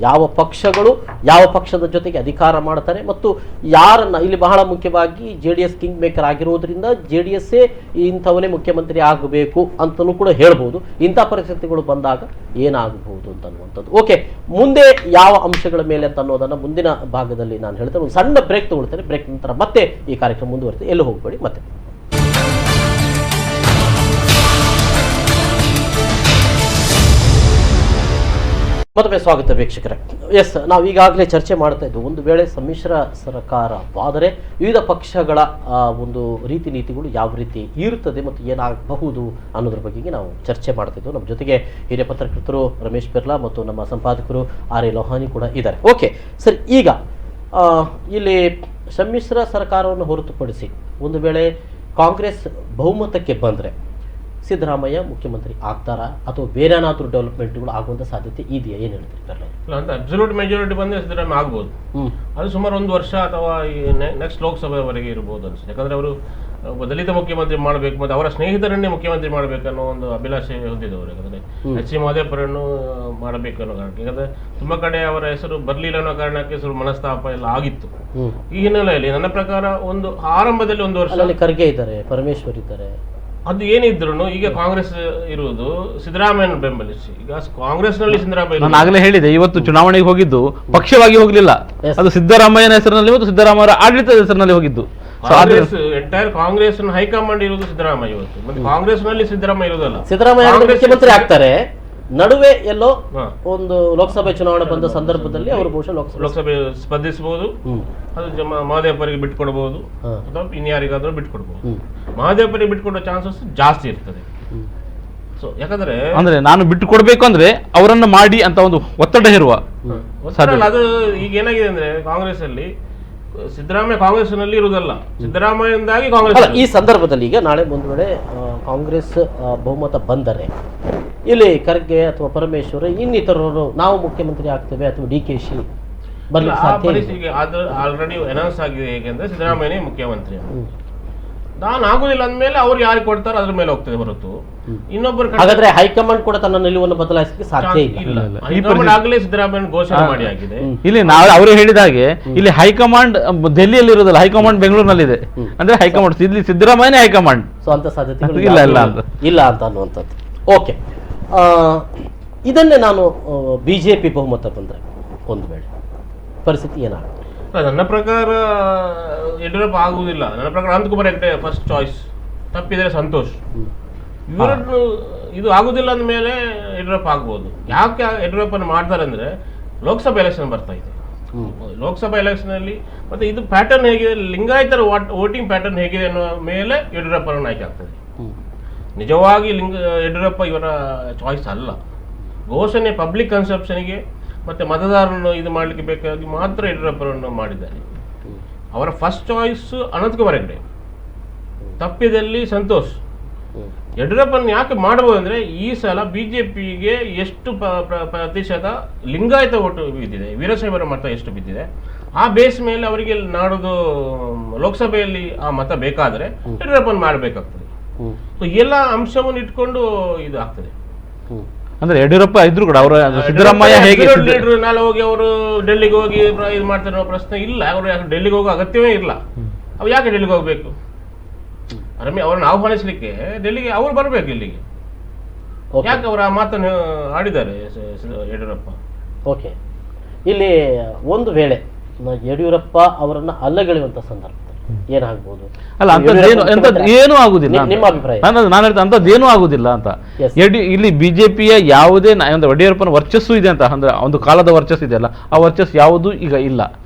ಯಾವ ಪಕ್ಷಗಳು ಯಾವ ಪಕ್ಷದ ಜೊತೆಗೆ ಅಧಿಕಾರ ಮಾಡ್ತಾರೆ ಮತ್ತು ಯಾರನ್ನ, ಇಲ್ಲಿ ಬಹಳ ಮುಖ್ಯವಾಗಿ JDS ಕಿಂಗ್ ಮೇಕರ್ ಆಗಿರೋದ್ರಿಂದ JDS ಇಂಥವನೇ ಮುಖ್ಯಮಂತ್ರಿ ಆಗಬೇಕು ಅಂತಲೂ ಕೂಡ ಹೇಳ್ಬೋದು. ಇಂಥ ಪರಿಸ್ಥಿತಿಗಳು ಬಂದಾಗ ಏನಾಗಬಹುದು ಅಂತನ್ನುವಂಥದ್ದು. ಓಕೆ, ಮುಂದೆ ಯಾವ ಅಂಶಗಳ ಮೇಲೆ ಅಂತ ಅನ್ನೋದನ್ನು ಮುಂದಿನ ಭಾಗದಲ್ಲಿ ನಾನು ಹೇಳ್ತೇನೆ. ಒಂದು ಸಣ್ಣ ಬ್ರೇಕ್ ತಗೊಳ್ತೇನೆ. ಬ್ರೇಕ್ ನಂತರ ಮತ್ತೆ ಈ ಕಾರ್ಯಕ್ರಮ ಮುಂದುವರಿತೆ. ಎಲ್ಲೂ ಹೋಗಬೇಡಿ. ಮತ್ತೆ ಮತ್ತೊಮ್ಮೆ ಸ್ವಾಗತ ವೀಕ್ಷಕರೇ. ಎಸ್, ನಾವು ಈಗಾಗಲೇ ಚರ್ಚೆ ಮಾಡ್ತಾ ಇದ್ದು, ಒಂದು ವೇಳೆ ಸಮ್ಮಿಶ್ರ ಸರ್ಕಾರವಾದರೆ ವಿವಿಧ ಪಕ್ಷಗಳ ಒಂದು ರೀತಿ ನೀತಿಗಳು ಯಾವ ರೀತಿ ಇರುತ್ತದೆ ಮತ್ತು ಏನಾಗಬಹುದು ಅನ್ನೋದ್ರ ಬಗ್ಗೆ ನಾವು ಚರ್ಚೆ ಮಾಡ್ತಿದ್ವು. ನಮ್ಮ ಜೊತೆಗೆ ಹಿರಿಯ ಪತ್ರಕರ್ತರು ರಮೇಶ್ ಬಿರ್ಲಾ ಮತ್ತು ನಮ್ಮ ಸಂಪಾದಕರು RA ಲೋಹಾನಿ ಕೂಡ ಇದ್ದಾರೆ. ಓಕೆ ಸರ್, ಈಗ ಇಲ್ಲಿ ಸಮ್ಮಿಶ್ರ ಸರ್ಕಾರವನ್ನು ಹೊರತುಪಡಿಸಿ ಒಂದು ವೇಳೆ ಕಾಂಗ್ರೆಸ್ ಬಹುಮತಕ್ಕೆ ಬಂದರೆ ಸಿದ್ದರಾಮಯ್ಯ ಮುಖ್ಯಮಂತ್ರಿ ಆಗ್ತಾರಾ ಅಥವಾ ಬೇರೆ ಏನಾದರೂ ಡೆವಲಪ್ಮೆಂಟ್ಗಳು ಆಗುವಂತ ಸಾಧ್ಯತೆ ಇದೆಯಾ? ಏನು ಹೇಳ್ತಿರ್ತಾರೆ ಅಂತ ಅಬ್ಸಲ್ಯೂಟ್ ಮೆಜಾರಿಟಿ ಬಂದರೆ ಸಿದ್ದರಾಮಯ್ಯ ಆಗ್ಬೋದು. ಅದು ಸುಮಾರು 1 ವರ್ಷ ಅಥವಾ ನೆಕ್ಸ್ಟ್ ಲೋಕಸಭೆವರೆಗೆ ಇರ್ಬೋದು ಅನ್ಸುತ್ತೆ. ಯಾಕಂದ್ರೆ ಅವರು ದಲಿತ ಮುಖ್ಯಮಂತ್ರಿ ಮಾಡಬೇಕು ಮತ್ತು ಅವರ ಸ್ನೇಹಿತರನ್ನೇ ಮುಖ್ಯಮಂತ್ರಿ ಮಾಡಬೇಕನ್ನೋ ಒಂದು ಅಭಿಲಾಷೆ ಹೊಂದಿದವರು. ಯಾಕಂದ್ರೆ H.C. ಮಹದೇವರನ್ನು ಮಾಡಬೇಕು ಅನ್ನೋ ಕಾರಣಕ್ಕೆ, ಯಾಕಂದ್ರೆ ತುಂಬಾ ಕಡೆ ಅವರ ಹೆಸರು ಬರಲಿಲ್ಲ ಅನ್ನೋ ಕಾರಣಕ್ಕೆ ಸ್ವಲ್ಪ ಮನಸ್ತಾಪ ಎಲ್ಲ ಆಗಿತ್ತು. ಈ ಹಿನ್ನೆಲೆಯಲ್ಲಿ ನನ್ನ ಪ್ರಕಾರ ಒಂದು ಆರಂಭದಲ್ಲಿ 1 ವರ್ಷ ಖರ್ಗೆ ಇದ್ದಾರೆ, ಪರಮೇಶ್ವರ್ ಇದ್ದಾರೆ, ಅದು ಏನಿದ್ರು ಈಗ ಕಾಂಗ್ರೆಸ್ ಇರುವುದು ಸಿದ್ದರಾಮಯ್ಯನ ಬೆಂಬಲಿಸಿ. ಈಗ ಕಾಂಗ್ರೆಸ್ ನಲ್ಲಿ ಸಿದ್ದರಾಮಯ್ಯ, ನಾನು ಆಗಲೇ ಹೇಳಿದೆ, ಇವತ್ತು ಚುನಾವಣೆಗೆ ಹೋಗಿದ್ದು ಪಕ್ಷವಾಗಿ ಹೋಗ್ಲಿಲ್ಲ, ಅದು ಸಿದ್ದರಾಮಯ್ಯನ ಹೆಸರಿನಲ್ಲಿ ಮತ್ತು ಸಿದ್ದರಾಮಯ್ಯ ಆಡಳಿತದ ಹೆಸರಿನಲ್ಲಿ ಹೋಗಿದ್ದು. ಕಾಂಗ್ರೆಸ್ ಎಂಟೈರ್ ಕಾಂಗ್ರೆಸ್ ಹೈಕಮಾಂಡ್ ಇರುವುದು ಸಿದ್ದರಾಮಯ್ಯ ಇವತ್ತು. ಮತ್ತೆ ಕಾಂಗ್ರೆಸ್ ನಲ್ಲಿ ಸಿದ್ದರಾಮಯ್ಯ ಇರುವುದಲ್ಲ. ಸಿದ್ದರಾಮಯ್ಯ ಮುಖ್ಯಮಂತ್ರಿ ಆಗ್ತಾರೆ, ನಡುವೆ ಎಲ್ಲೋ ಒಂದು ಲೋಕಸಭೆ ಚುನಾವಣೆ ಬಂದ ಸಂದರ್ಭದಲ್ಲಿ ಅವರು ಬಹುಶಃ ಲೋಕಸಭೆ ಸ್ಪರ್ಧಿಸಬಹುದು. ಅದು ಮಹದೇವರಿಗೆ ಬಿಟ್ಕೊಡ್ಬಹುದು ಅಥವಾ ಇನ್ಯಾರಿಗಾದ್ರೂ ಬಿಟ್ಕೊಡ್ಬಹುದು. ಮಹದೇವರಿಗೆ ಬಿಟ್ಕೊಡೋ ಚಾನ್ಸಸ್ ಜಾಸ್ತಿ ಇರ್ತದೆ. ಸೊ ಯಾಕಂದ್ರೆ ಅಂದ್ರೆ ನಾನು ಬಿಟ್ಟು ಕೊಡ್ಬೇಕು ಅಂದ್ರೆ ಅವರನ್ನ ಮಾಡಿ ಅಂತ ಒಂದು ಒತ್ತಡ ಹೇರುವ ಅದು ಈಗ ಏನಾಗಿದೆ ಅಂದ್ರೆ ಕಾಂಗ್ರೆಸ್ ಅಲ್ಲಿ ಸಿದ್ದರಾಮಯ್ಯ ಕಾಂಗ್ರೆಸ್ ನಲ್ಲಿ ಇರುವುದಲ್ಲ, ಸಿದ್ದರಾಮಯ್ಯಂದಾಗಿ ಕಾಂಗ್ರೆಸ್. ಈ ಸಂದರ್ಭದಲ್ಲಿ ಈಗ ನಾಳೆ ಒಂದು ವೇಳೆ ಕಾಂಗ್ರೆಸ್ ಬಹುಮತ ಬಂದರೆ ಇಲ್ಲಿ ಖರ್ಗೆ ಅಥವಾ ಪರಮೇಶ್ವರ್ ಇನ್ನಿತರರು ನಾವು ಮುಖ್ಯಮಂತ್ರಿ ಆಗ್ತೇವೆ ಅಥವಾ DKC ಆಲ್ರೆಡಿ ಅನೌನ್ಸ್ ಆಗಿದೆ. ಹೇಗೆಂದ್ರೆ ಸಿದ್ದರಾಮಯ್ಯನೇ ಮುಖ್ಯಮಂತ್ರಿ. ನಾನು ಆಗುದಿಲ್ಲ ಅಂದ್ಮೇಲೆ ಅವ್ರು ಯಾರಿಗೆ ಕೊಡ್ತಾರೆ ಅದ್ರ ಮೇಲೆ ಹೋಗ್ತದೆ ಹೊರತು ಇನ್ನೊಬ್ಬರು. ಹಾಗಾದ್ರೆ ಹೈಕಮಾಂಡ್ ಕೂಡ ತನ್ನ ನಿಲುವನ್ನು ಬದಲಾಯಿಸಲಿಕ್ಕೆ ಸಾಧ್ಯ ಇಲ್ಲ. ಹೈಕಮಾಂಡ್ ಆಗಲೇ ಸಿದ್ದರಾಮಯ್ಯ ಘೋಷಣೆ ಮಾಡಿ ಆಗಿದೆ. ಇಲ್ಲಿ ನಾವು ಅವರು ಹೇಳಿದ ಹಾಗೆ ಇಲ್ಲಿ ಹೈಕಮಾಂಡ್ ದೆಹಲಿಯಲ್ಲಿ ಇರೋದಲ್ಲ, ಹೈಕಮಾಂಡ್ ಬೆಂಗಳೂರಿನಲ್ಲಿದೆ. ಅಂದ್ರೆ ಹೈಕಮಾಂಡ್ ಇಲ್ಲಿ ಸಿದ್ದರಾಮಯ್ಯನೇ ಹೈಕಮಾಂಡ್. ಸೊ ಅಂತ ಸಾಧ್ಯತೆ ಇಲ್ಲ ಅಂತ ಅನ್ನುವಂಥದ್ದು. ಓಕೆ, ಇದನ್ನೇ ನಾನು BJP ಬಹುಮತ ಬಂದ್ರೆ ಒಂದು ವೇಳೆ ಪರಿಸ್ಥಿತಿ ಏನಾಗುತ್ತೆ? ನನ್ನ ಪ್ರಕಾರ ಯಡಿಯೂರಪ್ಪ ಆಗುವುದಿಲ್ಲ. ನನ್ನ ಪ್ರಕಾರ ಅನಂತಕುಮಾರ್ ಹೆಗಡೆ ಫಸ್ಟ್ ಚಾಯ್ಸ್, ತಪ್ಪಿದ್ರೆ ಸಂತೋಷ್. ಇವರನ್ನು ಇದು ಆಗುದಿಲ್ಲ ಅಂದಮೇಲೆ ಯಡಿಯೂರಪ್ಪ ಆಗ್ಬೋದು. ಯಾಕೆ ಯಡಿಯೂರಪ್ಪನ ಮಾಡ್ತಾರೆ ಅಂದ್ರೆ ಲೋಕಸಭಾ ಎಲೆಕ್ಷನ್ ಬರ್ತಾ ಇದೆ. ಲೋಕಸಭಾ ಎಲೆಕ್ಷನ್ ಅಲ್ಲಿ ಮತ್ತೆ ಇದು ಪ್ಯಾಟರ್ನ್ ಹೇಗಿದೆ, ಲಿಂಗಾಯತರ ವೋಟಿಂಗ್ ಪ್ಯಾಟರ್ನ್ ಹೇಗಿದೆ ಅನ್ನೋ ಮೇಲೆ ಯಡಿಯೂರಪ್ಪನ ಆಯ್ಕೆ ಆಗ್ತದೆ. ನಿಜವಾಗಿ ಯಡಿಯೂರಪ್ಪ ಇವರ ಚಾಯ್ಸ್ ಅಲ್ಲ. ಘೋಷಣೆ ಪಬ್ಲಿಕ್ ಕನ್ಸೆಪ್ಷನ್ಗೆ ಮತ್ತೆ ಮತದಾರರನ್ನು ಇದು ಮಾಡಲಿಕ್ಕೆ ಬೇಕಾಗಿ ಮಾತ್ರ ಯಡಿಯೂರಪ್ಪರನ್ನು ಮಾಡಿದ್ದಾರೆ. ಅವರ ಫಸ್ಟ್ ಚಾಯ್ಸ್ ಅನಂತಕುಮಾರ್ ಹೆಗಡೆ, ತಪ್ಪಿದಲ್ಲಿ ಸಂತೋಷ್. ಯಡಿಯೂರಪ್ಪನ ಯಾಕೆ ಮಾಡಬಹುದು ಅಂದ್ರೆ ಈ ಸಲ BJPಗೆ ಎಷ್ಟು ಪ್ರತಿಶತ ಲಿಂಗಾಯತ ಓಟು ಬಿದ್ದಿದೆ, ವೀರಶೈವರ ಮತ ಎಷ್ಟು ಬಿದ್ದಿದೆ, ಆ ಬೇಸ್ ಮೇಲೆ ಅವರಿಗೆ ನಾಡೋದು ಲೋಕಸಭೆಯಲ್ಲಿ ಆ ಮತ ಬೇಕಾದ್ರೆ ಯಡಿಯೂರಪ್ಪನ ಮಾಡಬೇಕಾಗ್ತದೆ. ಎಲ್ಲ ಅಂಶವನ್ನು ಇಟ್ಕೊಂಡು ಇದು ಆಗ್ತದೆ. ಅಂದ್ರೆ ಯಡಿಯೂರಪ್ಪ ಇದ್ರು ಕೂಡ ಅವರು ಸಿದ್ದರಾಮಯ್ಯ ಹೇಗೆ ನಾಳೆ ಹೋಗಿ ಅವರು ಡೆಲ್ಲಿಗೆ ಹೋಗಿ ಇದು ಮಾಡ್ತಾರೆ ಪ್ರಶ್ನೆ ಇಲ್ಲ. ಅವರು ಡೆಲ್ಲಿಗೆ ಹೋಗೋ ಅಗತ್ಯವೇ ಇಲ್ಲ. ಅವು ಯಾಕೆ ಡೆಲ್ಲಿಗೆ ಹೋಗ್ಬೇಕು? ಅವ್ರನ್ನ ಆಹ್ವಾನಿಸ್ಲಿಕ್ಕೆ ಡೆಲ್ಲಿಗೆ ಅವ್ರು ಬರ್ಬೇಕು ಇಲ್ಲಿಗೆ. ಯಾಕೆ ಅವರು ಆ ಮಾತನ್ನು ಆಡಿದ್ದಾರೆ ಯಡಿಯೂರಪ್ಪ. ಓಕೆ, ಇಲ್ಲಿ ಒಂದು ವೇಳೆ ಯಡಿಯೂರಪ್ಪ ಅವರನ್ನ ಅಲ್ಲಗಳೆಯುವಂತ ಸಂದರ್ಭದಲ್ಲಿ ಏನಾಗ್ಬೋದು? ಅಲ್ಲ ಅಂತದ್ದು ಏನೂ ಆಗುದಿಲ್ಲ. ನಿಮ್ಮ ಅಭಿಪ್ರಾಯ? ನಾನು ಹೇಳ್ತಾ ಅಂತದ್ದು ಏನೂ ಆಗುದಿಲ್ಲ ಅಂತ. ಇಲ್ಲಿ ಬಿಜೆಪಿಯ ಯಾವುದೇ ಯಡಿಯೂರಪ್ಪನ ವರ್ಚಸ್ಸು ಇದೆ ಅಂತ, ಅಂದ್ರೆ ಒಂದು ಕಾಲದ ವರ್ಚಸ್ಸು ಇದೆ ಅಲ್ಲ, ಆ ವರ್ಚಸ್ಸು ಯಾವುದು ಈಗ ಇಲ್ಲ.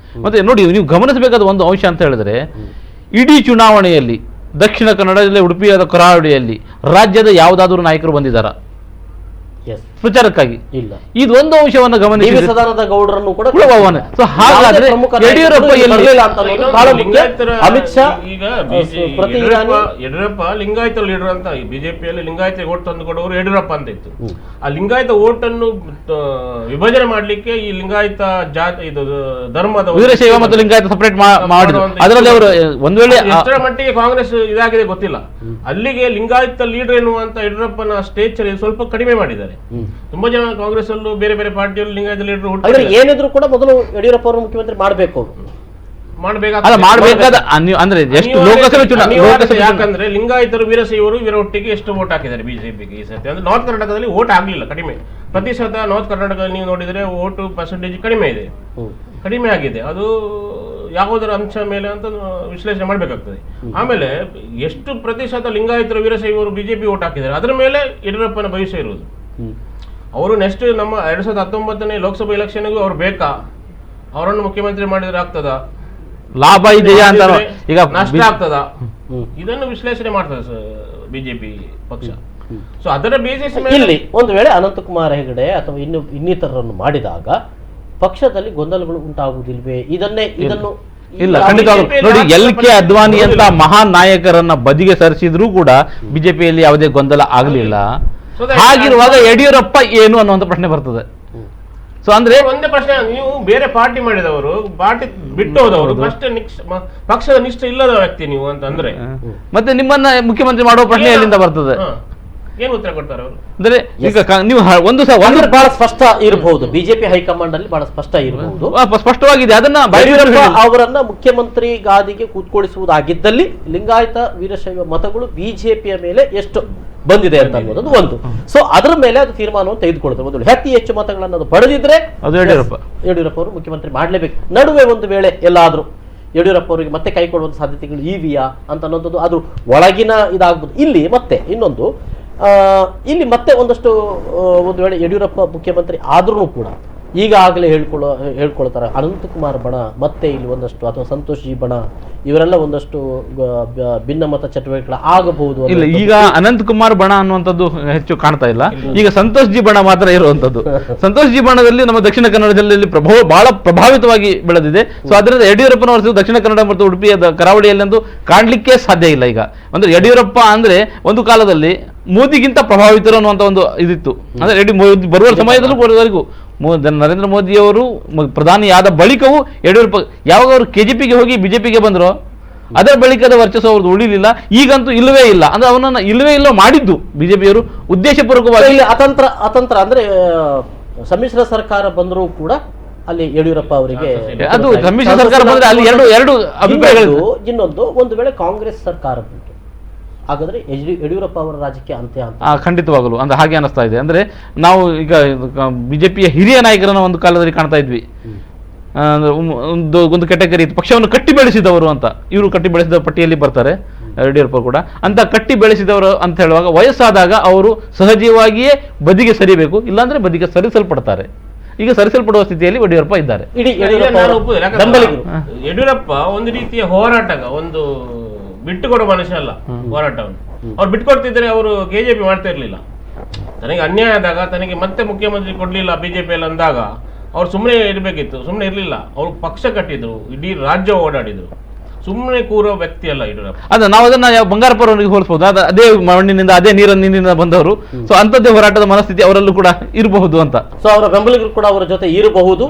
ಮತ್ತೆ ನೋಡಿ, ನೀವು ಗಮನಿಸಬೇಕಾದ ಒಂದು ಅಂಶ ಅಂತ ಹೇಳಿದ್ರೆ, ಇಡೀ ಚುನಾವಣೆಯಲ್ಲಿ ದಕ್ಷಿಣ ಕನ್ನಡದಲ್ಲಿ, ಉಡುಪಿಯಾದ ಕರಾವಳಿಯಲ್ಲಿ ರಾಜ್ಯದ ಯಾವುದಾದ್ರೂ ನಾಯಕರು ಬಂದಿದ್ದಾರಾ ಪ್ರಚಾರಕ್ಕಾಗಿ? ಇಲ್ಲ. ಇದೊಂದು ಅಂಶವನ್ನು ಗಮನಿಸಿ, ಸದಾನಂದ ಗೌಡರನ್ನು ಕೂಡ ಹಾಗಾದ್ರೆ ಯಡಿಯೂರಪ್ಪ ಅಮಿತ್ ಶಾ ಈಗ ಯಡಿಯೂರಪ್ಪ ಲಿಂಗಾಯತ ಲೀಡರ್ ಅಂತ, ಬಿಜೆಪಿಯಲ್ಲಿ ಲಿಂಗಾಯತ ಓಟ್ ತಂದು ಕೊಡುವವರು ಯಡಿಯೂರಪ್ಪ ಅಂತ ಇತ್ತು. ಆ ಲಿಂಗಾಯತ ಓಟ್ ಅನ್ನು ವಿಭಜನೆ ಮಾಡ್ಲಿಕ್ಕೆ ಈ ಲಿಂಗಾಯತ ಜಾತಿ ಇದು ಧರ್ಮದ ವೀರಶೈವ ಮತ್ತು ಲಿಂಗಾಯತ ಸಪರೇಟ್ ಮಾಡಿದ್ರು. ಅದರಲ್ಲಿ ಅವರು ಒಂದ್ ವೇಳೆ ಎಷ್ಟರ ಮಟ್ಟಿಗೆ ಕಾಂಗ್ರೆಸ್ ಇದಾಗಿದೆ ಗೊತ್ತಿಲ್ಲ. ಅಲ್ಲಿಗೆ ಲಿಂಗಾಯತ ಲೀಡರ್ ಎನ್ನುವಂತ ಯಡಿಯೂರಪ್ಪನ ಸ್ಟೇಚರ್ ಸ್ವಲ್ಪ ಕಡಿಮೆ ಮಾಡಿದ್ದಾರೆ. ತುಂಬಾ ಜನ ಕಾಂಗ್ರೆಸ್ ಅಲ್ಲೂ ಬೇರೆ ಬೇರೆ ಪಾರ್ಟಿಯಲ್ಲಿ ಲಿಂಗಾಯತ ಲೀಡರ್ ಏನಿದ್ರು ಕೂಡ ಮೊದಲು ಯಡಿಯೂರಪ್ಪ ಅವರು ಮುಖ್ಯಮಂತ್ರಿ ಮಾಡಬೇಕು ಮಾಡಬೇಕಾದ ಅಂದ್ರೆ ಎಷ್ಟು ಲೋಕಸಭೆ ಚುನಾವಣೆ, ಯಾಕಂದ್ರೆ ಲಿಂಗಾಯತರು ವೀರಶೈವರು ಇವರೊಟ್ಟಿಗೆ ಎಷ್ಟು ವೋಟ್ ಹಾಕಿದ್ದಾರೆ ಬಿಜೆಪಿಗೆ ಈ ಸತಿ. ಅಂದ್ರೆ ನಾರ್ತ್ ಕರ್ನಾಟಕದಲ್ಲಿ ವೋಟ್ ಆಗ್ಲಿಲ್ಲ, ಕಡಿಮೆ ಪ್ರತಿಶತ. ನಾರ್ತ್ ಕರ್ನಾಟಕದಲ್ಲಿ ನೀವು ನೋಡಿದ್ರೆ ವೋಟ್ ಪರ್ಸೆಂಟೇಜ್ ಕಡಿಮೆ ಇದೆ, ಕಡಿಮೆ ಆಗಿದೆ. ಅದು ಯಾವುದರ ಅಂಶ ಮೇಲೆ ಅಂತ ವಿಶ್ಲೇಷಣೆ ಮಾಡಬೇಕಾಗ್ತದೆ. ಆಮೇಲೆ ಎಷ್ಟು ಪ್ರತಿಶತ ಲಿಂಗಾಯತರು ವೀರಶೈವರು ಬಿಜೆಪಿ ವೋಟ್ ಹಾಕಿದ್ದಾರೆ, ಅದರ ಮೇಲೆ ಯಡಿಯೂರಪ್ಪನ ಭವಿಷ್ಯ ಇರುವುದು. ಅವರು ನೆಕ್ಸ್ಟ್ ನಮ್ಮ 2019 ಲೋಕಸಭಾ ಎಲೆಕ್ಷನ್ಗೂ ಅವ್ರು ಬೇಕಾ? ಅವರನ್ನು ಮುಖ್ಯಮಂತ್ರಿ ಮಾಡಿದ್ರೆ ಆಗ್ತದ? ಲಾಭ ಇದೆಯಾ ಅಂತ, ಈಗ ನಷ್ಟ ಆಗ್ತದ? ಇದನ್ನು ವಿಶ್ಲೇಷಣೆ ಮಾಡ್ತದೆ ಬಿಜೆಪಿ ಪಕ್ಷ. ಸೊ ಅದರ ಬೇಸಿಸ್ ಇಲ್ಲಿ ಒಂದು ವೇಳೆ ಅನಂತಕುಮಾರ್ ಹೆಗಡೆ ಅಥವಾ ಇನ್ನಿತರರನ್ನು ಮಾಡಿದಾಗ ಪಕ್ಷದಲ್ಲಿ ಗೊಂದಲಗಳು ಉಂಟಾಗುವುದಿಲ್ವೇ? ಇದನ್ನು ಇಲ್ಲ, ಖಂಡಿತವಾಗ್ಲೂ ನೋಡಿ, LK ಅದ್ವಾನಿ ಅಂತ ಮಹಾನ್ ನಾಯಕರನ್ನ ಬದಿಗೆ ಸರಿಸಿದ್ರೂ ಕೂಡ ಬಿಜೆಪಿಯಲ್ಲಿ ಯಾವುದೇ ಗೊಂದಲ ಆಗಲಿಲ್ಲ. ಹಾಗಿರುವಾಗ ಯಡಿಯೂರಪ್ಪ ಏನು ಅನ್ನುವಂಥ ಪ್ರಶ್ನೆ ಬರ್ತದೆ. ಸೊ ಅಂದ್ರೆ ಒಂದೇ ಪ್ರಶ್ನೆ, ನೀವು ಬೇರೆ ಪಾರ್ಟಿ ಮಾಡಿದವರು, ಪಾರ್ಟಿ ಬಿಟ್ಟು ಹೋದವರು, ಪಕ್ಷದ ನಿಷ್ಠೆ ಇಲ್ಲದ ವ್ಯಕ್ತಿ ನೀವು ಅಂತಂದ್ರೆ ಮತ್ತೆ ನಿಮ್ಮನ್ನ ಮುಖ್ಯಮಂತ್ರಿ ಮಾಡುವ ಪ್ರಶ್ನೆ ಎಲ್ಲಿಂದ ಬರ್ತದೆ? ಏನು ಉತ್ತರ ಕೊಡ್ತಾರೆ ಅವರು? ಅಂದ್ರೆ ಈಗ ನೀವು ಒಂದು ಬಹಳ ಸ್ಪಷ್ಟ ಇರಬಹುದು, ಬಿಜೆಪಿ ಹೈಕಮಾಂಡ್ ಅಲ್ಲಿ ಬಹಳ ಸ್ಪಷ್ಟ ಇರಬಹುದು, ಸ್ಪಷ್ಟವಾಗಿದೆ. ಅದನ್ನ ಯಡಿಯೂರಪ್ಪ ಅವರನ್ನ ಮುಖ್ಯಮಂತ್ರಿ ಗಾದಿಗೆ ಕೂತ್ಕೊಳಿಸುವುದಾಗಿದ್ದಲ್ಲಿ ಲಿಂಗಾಯತ ವೀರಶೈವ ಮತಗಳು ಬಿಜೆಪಿಯ ಮೇಲೆ ಎಷ್ಟು ಬಂದಿದೆ ಅಂತ ಅನ್ನೋದು ಒಂದು. ಸೊ ಅದರ ಮೇಲೆ ಅದು ತೀರ್ಮಾನವನ್ನು ತೆಗೆದುಕೊಳ್ತಾರೆ. ಒಂದು ಅತಿ ಹೆಚ್ಚು ಮತಗಳನ್ನು ಅದು ಪಡೆದಿದ್ರೆ ಅದು ಯಡಿಯೂರಪ್ಪ ಅವರು ಮುಖ್ಯಮಂತ್ರಿ ಮಾಡಲೇಬೇಕು. ನಡುವೆ ಒಂದು ವೇಳೆ ಎಲ್ಲಾದ್ರೂ ಯಡಿಯೂರಪ್ಪ ಅವರಿಗೆ ಮತ್ತೆ ಕೈ ಕೊಡುವಂತ ಸಾಧ್ಯತೆಗಳು ಇವಿಯಾ ಅಂತ ಅನ್ನೋದು ಅದು ಒಳಗಿನ ಇದಾಗ್ಬೋದು. ಇಲ್ಲಿ ಮತ್ತೆ ಇನ್ನೊಂದು, ಇಲ್ಲಿ ಮತ್ತೆ ಒಂದಷ್ಟು ಒಂದು ವೇಳೆ ಯಡಿಯೂರಪ್ಪ ಮುಖ್ಯಮಂತ್ರಿ ಆದ್ರೂ ಕೂಡ ಈಗಾಗಲೇ ಹೇಳ್ಕೊಳ್ತಾರೆ ಅನಂತಕುಮಾರ್ ಬಣ, ಮತ್ತೆ ಇಲ್ಲಿ ಒಂದಷ್ಟು ಅಥವಾ ಸಂತೋಷ್ ಜಿ ಬಣ, ಇವರೆಲ್ಲ ಒಂದಷ್ಟು ಭಿನ್ನಮತ ಚಟುವಟಿಕೆಗಳು ಆಗಬಹುದು. ಇಲ್ಲ, ಈಗ ಅನಂತಕುಮಾರ್ ಬಣ ಅನ್ನುವಂಥದ್ದು ಹೆಚ್ಚು ಕಾಣ್ತಾ ಇಲ್ಲ. ಈಗ ಸಂತೋಷ್ ಜಿ ಬಣ ಮಾತ್ರ ಇರುವಂತದ್ದು. ಸಂತೋಷ್ ಜಿ ಬಣದಲ್ಲಿ ನಮ್ಮ ದಕ್ಷಿಣ ಕನ್ನಡ ಜಿಲ್ಲೆಯಲ್ಲಿ ಬಹಳ ಪ್ರಭಾವಿತವಾಗಿ ಬೆಳೆದಿದೆ. ಸೊ ಅದರಿಂದ ಯಡಿಯೂರಪ್ಪನವರು ದಕ್ಷಿಣ ಕನ್ನಡ ಮತ್ತು ಉಡುಪಿಯ ಕರಾವಳಿಯಲ್ಲಂತೂ ಕಾಣ್ಲಿಕ್ಕೆ ಸಾಧ್ಯ ಇಲ್ಲ. ಈಗ ಅಂದ್ರೆ ಯಡಿಯೂರಪ್ಪ ಅಂದ್ರೆ ಒಂದು ಕಾಲದಲ್ಲಿ ಮೋದಿಗಿಂತ ಪ್ರಭಾವಿತರು ಅನ್ನುವಂಥ ಒಂದು ಇದಿತ್ತು. ಅಂದ್ರೆ ಮೋದಿ ಬರುವ ಸಮಯದಲ್ಲೂ ನರೇಂದ್ರ ಮೋದಿಯವರು ಪ್ರಧಾನಿಯಾದ ಬಳಿಕವೂ ಯಡಿಯೂರಪ್ಪ ಯಾವಾಗ ಅವರು KJPಗೆ ಹೋಗಿ ಬಿಜೆಪಿಗೆ ಬಂದ್ರು, ಅದರ ಬಳಿಕದ ವರ್ಚಸ್ಸು ಅವ್ರದ್ದು ಉಳಿಲಿಲ್ಲ. ಈಗಂತೂ ಇಲ್ಲವೇ ಇಲ್ಲ. ಅಂದ್ರೆ ಅವನನ್ನ ಇಲ್ಲವೇ ಇಲ್ಲ ಮಾಡಿದ್ದು ಬಿಜೆಪಿಯವರು ಉದ್ದೇಶಪೂರ್ವಕವಾಗಿ. ಅತಂತ್ರ ಅಂದ್ರೆ ಸಮ್ಮಿಶ್ರ ಸರ್ಕಾರ ಬಂದರೂ ಕೂಡ ಅಲ್ಲಿ ಯಡಿಯೂರಪ್ಪ ಅವರಿಗೆ ಅದು ಸಮ್ಮಿಶ್ರ ಸರ್ಕಾರ ಬಂದ್ರೆ ಅಲ್ಲಿ ಎರಡು ಅಭಿಪ್ರಾಯಗಳು. ಇನ್ನೊಂದು, ಒಂದು ವೇಳೆ ಕಾಂಗ್ರೆಸ್ ಸರ್ಕಾರ ಬಂತು ಹಾಗಾದ್ರೆ ಯಡಿಯೂರಪ್ಪ ಅವರ ರಾಜಕೀಯ ಅಂತ್ಯ ಅಂತ ಖಂಡಿತವಾಗಲು ಅಂದ್ರೆ ಹಾಗೆ ಅನಿಸ್ತಾ ಇದೆ. ಅಂದ್ರೆ ನಾವು ಈಗ ಬಿಜೆಪಿಯ ಹಿರಿಯ ನಾಯಕರನ್ನ ಒಂದು ಕಾಲದಲ್ಲಿ ಕಾಣ್ತಾ ಇದ್ವಿ. ಒಂದು ಕೆಟಗರಿ ಇತ್ತು, ಪಕ್ಷವನ್ನು ಕಟ್ಟಿ ಬೆಳೆಸಿದವರು ಅಂತ. ಇವರು ಕಟ್ಟಿ ಬೆಳೆಸಿದ ಪಟ್ಟಿಯಲ್ಲಿ ಬರ್ತಾರೆ ಯಡಿಯೂರಪ್ಪ ಕೂಡ. ಅಂತ ಕಟ್ಟಿ ಬೆಳೆಸಿದವರು ಅಂತ ಹೇಳುವಾಗ ವಯಸ್ಸಾದಾಗ ಅವರು ಸಹಜವಾಗಿಯೇ ಬದಿಗೆ ಸರಿಬೇಕು, ಇಲ್ಲಾಂದ್ರೆ ಬದಿಗೆ ಸರಿಸಲ್ಪಡ್ತಾರೆ. ಈಗ ಸರಿಸಲ್ಪಡುವ ಸ್ಥಿತಿಯಲ್ಲಿ ಯಡಿಯೂರಪ್ಪ ಇದ್ದಾರೆ. ಯಡಿಯೂರಪ್ಪ ಒಂದು ರೀತಿಯ ಹೋರಾಟಗ, ಒಂದು ಬಿಟ್ಟುಕೊಡೋ ಮನುಷ್ಯ ಅಲ್ಲ ಹೋರಾಟವನ್ನು. ಅವ್ರು ಬಿಟ್ಕೊಡ್ತಿದ್ರೆ ಅವರು KJP ಮಾಡ್ತಾ ಇರ್ಲಿಲ್ಲ. ತನಗೆ ಅನ್ಯಾಯ ಆದಾಗ, ತನಗೆ ಮತ್ತೆ ಮುಖ್ಯಮಂತ್ರಿ ಕೊಡ್ಲಿಲ್ಲ ಬಿಜೆಪಿಯಲ್ಲಿ ಅಂದಾಗ ಅವ್ರು ಸುಮ್ಮನೆ ಇರಬೇಕಿತ್ತು, ಸುಮ್ಮನೆ ಇರ್ಲಿಲ್ಲ. ಅವ್ರು ಪಕ್ಷ ಕಟ್ಟಿದ್ರು, ಇಡೀ ರಾಜ್ಯ ಓಡಾಡಿದ್ರು. ಸುಮ್ಮನೆ ಕೂರೋ ವ್ಯಕ್ತಿ ಅಲ್ಲ ಯಡಿಯೂರಪ್ಪ. ಅದ ನಾವು ಅದನ್ನ ಬಂಗಾರಪ್ಪರವರಿಗೆ ಹೋಲಿಸಬಹುದು. ಅದೇ ಮಣ್ಣಿನಿಂದ ಅದೇ ನೀರಿನಿಂದ ಬಂದವರು. ಸೊ ಅಂತದ್ದೇ ಹೋರಾಟದ ಮನಸ್ಥಿತಿ ಅವರಲ್ಲೂ ಕೂಡ ಇರಬಹುದು ಅಂತ. ಸೊ ಅವರ ಬೆಂಬಲಿಗರು ಕೂಡ ಅವರ ಜೊತೆ ಇರಬಹುದು.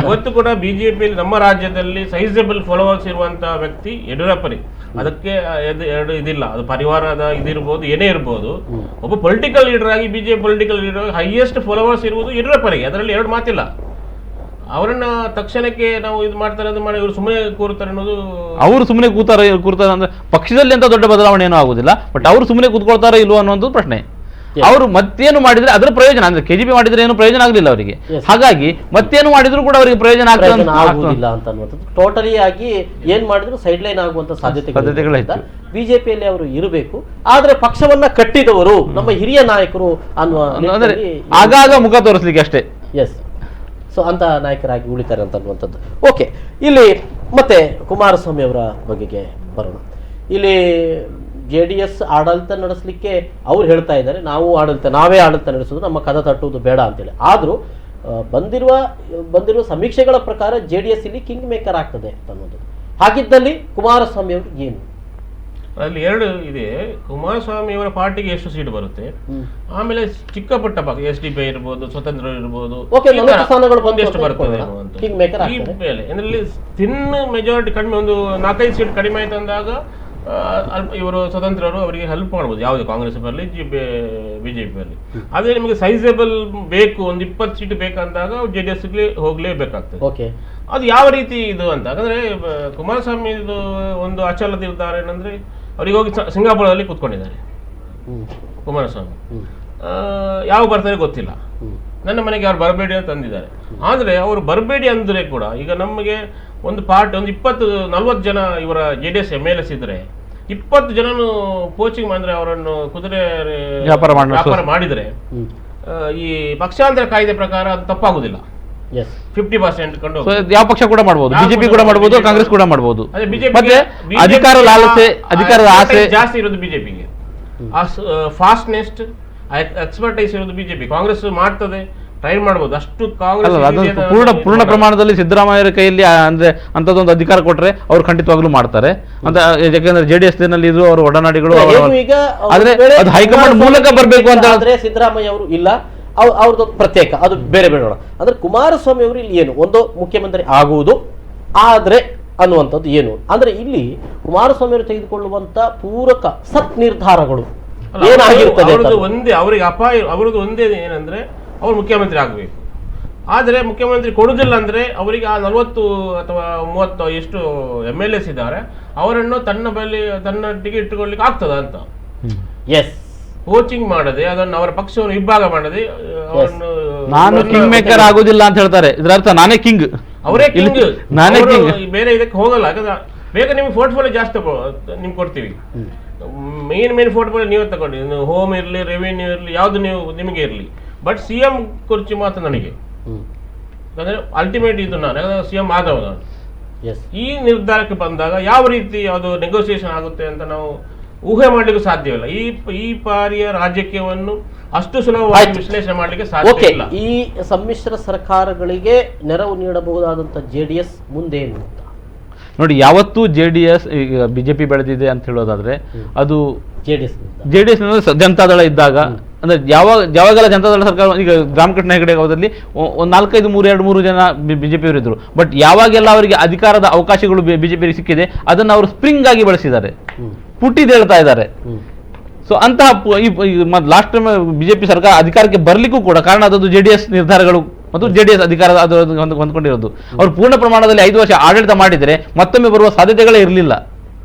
ಇವತ್ತು ಕೂಡ ಬಿಜೆಪಿಯಲ್ಲಿ ನಮ್ಮ ರಾಜ್ಯದಲ್ಲಿ ಸೈಸಬಲ್ ಫಾಲೋವರ್ಸ್ ಇರುವಂತಹ ವ್ಯಕ್ತಿ ಯಡಿಯೂರಪ್ಪರೇ. ಅದಕ್ಕೆ ಎರಡು ಇದಿಲ್ಲ, ಅದು ಪರಿವಾರದ ಇದಿರ್ಬೋದು, ಏನೇ ಇರ್ಬೋದು. ಒಬ್ಬ ಪೊಲಿಟಿಕಲ್ ಲೀಡರ್ ಆಗಿ, ಬಿಜೆಪಿ ಪೊಲಿಟಿಕಲ್ ಲೀಡರ್ ಆಗಿ ಹೈಯೆಸ್ಟ್ ಫಾಲೋವರ್ಸ್ ಇರುವುದು ಯಡಿಯೂರಪ್ಪರಿಗೆ. ಅದರಲ್ಲಿ ಎರಡು ಮಾತಿಲ್ಲ. ಅವರನ್ನ ತಕ್ಷಣಕ್ಕೆ ನಾವು ಇದು ಮಾಡ್ತಾರೆ, ಅದು ಮಾಡಿ ಇವರು ಸುಮ್ಮನೆ ಕೂರ್ತಾರೆ ಅನ್ನೋದು. ಅವರು ಸುಮ್ಮನೆ ಕೂರ್ತಾರೆ ಅಂದ್ರೆ ಪಕ್ಷದಲ್ಲಿ ಅಂತ ದೊಡ್ಡ ಬದಲಾವಣೆ ಏನೂ ಆಗುದಿಲ್ಲ. ಬಟ್ ಅವರು ಸುಮ್ಮನೆ ಕೂತ್ಕೊಳ್ತಾರೆ ಇಲ್ವೋ ಅನ್ನೋದು ಪ್ರಶ್ನೆ. ಅವರು ಮತ್ತೇನು ಮಾಡಿದ್ರೆ ಅದರ ಪ್ರಯೋಜನ ಅಂದ್ರೆ ಕೆಜಿಪಿ ಮಾಡಿದ್ರೆ ಏನು ಪ್ರಯೋಜನ ಆಗಲಿಲ್ಲ ಅವರಿಗೆ. ಹಾಗಾಗಿ ಮತ್ತೇನು ಮಾಡಿದ್ರು ಕೂಡ ಅವರಿಗೆ ಪ್ರಯೋಜನ ಆಗುವುದಿಲ್ಲ ಅಂತ ಅನ್ನುವಂಥದ್ದು ಟೋಟಲಿ ಆಗಿ ಏನ್ ಮಾಡಿದ್ರು ಸೈಡ್ ಲೈನ್ ಆಗುವಂತ ಸಾಧ್ಯತೆಗಳು ಬಿಜೆಪಿಯಲ್ಲಿ ಅವರು ಇರಬೇಕು. ಆದ್ರೆ ಪಕ್ಷವನ್ನ ಕಟ್ಟಿದವರು ನಮ್ಮ ಹಿರಿಯ ನಾಯಕರು ಅನ್ನುವ ಆಗಾಗ ಮುಖ ತೋರಿಸ್ಲಿಕ್ಕೆ ಅಷ್ಟೇ. ಎಸ್, ಸೊ ಅಂತ ನಾಯಕರಾಗಿ ಉಳಿತಾರೆ ಅಂತ ಅನ್ನುವಂಥದ್ದು. ಓಕೆ, ಇಲ್ಲಿ ಮತ್ತೆ ಕುಮಾರಸ್ವಾಮಿ ಅವರ ಬಗೆಗೆ ಬರೋಣ. ಇಲ್ಲಿ JDS ಆಡಳಿತ ನಡೆಸಲಿಕ್ಕೆ ಅವ್ರು ಹೇಳ್ತಾ ಇದ್ದಾರೆ ನಾವೇ ಆಡಳಿತ ನಡೆಸೋದು, ನಮ್ಮ ಕದ ತಟ್ಟುವುದು ಬೇಡ ಅಂತೇಳಿ. ಆದರೂ ಬಂದಿರುವ ಸಮೀಕ್ಷೆಗಳ ಪ್ರಕಾರ JDS ಇಲ್ಲಿ ಕಿಂಗ್ ಮೇಕರ್ ಆಗ್ತದೆ ಅನ್ನೋದು. ಹಾಗಿದ್ದಲ್ಲಿ ಕುಮಾರಸ್ವಾಮಿ ಅವರು ಏನು? ಅಲ್ಲಿ ಎರಡು ಇದೆ. ಕುಮಾರಸ್ವಾಮಿ ಅವರ ಪಾರ್ಟಿಗೆ ಎಷ್ಟು ಸೀಟ್ ಬರುತ್ತೆ, ಆಮೇಲೆ ಚಿಕ್ಕ ಪುಟ್ಟ ಪಕ್ಷ SDPI ಇರ್ಬೋದು, ಸ್ವತಂತ್ರ ಇರ್ಬೋದು, ಒಂದೆಷ್ಟು ಬರ್ತದೆ ಇದರಲ್ಲಿ ಥಿನ್ ಮೆಜಾರಿಟಿ ಕಡಿಮೆ, ಒಂದು 4-5 ಸೀಟ್ ಕಡಿಮೆ ಆಯ್ತು ಅಂದಾಗ ಇವರು ಸ್ವತಂತ್ರರು ಅವರಿಗೆ ಹೆಲ್ಪ್ ಮಾಡ್ಬೋದು, ಯಾವುದು ಕಾಂಗ್ರೆಸ್ ಬರಲಿ ಬಿಜೆಪಿಯಲ್ಲಿ. ಆದ್ರೆ ನಿಮಗೆ ಸೈಜಬಲ್ ಬೇಕು, ಒಂದು 20 ಸೀಟ್ ಬೇಕಂದಾಗ JDS ಹೋಗ್ಲೇಬೇಕಾಗ್ತದೆ. ಅದು ಯಾವ ರೀತಿ ಇದು ಅಂತ, ಯಾಕಂದ್ರೆ ಕುಮಾರಸ್ವಾಮಿ ಒಂದು ಅಚಲ ನಿರ್ಧಾರ ಏನಂದ್ರೆ ಅವರಿಗೆ ಹೋಗಿ ಸಿಂಗಾಪುರದಲ್ಲಿ ಕೂತ್ಕೊಂಡಿದ್ದಾರೆ ಕುಮಾರಸ್ವಾಮಿ. ಯಾವ ಬರ್ತಾರೆ ಗೊತ್ತಿಲ್ಲ, ನನ್ನ ಮನೆಗೆ ಯಾರು ಬರಬೇಡಿ ಅಂತ ಅಂದಿದ್ದಾರೆ. ಆದ್ರೆ ಅವರು ಬರಬೇಡಿ ಅಂದ್ರೆ ಕೂಡ ಈಗ ನಮಗೆ ಒಂದು ಪಾರ್ಟಿ ಒಂದು 20-40 ಜನ ಇವರ JDS MLS ಇದ್ರೆ 20 ಜನನು ಕೋಚಿಂಗ್ ಮಾಡಿದ್ರೆ ಅವರನ್ನು ಕುದುರೆ ವ್ಯಾಪಾರ ಮಾಡಿದ್ರೆ ಈ ಪಕ್ಷಾಂತರ ಕಾಯ್ದೆ ಪ್ರಕಾರ ಅದು ತಪ್ಪಾಗುದಿಲ್ಲ. 50% ಕೊಂಡು ಯಾವ ಪಕ್ಷ ಕೂಡ ಮಾಡಬಹುದು, ಬಿಜೆಪಿ ಕೂಡ ಮಾಡಬಹುದು, ಕಾಂಗ್ರೆಸ್ ಕೂಡ ಮಾಡಬಹುದು. ಮತ್ತೆ ಅಧಿಕಾರದ ಲಾಲಸೆ, ಅಧಿಕಾರದ ಆಸೆ ಜಾಸ್ತಿ ಇರೋದು ಬಿಜೆಪಿಗೆ. ಫಾಸ್ಟ್ನೆಸ್ಟ್ ಎಕ್ಸ್ಪರ್ಟೈಸ್ ಇರೋದು ಬಿಜೆಪಿ. ಕಾಂಗ್ರೆಸ್ ಮಾಡ್ತದೆ, ಟ್ರೈ ಮಾಡಬಹುದು ಅಷ್ಟು. ಕಾಂಗ್ರೆಸ್ ಪೂರ್ಣ ಪ್ರಮಾಣದಲ್ಲಿ ಸಿದ್ದರಾಮಯ್ಯರ ಕೈಯಲ್ಲಿ ಅಂದ್ರೆ ಅಂತದೊಂದು ಅಧಿಕಾರ ಕೊಟ್ರೆ ಅವ್ರು ಖಂಡಿತವಾಗ್ಲೂ ಮಾಡ್ತಾರೆ ಅಂತ. ಯಾಕಂದ್ರೆ JDS ನಲ್ಲಿ ಇದ್ರು ಅವರ ಒಡನಾಡಿಗಳು, ಆದ್ರೆ ಅದು ಹೈಕಮಾಂಡ್ ಮೂಲಕ ಬರಬೇಕು ಅಂತ ಆದ್ರೆ ಸಿದ್ದರಾಮಯ್ಯ ಅವರು ಇಲ್ಲ, ಅವ್ರದ್ದು ಪ್ರತ್ಯೇಕ, ಅದು ಬೇರೆ ಬೇಡೋಣ. ಅಂದ್ರೆ ಕುಮಾರಸ್ವಾಮಿ ಅವರು ಇಲ್ಲಿ ಏನು ಒಂದು ಮುಖ್ಯಮಂತ್ರಿ ಆಗುವುದು ಆದ್ರೆ ಅನ್ನುವಂಥದ್ದು ಏನು ಅಂದ್ರೆ ಇಲ್ಲಿ ಕುಮಾರಸ್ವಾಮಿ ಅವರು ತೆಗೆದುಕೊಳ್ಳುವಂತ ಪೂರಕ ಸತ್ ನಿರ್ಧಾರಗಳು ಏನಾಗಿರ್ತದೆ ಒಂದೇ ಅವರಿಗೆ ಅಪಾಯ. ಅವರದ್ದು ಒಂದೇ ಏನಂದ್ರೆ ಅವ್ರು ಮುಖ್ಯಮಂತ್ರಿ ಆಗಬೇಕು. ಆದರೆ ಮುಖ್ಯಮಂತ್ರಿ ಕೊಡುದಿಲ್ಲ ಅಂದ್ರೆ ಅವರಿಗೆ ಆ 40 ಅಥವಾ 30 ಎಷ್ಟು MLS ಇದ್ದಾರೆ ಅವರನ್ನು ತನ್ನೊಟ್ಟಿಗೆ ಇಟ್ಟುಕೊಳ್ಳಿಕ್ಕೆ ಆಗ್ತದ ಅಂತ. ಎಸ್, ಕೋಚಿಂಗ್ ಮಾಡದೆ ಅದನ್ನು ಅವರ ಪಕ್ಷವನ್ನು ವಿಭಾಗ ಮಾಡದೆ ಅವರನ್ನು ನಾನು ಕಿಂಗ್ ಮೇಕರ್ ಆಗುದಿಲ್ಲ ಅಂತ ಹೇಳ್ತಾರೆ. ಇದರ ಅರ್ಥ ನಾನೇ ಕಿಂಗ್, ಅವರೇ ಕಿಂಗ್, ಬೇರೆ ಇದಕ್ಕೆ ಹೋಗಲ್ಲ. ಯಾಕಂದ್ರೆ ಬೇಗ ನಿಮ್ಗೆ ಪೋರ್ಟ್ಫೋಲಿಯೋ ಜಾಸ್ತಿ ನಿಮ್ಗೆ ಕೊಡ್ತೀವಿ. ಮೇನ್ ಪೋರ್ಟ್ಫೋಲಿಯೋ ನೀವೇ ತಗೊಂಡು, ಹೋಮ್ ಇರಲಿ, ರೆವಿನ್ಯೂ ಇರಲಿ, ಯಾವ್ದು ನಿಮಗೆ ಇರಲಿ. ಬಟ್ CM ಕುರ್ಚಿ ಮಾತ್ರ ನನಗೆ, ಯಾಕಂದ್ರೆ ಅಲ್ಟಿಮೇಟ್ ಇದು ನಾನು, ಯಾಕಂದ್ರೆ CM ಆದವ ನಾನು. ಈ ನಿರ್ಧಾರಕ್ಕೆ ಬಂದಾಗ ಯಾವ ರೀತಿ ಅದು ನೆಗೋಸಿಯೇಷನ್ ಆಗುತ್ತೆ ಅಂತ ನಾವು ಊಹೆ ಮಾಡ್ಲಿಕ್ಕೂ ಸಾಧ್ಯವಿಲ್ಲ. ಈ ಬಾರಿಯ ರಾಜಕೀಯವನ್ನು ಅಷ್ಟು ಸುಲಭವಾಗಿ ವಿಶ್ಲೇಷಣೆ ಮಾಡ್ಲಿಕ್ಕೆ ಸಾಧ್ಯ ಇಲ್ಲ. ಈ ಸಮ್ಮಿಶ್ರ ಸರ್ಕಾರಗಳಿಗೆ ನೆರವು ನೀಡಬಹುದಾದಂತ JDS ಮುಂದೇನು ಅಂತ ನೋಡಿ. ಯಾವತ್ತೂ JDS ಈಗ ಬಿಜೆಪಿ ಬೆಳೆದಿದೆ ಅಂತ ಹೇಳೋದಾದ್ರೆ ಅದು JDS ಜನತಾದಳ ಇದ್ದಾಗ, ಅಂದ್ರೆ ಯಾವಾಗೆಲ್ಲ ಜನತಾದಳ ಸರ್ಕಾರ, ಈಗ ರಾಮಕೃಷ್ಣ ಹೆಗಡೆ ಅವರಲ್ಲಿ ಒಂದು 4-5-3 ಜನ ಬಿಜೆಪಿಯವರು ಇದ್ರು. ಬಟ್ ಯಾವಾಗೆಲ್ಲ ಅವರಿಗೆ ಅಧಿಕಾರದ ಅವಕಾಶಗಳು ಬಿಜೆಪಿಗೆ ಸಿಕ್ಕಿದೆ ಅದನ್ನು ಅವರು ಸ್ಪ್ರಿಂಗ್ ಆಗಿ ಬಳಸಿದ್ದಾರೆ, ಪುಟ್ಟಿದೇಳ್ತಾ ಇದ್ದಾರೆ. ಸೊ ಅಂತಹ ಲಾಸ್ಟ್ ಟೈಮ್ ಬಿಜೆಪಿ ಸರ್ಕಾರ ಅಧಿಕಾರಕ್ಕೆ ಬರ್ಲಿಕ್ಕೂ ಕೂಡ ಕಾರಣ ಅದೊಂದು JDS ನಿರ್ಧಾರಗಳು ಮತ್ತು JDS ಅಧಿಕಾರ ಹೊಂದ್ಕೊಂಡಿರೋದು. ಅವರು ಪೂರ್ಣ ಪ್ರಮಾಣದಲ್ಲಿ 5 ವರ್ಷ ಆಡಳಿತ ಮಾಡಿದರೆ ಮತ್ತೊಮ್ಮೆ ಬರುವ ಸಾಧ್ಯತೆಗಳೇ ಇರಲಿಲ್ಲ.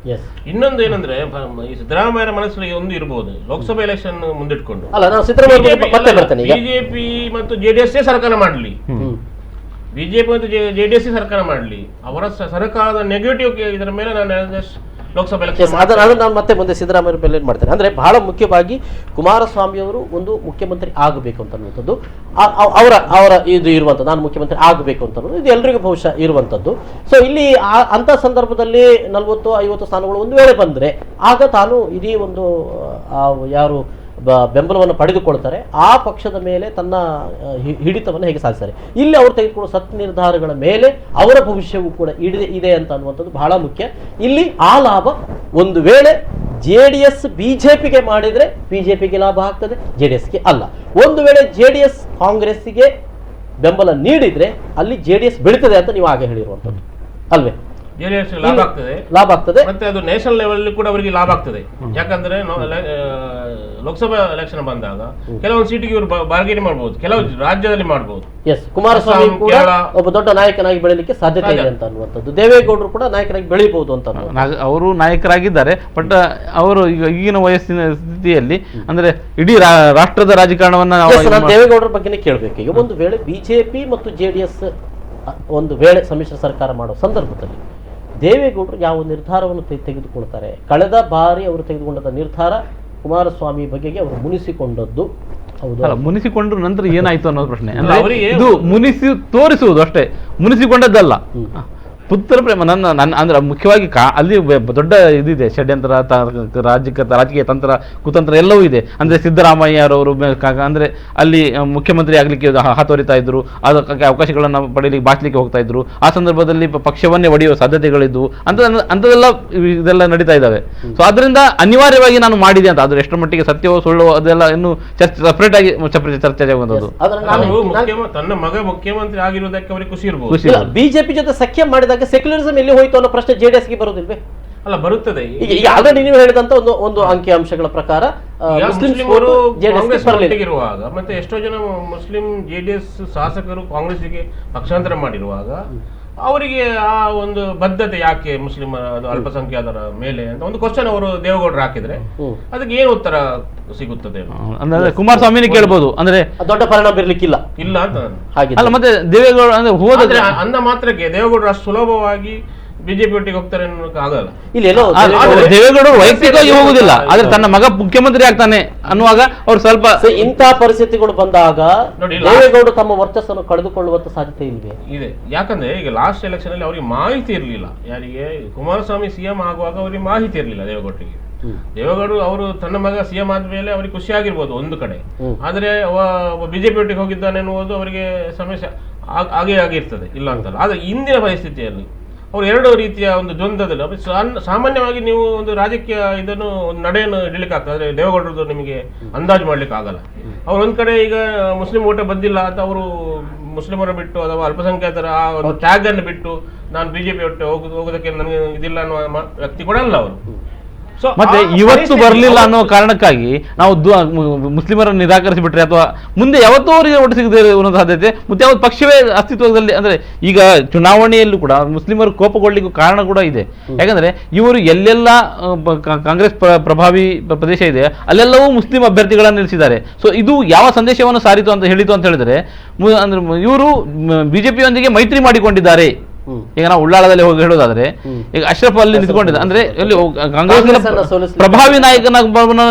ಇನ್ನೊಂದು ಏನಂದ್ರೆ ಈ ಸಿದ್ದರಾಮಯ್ಯರ ಮನಸ್ಸಿಗೆ ಒಂದು ಇರಬಹುದು, ಲೋಕಸಭಾ ಎಲೆಕ್ಷನ್ ಮುಂದಿಟ್ಕೊಂಡು ಬಿಜೆಪಿ ಮತ್ತು JDS ಸರ್ಕಾರ ಮಾಡಲಿ, ಬಿಜೆಪಿ ಮತ್ತು JDS ಸರ್ಕಾರ ಮಾಡಲಿ, ಅವರ ಸರ್ಕಾರದ ನೆಗೆಟಿವ್ ಇದರ ಮೇಲೆ ನಾನು ಲೋಕಸಭೆ ಅದನ್ನು ಮತ್ತೆ ಮುಂದೆ ಸಿದ್ದರಾಮಯ್ಯ ಮೇಲೆ ಮಾಡ್ತಾರೆ. ಅಂದ್ರೆ ಬಹಳ ಮುಖ್ಯವಾಗಿ ಕುಮಾರಸ್ವಾಮಿ ಅವರು ಒಂದು ಮುಖ್ಯಮಂತ್ರಿ ಆಗಬೇಕು ಅಂತ ಅನ್ನುವಂಥದ್ದು ಅವರ ಇದು ಇರುವಂಥದ್ದು, ನಾನು ಮುಖ್ಯಮಂತ್ರಿ ಆಗಬೇಕು ಅಂತ ಅನ್ನೋದು ಇದು ಎಲ್ರಿಗೂ ಬಹುಶಃ ಇರುವಂಥದ್ದು. ಸೊ ಇಲ್ಲಿ ಅಂತ ಸಂದರ್ಭದಲ್ಲಿ 40-50 ಸ್ಥಾನಗಳು ಒಂದು ವೇಳೆ ಬಂದ್ರೆ ಆಗ ತಾನು ಇಡೀ ಒಂದು ಯಾರು ಬೆಂಬಲವನ್ನು ಪಡೆದುಕೊಳ್ತಾರೆ ಆ ಪಕ್ಷದ ಮೇಲೆ ತನ್ನ ಹಿಡಿತವನ್ನು ಹೇಗೆ ಸಾಧಿಸ್ತಾರೆ. ಇಲ್ಲಿ ಅವರು ತೆಗೆದುಕೊಳ್ಳುವ ಸತ್ ನಿರ್ಧಾರಗಳ ಮೇಲೆ ಅವರ ಭವಿಷ್ಯವೂ ಕೂಡ ಇದೆ ಅಂತ ಅನ್ನುವಂಥದ್ದು ಬಹಳ ಮುಖ್ಯ. ಇಲ್ಲಿ ಆ ಲಾಭ ಒಂದು ವೇಳೆ JDS ಬಿಜೆಪಿಗೆ ಮಾಡಿದ್ರೆ ಬಿಜೆಪಿಗೆ ಲಾಭ ಆಗ್ತದೆ, JDSಗೆ ಅಲ್ಲ. ಒಂದು ವೇಳೆ JDS ಕಾಂಗ್ರೆಸ್ಸಿಗೆ ಬೆಂಬಲ ನೀಡಿದ್ರೆ ಅಲ್ಲಿ JDS ಬೆಳೀತದೆ ಅಂತ ನೀವು ಆಗ ಹೇಳಿರುವಂಥದ್ದು ಅಲ್ವೇ? ಜೆಡಿಎಸ್ ಲಾಭ ಆಗ್ತದೆ ಮತ್ತೆ ಅದು ನ್ಯಾಷನಲ್ ಲೆವೆಲ್ ಕೂಡ ಅವರಿಗೆ ಲಾಭ ಆಗ್ತದೆ. ಯಾಕಂದ್ರೆ ಲೋಕಸಭಾ ಎಲೆಕ್ಷನ್ ಬಂದಾಗ ಕೆಲವೊಂದು ಸೀಟಿಗೆ ಇವರು ಬಾರ್ಗೇನ್ ಮಾಡಬಹುದು, ಕೆಲವು ರಾಜ್ಯದಲ್ಲಿ ಮಾಡಬಹುದು. ಎಸ್, ಕುಮಾರಸ್ವಾಮಿ ಕೂಡ ಒಬ್ಬ ದೊಡ್ಡ ನಾಯಕನಾಗಿ ಬೆಳಲಿಕ್ಕೆ ಸಾಧ್ಯತೆ ಇದೆ ಅಂತ ಅನ್ನುವಂಥದ್ದು. ದೇವೇಗೌಡರು ಕೂಡ ನಾಯಕನಾಗಿ ಬೆಳಿಬಹುದು ಅಂತ ಅವರು ನಾಯಕರಾಗಿದ್ದಾರೆ. ಬಟ್ ಅವರು ಈಗಿನ ವಯಸ್ಸಿನ ಸ್ಥಿತಿಯಲ್ಲಿ ಅಂದ್ರೆ ಇಡೀ ರಾಷ್ಟ್ರದ ರಾಜಕಾರಣವನ್ನ ದೇವೇಗೌಡರ ಬಗ್ಗೆನೇ ಕೇಳಬೇಕು. ಈಗ ಒಂದು ವೇಳೆ ಬಿಜೆಪಿ ಮತ್ತು ಜೆಡಿಎಸ್ ಒಂದು ವೇಳೆ ಸಮ್ಮಿಶ್ರ ಸರ್ಕಾರ ಮಾಡೋ ಸಂದರ್ಭದಲ್ಲಿ ದೇವೇಗೌಡರು ಯಾವ ನಿರ್ಧಾರವನ್ನು ತೆಗೆದುಕೊಳ್ತಾರೆ? ಕಳೆದ ಬಾರಿ ಅವರು ತೆಗೆದುಕೊಂಡ ನಿರ್ಧಾರ ಕುಮಾರಸ್ವಾಮಿ ಬಗೆಗೆ ಅವರು ಮುನಿಸಿಕೊಂಡದ್ದು ಹೌದು. ಮುನಿಸಿಕೊಂಡ್ರ ನಂತರ ಏನಾಯ್ತು ಅನ್ನೋದು ಪ್ರಶ್ನೆ. ಅಂದ್ರೆ ಇದು ಮುನಿಸಿ ತೋರಿಸುವುದು ಅಷ್ಟೇ, ಮುನಿಸಿಕೊಂಡದ್ದಲ್ಲ. ಪುತ್ರ ಪ್ರೇಮ ನನ್ನ ಅಂದ್ರೆ ಮುಖ್ಯವಾಗಿ ಅಲ್ಲಿ ದೊಡ್ಡ ಇದಿದೆ, ಷಡ್ಯಂತ್ರ, ರಾಜಕೀಯ ತಂತ್ರ ಕುತಂತ್ರ ಎಲ್ಲವೂ ಇದೆ. ಅಂದ್ರೆ ಸಿದ್ದರಾಮಯ್ಯರವರು ಅಂದ್ರೆ ಅಲ್ಲಿ ಮುಖ್ಯಮಂತ್ರಿ ಆಗ್ಲಿಕ್ಕೆ ಹಾತೊರಿತಾ ಇದ್ರು, ಅದಕ್ಕೆ ಅವಕಾಶಗಳನ್ನು ಪಡೆಯಲಿಕ್ಕೆ ಬಾಚ್ಲಿಕ್ಕೆ ಹೋಗ್ತಾ ಇದ್ರು. ಆ ಸಂದರ್ಭದಲ್ಲಿ ಪಕ್ಷವನ್ನೇ ಒಡೆಯುವ ಸಾಧ್ಯತೆಗಳಿದ್ವು. ಅಂಥದ್ದೆಲ್ಲ ಇದೆಲ್ಲ ನಡೀತಾ ಇದ್ದಾವೆ. ಸೊ ಅದರಿಂದ ಅನಿವಾರ್ಯವಾಗಿ ನಾನು ಮಾಡಿದೆ ಅಂತ, ಅದು ಎಷ್ಟರ ಮಟ್ಟಿಗೆ ಸತ್ಯವೋ ಸುಳ್ಳೋ ಅದೆಲ್ಲ ಇನ್ನು ಸಪರೇಟ್ ಆಗಿ ಚರ್ಚೆ ಆಗುವಂಥದ್ದು. ತನ್ನ ಮಗ ಮುಖ್ಯಮಂತ್ರಿ ಆಗಿರುವುದಕ್ಕೆ ಅವರಿಗೆ ಖುಷಿ ಇರಬಹುದು. ಬಿಜೆಪಿ ಜೊತೆ ಸಖ್ಯ ಮಾಡಿದಾಗ ಸೆಕ್ಯುಲರಿಸಂ ಎಲ್ಲಿ ಹೋಯ್ತು ಅನ್ನೋ ಪ್ರಶ್ನೆ ಜೆಡಿಎಸ್ಗೆ ಬರೋದಿಲ್ವೇ? ಅಲ್ಲ, ಬರುತ್ತದೆ. ಈಗ ಆಲ್ರೆಡಿ ನೀವು ಹೇಳಿದಂತ ಒಂದು ಅಂಕಿ ಅಂಶಗಳ ಪ್ರಕಾರ ಇರುವಾಗ ಮತ್ತೆ ಎಷ್ಟೋ ಜನ ಮುಸ್ಲಿಂ ಜೆಡಿಎಸ್ ಶಾಸಕರು ಕಾಂಗ್ರೆಸ್ಗೆ ಪಕ್ಷಾಂತರ ಮಾಡಿರುವಾಗ ಅವರಿಗೆ ಆ ಒಂದು ಬದ್ಧತೆ ಯಾಕೆ ಮುಸ್ಲಿಂ ಅಲ್ಪಸಂಖ್ಯಾತರ ಮೇಲೆ ಅಂತ ಒಂದು ಕ್ವಶನ್ ಅವರು ದೇವೇಗೌಡರು ಹಾಕಿದ್ರೆ ಅದಕ್ಕೆ ಏನು ಉತ್ತರ ಸಿಗುತ್ತದೆ? ಅಂದ್ರೆ ಕುಮಾರಸ್ವಾಮಿನೇ ಕೇಳ್ಬೋದು. ಅಂದ್ರೆ ದೊಡ್ಡ ಪರಿಣಾಮ ಬೀರ್ಲಿಕ್ಕಿಲ್ಲ ಇಲ್ಲ ಅಂತ ಅಲ್ಲ. ಮತ್ತೆ ದೇವೇಗೌಡ ಅಂದ್ರೆ ಹೋದ್ರೆ ಅಂದ ಮಾತ್ರಕ್ಕೆ ದೇವೇಗೌಡರು ಅಷ್ಟು ಸುಲಭವಾಗಿ ಬಿಜೆಪಿ ಒಟ್ಟಿಗೆ ಹೋಗ್ತಾರೆ ಆಗಲ್ಲ. ದೇವೇಗೌಡರು ವೈಯಕ್ತಿಕವಾಗಿ ಹೋಗುದಿಲ್ಲ, ಆದ್ರೆ ತನ್ನ ಮಗ ಮುಖ್ಯಮಂತ್ರಿ ಆಗ್ತಾನೆ ಅನ್ನುವಾಗ ಅವ್ರು ಸ್ವಲ್ಪ ಇಂತಹ ಪರಿಸ್ಥಿತಿಗಳು ಬಂದಾಗ ದೇವೇಗೌಡರು ತಮ್ಮ ವರ್ಚಸ್ಸನ್ನು ಕಳೆದುಕೊಳ್ಳುವಂತ ಸಾಧ್ಯತೆ ಇಲ್ವೇ? ಇದೆ. ಯಾಕಂದ್ರೆ ಈಗ ಲಾಸ್ಟ್ ಎಲೆಕ್ಷನ್ ಅಲ್ಲಿ ಅವರಿಗೆ ಮಾಹಿತಿ ಇರಲಿಲ್ಲ. ಯಾರಿಗೆ ಕುಮಾರಸ್ವಾಮಿ ಸಿಎಂ ಆಗುವಾಗ ಅವರಿಗೆ ಮಾಹಿತಿ ಇರಲಿಲ್ಲ ದೇವೇಗೌಡರಿಗೆ. ದೇವೇಗೌಡರು ಅವರು ತನ್ನ ಮಗ ಸಿಎಂ ಆದ್ಮೇಲೆ ಅವರಿಗೆ ಖುಷಿ ಆಗಿರ್ಬೋದು ಒಂದು ಕಡೆ, ಆದ್ರೆ ಬಿಜೆಪಿ ಒಟ್ಟಿಗೆ ಹೋಗಿದ್ದಾನೆ ಅನ್ನುವುದು ಅವರಿಗೆ ಸಮಸ್ಯೆ ಆಗಿರ್ತದೆ, ಇಲ್ಲ ಅಂತಲ್ಲ. ಆದ್ರೆ ಇಂದಿನ ಪರಿಸ್ಥಿತಿಯಲ್ಲಿ ಅವರು ಎರಡು ರೀತಿಯ ಒಂದು ದ್ವಂದ್ವದಲ್ಲಿ ಸಾಮಾನ್ಯವಾಗಿ ನೀವು ಒಂದು ರಾಜಕೀಯ ಇದನ್ನು ಒಂದು ನಡೆಯನ್ನು ಹಿಡಿಲಿಕ್ಕೆ ಆಗ್ತದೆ. ಆದರೆ ದೇವೇಗೌಡರದ್ದು ನಿಮಗೆ ಅಂದಾಜು ಮಾಡ್ಲಿಕ್ಕೆ ಆಗಲ್ಲ. ಅವ್ರು ಒಂದ್ ಕಡೆ ಈಗ ಮುಸ್ಲಿಂ ಓಟ ಬಂದಿಲ್ಲ ಅಂತ ಅವರು ಮುಸ್ಲಿಮರ ಬಿಟ್ಟು ಅಥವಾ ಅಲ್ಪಸಂಖ್ಯಾತರ ಆ ಒಂದು ಟ್ಯಾಗ್ ಅನ್ನು ಬಿಟ್ಟು ನಾನು ಬಿಜೆಪಿ ಒಟ್ಟು ಹೋಗೋದಕ್ಕೆ ನನಗೆ ಇದಿಲ್ಲ ಅನ್ನುವ ವ್ಯಕ್ತಿ ಕೂಡ ಅಲ್ಲ ಅವರು. ಮತ್ತೆ ಇವತ್ತು ಬರಲಿಲ್ಲ ಅನ್ನೋ ಕಾರಣಕ್ಕಾಗಿ ನಾವು ಮುಸ್ಲಿಮರನ್ನು ನಿರಾಕರಿಸಿ ಬಿಟ್ರೆ ಅಥವಾ ಮುಂದೆ ಯಾವತ್ತೋ ಅವರಿಗೆ ಒಟ್ಟು ಸಿಗದೆ ಅನ್ನೋ ಸಾಧ್ಯತೆ, ಮತ್ತೆ ಯಾವತ್ತು ಪಕ್ಷವೇ ಅಸ್ತಿತ್ವದಲ್ಲಿ ಅಂದ್ರೆ ಈಗ ಚುನಾವಣೆಯಲ್ಲೂ ಕೂಡ ಮುಸ್ಲಿಮರು ಕೋಪಗೊಳ್ಳಿಕ್ಕೂ ಕಾರಣ ಕೂಡ ಇದೆ. ಯಾಕಂದ್ರೆ ಇವರು ಎಲ್ಲೆಲ್ಲ ಕಾಂಗ್ರೆಸ್ ಪ್ರಭಾವಿ ಪ್ರದೇಶ ಇದೆ ಅಲ್ಲೆಲ್ಲವೂ ಮುಸ್ಲಿಂ ಅಭ್ಯರ್ಥಿಗಳನ್ನು ನಿಲ್ಲಿಸಿದ್ದಾರೆ. ಸೊ ಇದು ಯಾವ ಸಂದೇಶವನ್ನು ಸಾರಿತು ಅಂತ ಹೇಳಿತು ಅಂತ ಹೇಳಿದ್ರೆ ಅಂದ್ರೆ ಇವರು ಬಿಜೆಪಿಯೊಂದಿಗೆ ಮೈತ್ರಿ ಮಾಡಿಕೊಂಡಿದ್ದಾರೆ. ಈಗ ನಾವು ಉಳ್ಳಾಳದಲ್ಲಿ ಹೋಗಿ ಹೇಳೋದಾದ್ರೆ ಈಗ ಅಶ್ರಫ್ ಅಲ್ಲಿ ನಿಂತ್ಕೊಂಡಿದ್ದ ಅಂದ್ರೆ ಎಲ್ಲಿ ಕಾಂಗ್ರೆಸ್ ಪ್ರಭಾವಿ ನಾಯಕನ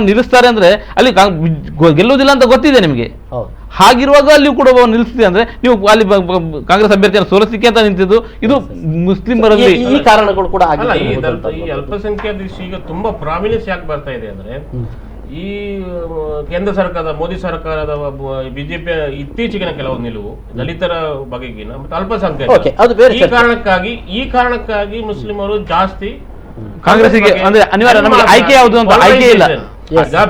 ನಿಲ್ಲಿಸ್ತಾರೆ ಅಂದ್ರೆ ಅಲ್ಲಿ ಗೆಲ್ಲುವುದಿಲ್ಲ ಅಂತ ಗೊತ್ತಿದೆ ನಿಮಗೆ. ಹಾಗಿರುವಾಗ ಅಲ್ಲಿ ಕೂಡ ನಿಲ್ಲಿಸಿದೆ ಅಂದ್ರೆ ನೀವು ಅಲ್ಲಿ ಕಾಂಗ್ರೆಸ್ ಅಭ್ಯರ್ಥಿಯನ್ನು ಸೋಲಿಸಲಿಕ್ಕೆ ಅಂತ ನಿಂತಿದ್ದು ಇದು ಮುಸ್ಲಿಮರಲ್ಲಿ ಈ ಕಾರಣಗಳು ಕೂಡ ಈ ಅಲ್ಪಸಂಖ್ಯಾತ ಈಗ ತುಂಬಾ ಪ್ರಾಮಿನೆನ್ಸ್ ಯಾಕೆ ಬರ್ತಾ ಇದೆ ಅಂದ್ರೆ ಈ ಕೇಂದ್ರ ಸರ್ಕಾರದ ಮೋದಿ ಸರ್ಕಾರದ ಬಿಜೆಪಿ ಇತ್ತೀಚೆಗಿನ ಕೆಲವು ನಿಲುವು ದಲಿತರ ಬಗೆಗಿನ ಮತ್ತು ಅಲ್ಪಸಂಖ್ಯಾತ ಈ ಕಾರಣಕ್ಕಾಗಿ ಮುಸ್ಲಿಮರು ಜಾಸ್ತಿ ಕಾಂಗ್ರೆಸ್ಗೆ ಅಂದ್ರೆ ಅನಿವಾರ್ಯ. ನಮಗೆ ಆಯ್ಕೆ ಯಾವುದು ಅಂತ ಆಯ್ಕೆ ಇಲ್ಲ.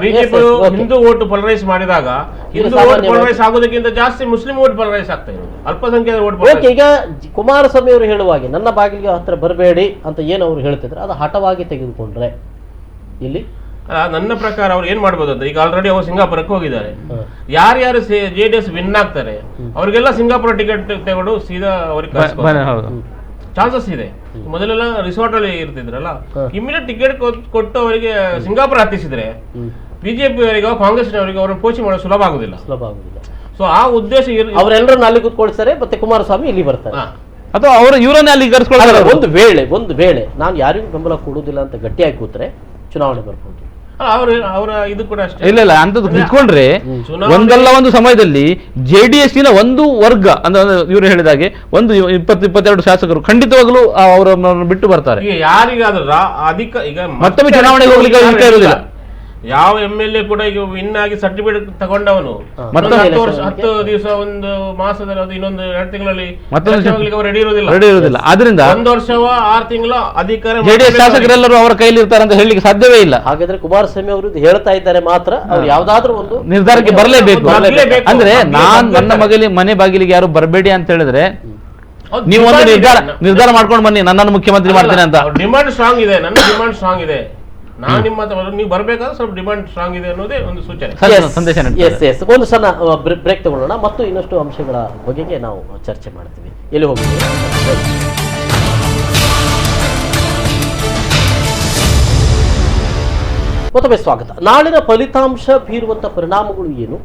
ಬಿಜೆಪಿ ಹಿಂದೂ ಓಟ್ ಪೊಲರೈಸ್ ಮಾಡಿದಾಗ ಹಿಂದೂ ಓಟ್ ಪೊಲರೈಸ್ ಆಗೋದಕ್ಕಿಂತ ಜಾಸ್ತಿ ಮುಸ್ಲಿಂ ಓಟ್ ಪೊಲರೈಸ್ ಆಗ್ತಾ ಇರೋದು, ಅಲ್ಪಸಂಖ್ಯಾತ ಓಟ್. ಈಗ ಕುಮಾರಸ್ವಾಮಿ ಅವರು ಹೇಳುವಾಗೆ ನನ್ನ ಬಾಗಿಲಿಗೆ ಹತ್ರ ಬರಬೇಡಿ ಅಂತ ಏನು ಅವ್ರು ಹೇಳ್ತಿದ್ರೆ ಅದು ಹಠವಾಗಿ ತೆಗೆದುಕೊಂಡ್ರೆ ಇಲ್ಲಿ ನನ್ನ ಪ್ರಕಾರ ಅವ್ರು ಏನ್ ಮಾಡ್ಬೋದು ಅಂತ, ಈಗ ಆಲ್ರೆಡಿ ಅವರು ಸಿಂಗಾಪುರಕ್ಕೆ ಹೋಗಿದ್ದಾರೆ. ಯಾರ್ಯಾರು ಜೆಡಿಎಸ್ ವಿನ್ ಆಗ್ತಾರೆ ಅವ್ರಿಗೆಲ್ಲ ಸಿಂಗಾಪುರ ಟಿಕೆಟ್ ತಗೊಂಡು ಸೀದಾ ಅವ್ರಿಗೆ ಚಾನ್ಸಸ್ ಇದೆ. ಮೊದಲೆಲ್ಲ ರಿಸಾರ್ಟ್ ಅಲ್ಲಿ ಇರ್ತಿದ್ರಲ್ಲ, ಇಮಿಡಿಯೇಟ್ ಟಿಕೆಟ್ ಕೊಟ್ಟು ಅವರಿಗೆ ಸಿಂಗಾಪುರ ಹತ್ತಿಸಿದ್ರೆ ಬಿಜೆಪಿ ಅವರಿಗೆ ಕಾಂಗ್ರೆಸ್ ಅವರಿಗೆ ಅವ್ರನ್ನ ಪೋಷಿ ಮಾಡೋದು ಸುಲಭ ಆಗುದಿಲ್ಲ. ಸೊ ಆ ಉದ್ದೇಶ ಅವರೆಲ್ಲರನ್ನ ಅಲ್ಲಿ ಕೂತ್ಕೊಳ್ತಾರೆ, ಮತ್ತೆ ಕುಮಾರಸ್ವಾಮಿ ಇಲ್ಲಿ ಬರ್ತಾರೆ ಅಥವಾ ಅವರು ಇವರನ್ನೇ ಅಲ್ಲಿ ಕರೆಸ್ಕೊಳ್ತಾರೆ. ಒಂದು ವೇಳೆ ನಾನು ಯಾರಿಗೂ ಬೆಂಬಲ ಕೊಡುವುದಿಲ್ಲ ಅಂತ ಗಟ್ಟಿಯಾಗಿ ಕೂತ್ರೆ ಚುನಾವಣೆ ಬರ್ಬೋದು. ಅವರ ಇದು ಕೂಡ ಅಷ್ಟೇ. ಇಲ್ಲ ಅಂತದ್ದು ನಿಂತ್ಕೊಂಡ್ರೆ ಒಂದಲ್ಲ ಒಂದು ಸಮಯದಲ್ಲಿ ಜೆಡಿಎಸ್ನ ಒಂದು ವರ್ಗ ಅಂದ್ರೆ ಇವರು ಹೇಳಿದಾಗೆ ಒಂದು 20-22 ಶಾಸಕರು ಖಂಡಿತವಾಗ್ಲೂ ಅವರನ್ನು ಬಿಟ್ಟು ಬರ್ತಾರೆ. ಯಾರಿಗಾದ್ರೂ ಅಧಿಕ ಈಗ ಮತ್ತೊಮ್ಮೆ ಚುನಾವಣೆಗೆ ಹೋಗ್ಲಿಕ್ಕೆ ಇರುವುದಿಲ್ಲ. ಯಾವ MLA ಕೂಡ ಈಗ ವಿನ್ ಆಗಿ ಸರ್ಟಿಫಿಕೇಟ್ ತಗೊಂಡವನು 10 ದಿವಸ ಒಂದು ಮಾಸದಲ್ಲಿ ಇನ್ನೊಂದು 2 ತಿಂಗಳಲ್ಲಿ ರೆಡಿ ಇರುವುದಿಲ್ಲ. ಆದ್ರಿಂದ 1 ವರ್ಷವ 6 ತಿಂಗಳ ಅಧಿಕಾರ ಜೆಡಿಎಸ್ ಶಾಸಕರೆಲ್ಲರೂ ಅವರ ಕೈಲಿ ಇರ್ತಾರೆ ಅಂತ ಹೇಳಲಿಕ್ಕೆ ಸಾಧ್ಯವೇ ಇಲ್ಲ. ಹಾಗಾದ್ರೆ ಕುಮಾರಸ್ವಾಮಿ ಅವರು ಹೇಳ್ತಾ ಇದ್ದಾರೆ ಮಾತ್ರ ಅವ್ರು ಯಾವ್ದಾದ್ರು ಒಂದು ನಿರ್ಧಾರಕ್ಕೆ ಬರಲೇಬೇಕು. ಅಂದ್ರೆ ನನ್ನ ಮನೆ ಬಾಗಿಲಿಗೆ ಯಾರು ಬರಬೇಡಿ ಅಂತ ಹೇಳಿದ್ರೆ ನೀವು ಒಂದು ನಿರ್ಧಾರ ಮಾಡ್ಕೊಂಡು ಬನ್ನಿ, ನನ್ನನ್ನು ಮುಖ್ಯಮಂತ್ರಿ ಮಾಡ್ತೇನೆ ಅಂತ. ಡಿಮಾಂಡ್ ಸ್ಟ್ರಾಂಗ್ ಇದೆ, ನನ್ನ ಡಿಮಾಂಡ್ ಸ್ಟ್ರಾಂಗ್ ಇದೆ, ನಾನು ನಿಮ್ಮ ಹತ್ರ ನೀವು ಬರಬೇಕಾದ್ರೆ ಸ್ವಲ್ಪ ಡಿಮಾಂಡ್ ಸ್ಟ್ರಾಂಗ್ ಇದೆ ಅನ್ನೋದೇ ಒಂದು ಸೂಚನೆ, ಸಂದೇಶ. ಒಂದು ಸಣ್ಣ ಬ್ರೇಕ್ ತಗೊಳ್ಳೋಣ ಮತ್ತು ಇನ್ನಷ್ಟು ಅಂಶಗಳ ಬಗೆಗೆ ನಾವು ಚರ್ಚೆ ಮಾಡ್ತೀವಿ. ಎಲ್ಲಿ ಹೋಗ್ತೀವಿ? ಮತ್ತೊಮ್ಮೆ ಸ್ವಾಗತ. ನಾಳಿನ ಫಲಿತಾಂಶ ಬೀರುವಂಥ ಪರಿಣಾಮಗಳು ಏನು,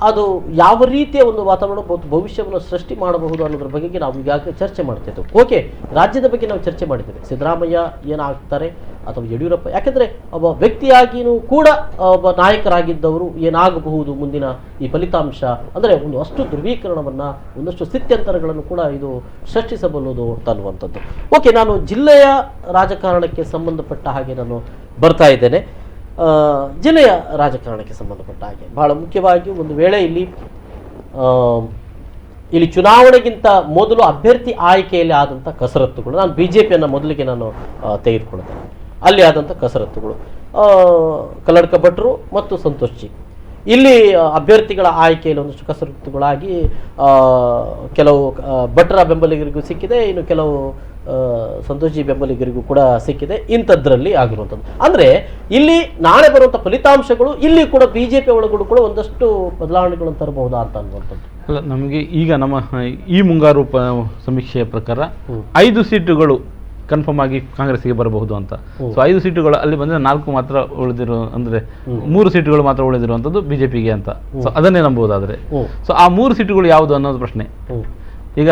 ಅದು ಯಾವ ರೀತಿಯ ಒಂದು ವಾತಾವರಣ ಮತ್ತು ಭವಿಷ್ಯವನ್ನು ಸೃಷ್ಟಿ ಮಾಡಬಹುದು ಅನ್ನೋದ್ರ ಬಗ್ಗೆ ನಾವು ಈಗಾಗಲೇ ಚರ್ಚೆ ಮಾಡ್ತಿದ್ದೆವು. ಓಕೆ, ರಾಜ್ಯದ ಬಗ್ಗೆ ನಾವು ಚರ್ಚೆ ಮಾಡಿದ್ದೇವೆ. ಸಿದ್ದರಾಮಯ್ಯ ಏನಾಗ್ತಾರೆ ಅಥವಾ ಯಡಿಯೂರಪ್ಪ, ಯಾಕೆಂದರೆ ಒಬ್ಬ ವ್ಯಕ್ತಿಯಾಗಿಯೂ ಕೂಡ ಒಬ್ಬ ನಾಯಕರಾಗಿದ್ದವರು ಏನಾಗಬಹುದು ಮುಂದಿನ ಈ ಫಲಿತಾಂಶ ಅಂದರೆ ಒಂದು ಅಷ್ಟು ಧ್ರುವೀಕರಣವನ್ನು, ಒಂದಷ್ಟು ಸ್ಥಿತ್ಯಂತರಗಳನ್ನು ಕೂಡ ಇದು ಸೃಷ್ಟಿಸಬಲ್ಲದು ಅನ್ನುವಂಥದ್ದು. ಓಕೆ, ನಾನು ಜಿಲ್ಲೆಯ ರಾಜಕಾರಣಕ್ಕೆ ಸಂಬಂಧಪಟ್ಟ ಹಾಗೆ ನಾನು ಬರ್ತಾ ಇದ್ದೇನೆ. ಜಿಲ್ಲೆಯ ರಾಜಕಾರಣಕ್ಕೆ ಸಂಬಂಧಪಟ್ಟ ಹಾಗೆ ಬಹಳ ಮುಖ್ಯವಾಗಿ ಒಂದು ವೇಳೆ ಇಲ್ಲಿ ಚುನಾವಣೆಗಿಂತ ಮೊದಲು ಅಭ್ಯರ್ಥಿ ಆಯ್ಕೆಯಲ್ಲಿ ಆದಂಥ ಕಸರತ್ತುಗಳು, ನಾನು BJPಯನ್ನು ಮೊದಲಿಗೆ ನಾನು ತೆಗೆದುಕೊಳ್ತೇನೆ. ಅಲ್ಲಿ ಆದಂಥ ಕಸರತ್ತುಗಳು, ಕಲ್ಲಡ್ಕ ಭಟ್ರು ಮತ್ತು ಸಂತೋಷ್ ಜಿ, ಇಲ್ಲಿ ಅಭ್ಯರ್ಥಿಗಳ ಆಯ್ಕೆಯಲ್ಲಿ ಒಂದಷ್ಟು ಕಸರತ್ತುಗಳಾಗಿ ಕೆಲವು ಭಟ್ರ ಬೆಂಬಲಿಗರಿಗೂ ಸಿಕ್ಕಿದೆ, ಇನ್ನು ಕೆಲವು ಸಂತೋಷ್ ಜಿ ಬೆಂಬಲಿಗರಿಗೂ ಕೂಡ ಸಿಕ್ಕಿದೆ. ಇಂಥದ್ರಲ್ಲಿ ಆಗಿರುವಂಥದ್ದು ಅಂದರೆ ಇಲ್ಲಿ ನಾಳೆ ಬರುವಂಥ ಫಲಿತಾಂಶಗಳು ಇಲ್ಲಿ ಕೂಡ BJP ಒಳಗಡೆ ಕೂಡ ಒಂದಷ್ಟು ಬದಲಾವಣೆಗಳನ್ನು ತರಬಹುದಾ ಅಂತ ಅನ್ನುವಂಥದ್ದು. ಅಲ್ಲ, ನಮಗೆ ಈಗ ನಮ್ಮ ಈ ಮುಂಗಾರು ಸಮೀಕ್ಷೆಯ ಪ್ರಕಾರ 5 ಸೀಟುಗಳು ಕನ್ಫರ್ಮ್ ಆಗಿ ಕಾಂಗ್ರೆಸ್ಗೆ ಬರಬಹುದು ಅಂತ. ಸೊ 5 ಸೀಟುಗಳು ಅಲ್ಲಿ ಬಂದರೆ 4 ಮಾತ್ರ ಉಳಿದಿರೋ, ಅಂದರೆ 3 ಸೀಟುಗಳು ಮಾತ್ರ ಉಳಿದಿರುವಂಥದ್ದು BJPಗೆ ಅಂತ. ಸೊ ಅದನ್ನೇ ನಂಬುವುದಾದರೆ ಸೊ ಆ 3 ಸೀಟುಗಳು ಯಾವುದು ಅನ್ನೋದು ಪ್ರಶ್ನೆ. ಈಗ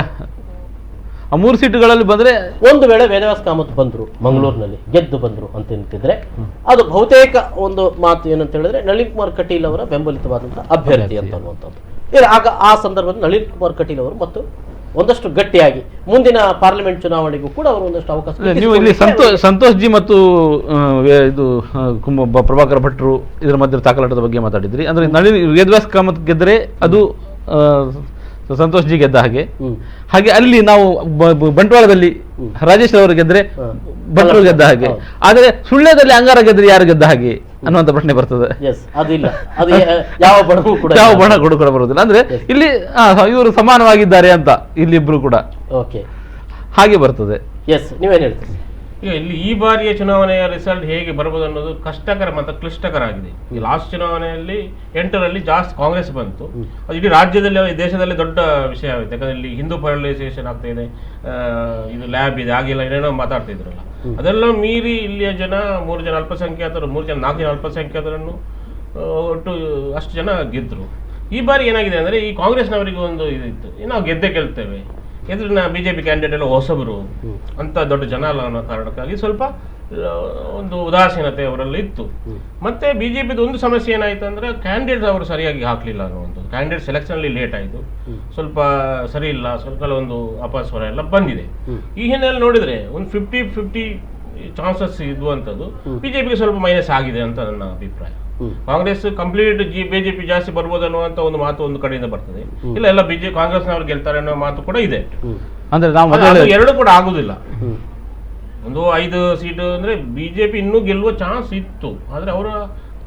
ಆ 3 ಸೀಟುಗಳಲ್ಲಿ ಬಂದರೆ, ಒಂದು ವೇಳೆ ವೇದವ್ಯಾಸ ಕಾಮತ್ ಬಂದರು, ಮಂಗಳೂರಿನಲ್ಲಿ ಗೆದ್ದು ಬಂದರು ಅಂತ ನಿಂತಿದ್ರೆ ಅದು ಬಹುತೇಕ ಒಂದು ಮಾತು ಏನಂತ ಹೇಳಿದ್ರೆ ನಳಿನ್ ಕುಮಾರ್ ಕಟೀಲ್ ಅವರ ಬೆಂಬಲಿತವಾದಂಥ ಅಭ್ಯರ್ಥಿ ಅಂತ ಅನ್ನುವಂಥದ್ದು. ಆಗ ಆ ಸಂದರ್ಭದಲ್ಲಿ ನಳಿನ್ ಕುಮಾರ್ ಕಟೀಲ್ ಅವರು ಮತ್ತು ಒಂದಷ್ಟು ಗಟ್ಟಿಯಾಗಿ ಮುಂದಿನ ಪಾರ್ಲಿಮೆಂಟ್ ಚುನಾವಣೆಗೂ ಕೂಡ ಅವರು ಒಂದಷ್ಟು ಅವಕಾಶ. ನೀವು ಇಲ್ಲಿ ಸಂತೋಷ್ ಜಿ ಮತ್ತು ಇದು ಪ್ರಭಾಕರ್ ಭಟ್ರು ಇದರ ಮಧ್ಯೆ ತಾಕಲಾಟದ ಬಗ್ಗೆ ಮಾತಾಡಿದ್ರಿ. ಅಂದ್ರೆ ನಳಿನ್ ವೇದವ್ಯಾಸ ಕಾಮತ್ ಗೆದ್ದರೆ ಅದು ಸಂತೋಷ್ ಜಿ ಗೆದ್ದ ಹಾಗೆ, ಹಾಗೆ ಅಲ್ಲಿ ನಾವು ಬಂಟ್ವಾಳದಲ್ಲಿ ರಾಜೇಶ್ ಅವರು ಗೆದ್ರೆ ಭಟ್ರು ಗೆದ್ದ ಹಾಗೆ, ಆದರೆ ಸುಳ್ಯದಲ್ಲಿ ಅಂಗಾರ ಗೆದ್ರೆ ಯಾರು ಗೆದ್ದ ಹಾಗೆ ಅನ್ನುವಂಥ ಪ್ರಶ್ನೆ ಬರ್ತದೆ. ಯಾವ ಬಣ ಕೂಡ ಬರುವುದಿಲ್ಲ. ಅಂದ್ರೆ ಇಲ್ಲಿ ಇವರು ಸಮಾನವಾಗಿದ್ದಾರೆ ಅಂತ ಇಲ್ಲಿಬ್ರು ಕೂಡ ಹಾಗೆ ಬರ್ತದೆ. ನೀವೇನು ಹೇಳ್ತೀರಿ? ಈಗ ಇಲ್ಲಿ ಈ ಬಾರಿಯ ಚುನಾವಣೆಯ ರಿಸಲ್ಟ್ ಹೇಗೆ ಬರ್ಬೋದು ಅನ್ನೋದು ಕಷ್ಟಕರ ಮತ್ತು ಕ್ಲಿಷ್ಟಕರ ಆಗಿದೆ. ಈ ಲಾಸ್ಟ್ ಚುನಾವಣೆಯಲ್ಲಿ 8ರಲ್ಲಿ ಜಾಸ್ತಿ ಕಾಂಗ್ರೆಸ್ ಬಂತು. ಅದು ಇಡೀ ರಾಜ್ಯದಲ್ಲಿ, ದೇಶದಲ್ಲಿ ದೊಡ್ಡ ವಿಷಯ ಆಗುತ್ತೆ. ಯಾಕಂದ್ರೆ ಇಲ್ಲಿ ಹಿಂದೂ ಪೊಲರೈಸೇಷನ್ ಆಗ್ತಾ ಇದೆ, ಇದು ಲ್ಯಾಬ್ ಇದೆ, ಆಗಿಲ್ಲ ಏನೇನೋ ಮಾತಾಡ್ತಾ ಇದ್ರಲ್ಲ. ಅದೆಲ್ಲ ಮೀರಿ ಇಲ್ಲಿಯ ಜನ 3 ಜನ ಅಲ್ಪಸಂಖ್ಯಾತರು, 4 ಜನ ಅಲ್ಪಸಂಖ್ಯಾತರನ್ನು ಒಟ್ಟು ಅಷ್ಟು ಜನ ಗೆದ್ದರು. ಈ ಬಾರಿ ಏನಾಗಿದೆ ಅಂದರೆ ಈ ಕಾಂಗ್ರೆಸ್ನವರಿಗೆ ಒಂದು ಇದಿತ್ತು, ನಾವು ಗೆದ್ದೇ ಗೆಲ್ತೇವೆ, ಎದುರಿನ BJP ಕ್ಯಾಂಡಿಡೇಟ್ ಎಲ್ಲ ಹೊಸಬರು ಅಂತ ದೊಡ್ಡ ಜನ ಅಲ್ಲ ಅನ್ನೋ ಕಾರಣಕ್ಕಾಗಿ ಸ್ವಲ್ಪ ಒಂದು ಉದಾಸೀನತೆ ಅವರಲ್ಲಿ ಇತ್ತು. ಮತ್ತೆ BJPದು ಒಂದು ಸಮಸ್ಯೆ ಏನಾಯ್ತು ಅಂದ್ರೆ ಕ್ಯಾಂಡಿಡೇಟ್ ಅವರು ಸರಿಯಾಗಿ ಹಾಕಲಿಲ್ಲ ಅನ್ನುವಂಥದ್ದು. ಕ್ಯಾಂಡಿಡೇಟ್ ಸೆಲೆಕ್ಷನ್ ಅಲ್ಲಿ ಲೇಟ್ ಆಯಿತು, ಸ್ವಲ್ಪ ಸರಿ ಇಲ್ಲ, ಸ್ವಲ್ಪ ಒಂದು ಅಪಸ್ವರ ಎಲ್ಲ ಬಂದಿದೆ. ಈ ಹಿನ್ನೆಲೆ ನೋಡಿದ್ರೆ ಒಂದು 50-50 ಚಾನ್ಸಸ್ ಇರುವಂಥದ್ದು BJPಗೆ ಸ್ವಲ್ಪ ಮೈನಸ್ ಆಗಿದೆ ಅಂತ ನನ್ನ ಅಭಿಪ್ರಾಯ. ಕಾಂಗ್ರೆಸ್ ಕಂಪ್ಲೀಟ್ BJP ಜಾಸ್ತಿ ಬರ್ಬೋದು ಅನ್ನುವಂತ ಒಂದು ಮಾತು ಒಂದು ಕಡೆಯಿಂದ ಬರ್ತದೆ, ಇಲ್ಲ ಎಲ್ಲ ಕಾಂಗ್ರೆಸ್ನವ್ರು ಗೆಲ್ತಾರೆ ಅನ್ನೋ ಮಾತು ಕೂಡ ಇದೆ. ಅಂದ್ರೆ ನಾವು ಎರಡು ಕೂಡ ಆಗುದಿಲ್ಲ. ಒಂದು 5 ಸೀಟು ಅಂದ್ರೆ BJP ಇನ್ನೂ ಗೆಲ್ಲುವ ಚಾನ್ಸ್ ಇತ್ತು, ಆದ್ರೆ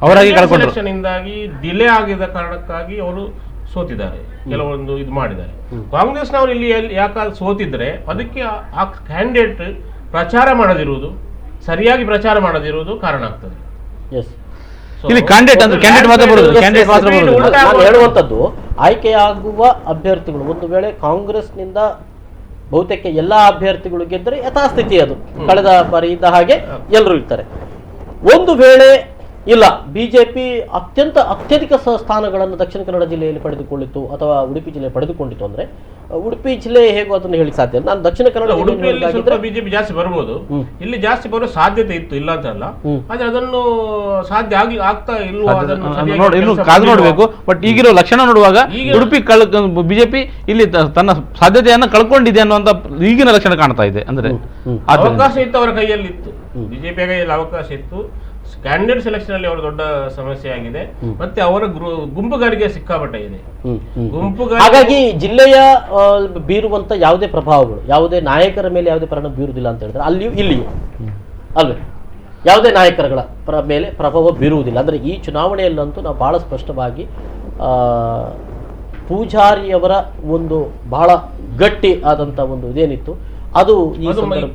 ಅವರ ಸೆಲೆಕ್ಷನ್ ಇಂದಾಗಿ ಡಿಲೇ ಆಗಿದ ಕಾರಣಕ್ಕಾಗಿ ಅವರು ಸೋತಿದ್ದಾರೆ, ಕೆಲವೊಂದು ಇದು ಮಾಡಿದ್ದಾರೆ. ಕಾಂಗ್ರೆಸ್ನವರು ಇಲ್ಲಿ ಯಾಕಾದ್ರೆ ಸೋತಿದ್ರೆ ಅದಕ್ಕೆ ಆ ಕ್ಯಾಂಡಿಡೇಟ್ ಪ್ರಚಾರ ಮಾಡದಿರುವುದು, ಸರಿಯಾಗಿ ಪ್ರಚಾರ ಮಾಡದಿರುವುದು ಕಾರಣ ಆಗ್ತದೆ. ಹೇಳುವಂಥದ್ದು ಆಯ್ಕೆಯಾಗುವ ಅಭ್ಯರ್ಥಿಗಳು ಒಂದು ವೇಳೆ ಕಾಂಗ್ರೆಸ್ನಿಂದ ಬಹುತೇಕ ಎಲ್ಲಾ ಅಭ್ಯರ್ಥಿಗಳು ಗೆದ್ದರೆ ಯಥಾಸ್ಥಿತಿ ಅದು ಕಳೆದ ಬಾರಿ ಇದ್ದ ಹಾಗೆ ಎಲ್ಲರೂ ಇರ್ತಾರೆ. ಒಂದು ವೇಳೆ ಇಲ್ಲ BJP ಅತ್ಯಧಿಕ ಸ್ಥಾನಗಳನ್ನು ದಕ್ಷಿಣ ಕನ್ನಡ ಜಿಲ್ಲೆಯಲ್ಲಿ ಪಡೆದುಕೊಂಡಿತ್ತು ಅಥವಾ ಉಡುಪಿ ಜಿಲ್ಲೆ ಪಡೆದುಕೊಂಡಿತ್ತು ಅಂದ್ರೆ ಉಡುಪಿ ಜಿಲ್ಲೆ ಹೇಗೋ ಅದನ್ನು ಹೇಳಿ ಸಾಧ್ಯ ಇಲ್ಲ. ನಾನು ದಕ್ಷಿಣ ಕನ್ನಡ ಉಡುಪಿಯಲ್ಲಿ BJP ಜಾಸ್ತಿ ಬರ್ಬೋದು, ಇಲ್ಲಿ ಜಾಸ್ತಿ ಬರೋ ಸಾಧ್ಯತೆ ಇತ್ತು, ಇಲ್ಲ ಅಂತ ಅಲ್ಲ, ಆದ್ರೆ ಅದನ್ನು ಸಾಧ್ಯ ಆಗ್ತಾ ಇಲ್ವಾ ಇನ್ನು ಕಾದು ನೋಡ್ಬೇಕು. ಬಟ್ ಈಗಿರೋ ಲಕ್ಷಣ ನೋಡುವಾಗ ಉಡುಪಿ BJP ಇಲ್ಲಿ ತನ್ನ ಸಾಧ್ಯತೆಯನ್ನ ಕಳ್ಕೊಂಡಿದೆ ಅನ್ನುವಂತ ಈಗಿನ ಲಕ್ಷಣ ಕಾಣ್ತಾ ಇದೆ. ಅಂದ್ರೆ ಅವಕಾಶ ಇತ್ತು, ಅವರ ಕೈಯಲ್ಲಿ ಇತ್ತು, BJP ಕೈಯಲ್ಲಿ ಅವಕಾಶ ಇತ್ತು. ಕ್ಯಾಂಡಿಡೇಟ್ ಸೆಲೆಕ್ಷನ್ ಅಲ್ಲಿ ಅವರ ದೊಡ್ಡ ಸಮಸ್ಯೆ ಆಗಿದೆ, ಮತ್ತೆ ಅವರ ಗುಂಪುಗಾರಿಕೆ ಸಿಕ್ಕಾಪಟ್ಟೆ ಇದೆ. ಹಾಗಾಗಿ ಜಿಲ್ಲೆಯ ಬೀರುವಂತ ಯಾವುದೇ ಪ್ರಭಾವಗಳು ಯಾವುದೇ ನಾಯಕರ ಮೇಲೆ ಯಾವುದೇ ಪರಿಣಾಮ ಬೀರುವುದಿಲ್ಲ ಅಂತ ಹೇಳಿದ್ರೆ ಅಲ್ಲಿಯೂ ಇಲ್ಲಿಯೂ ಅಲ್ವೇ ಯಾವುದೇ ನಾಯಕರುಗಳ ಮೇಲೆ ಪ್ರಭಾವ ಬೀರುವುದಿಲ್ಲ. ಅಂದ್ರೆ ಈ ಚುನಾವಣೆಯಲ್ಲಂತೂ ನಾವು ಬಹಳ ಸ್ಪಷ್ಟವಾಗಿ ಪೂಜಾರಿಯವರ ಒಂದು ಬಹಳ ಗಟ್ಟಿ ಆದಂತ ಒಂದು ಇದೇನಿತ್ತು ಅದು ಈ ಅದು ಸಂದರ್ಭದಲ್ಲಿ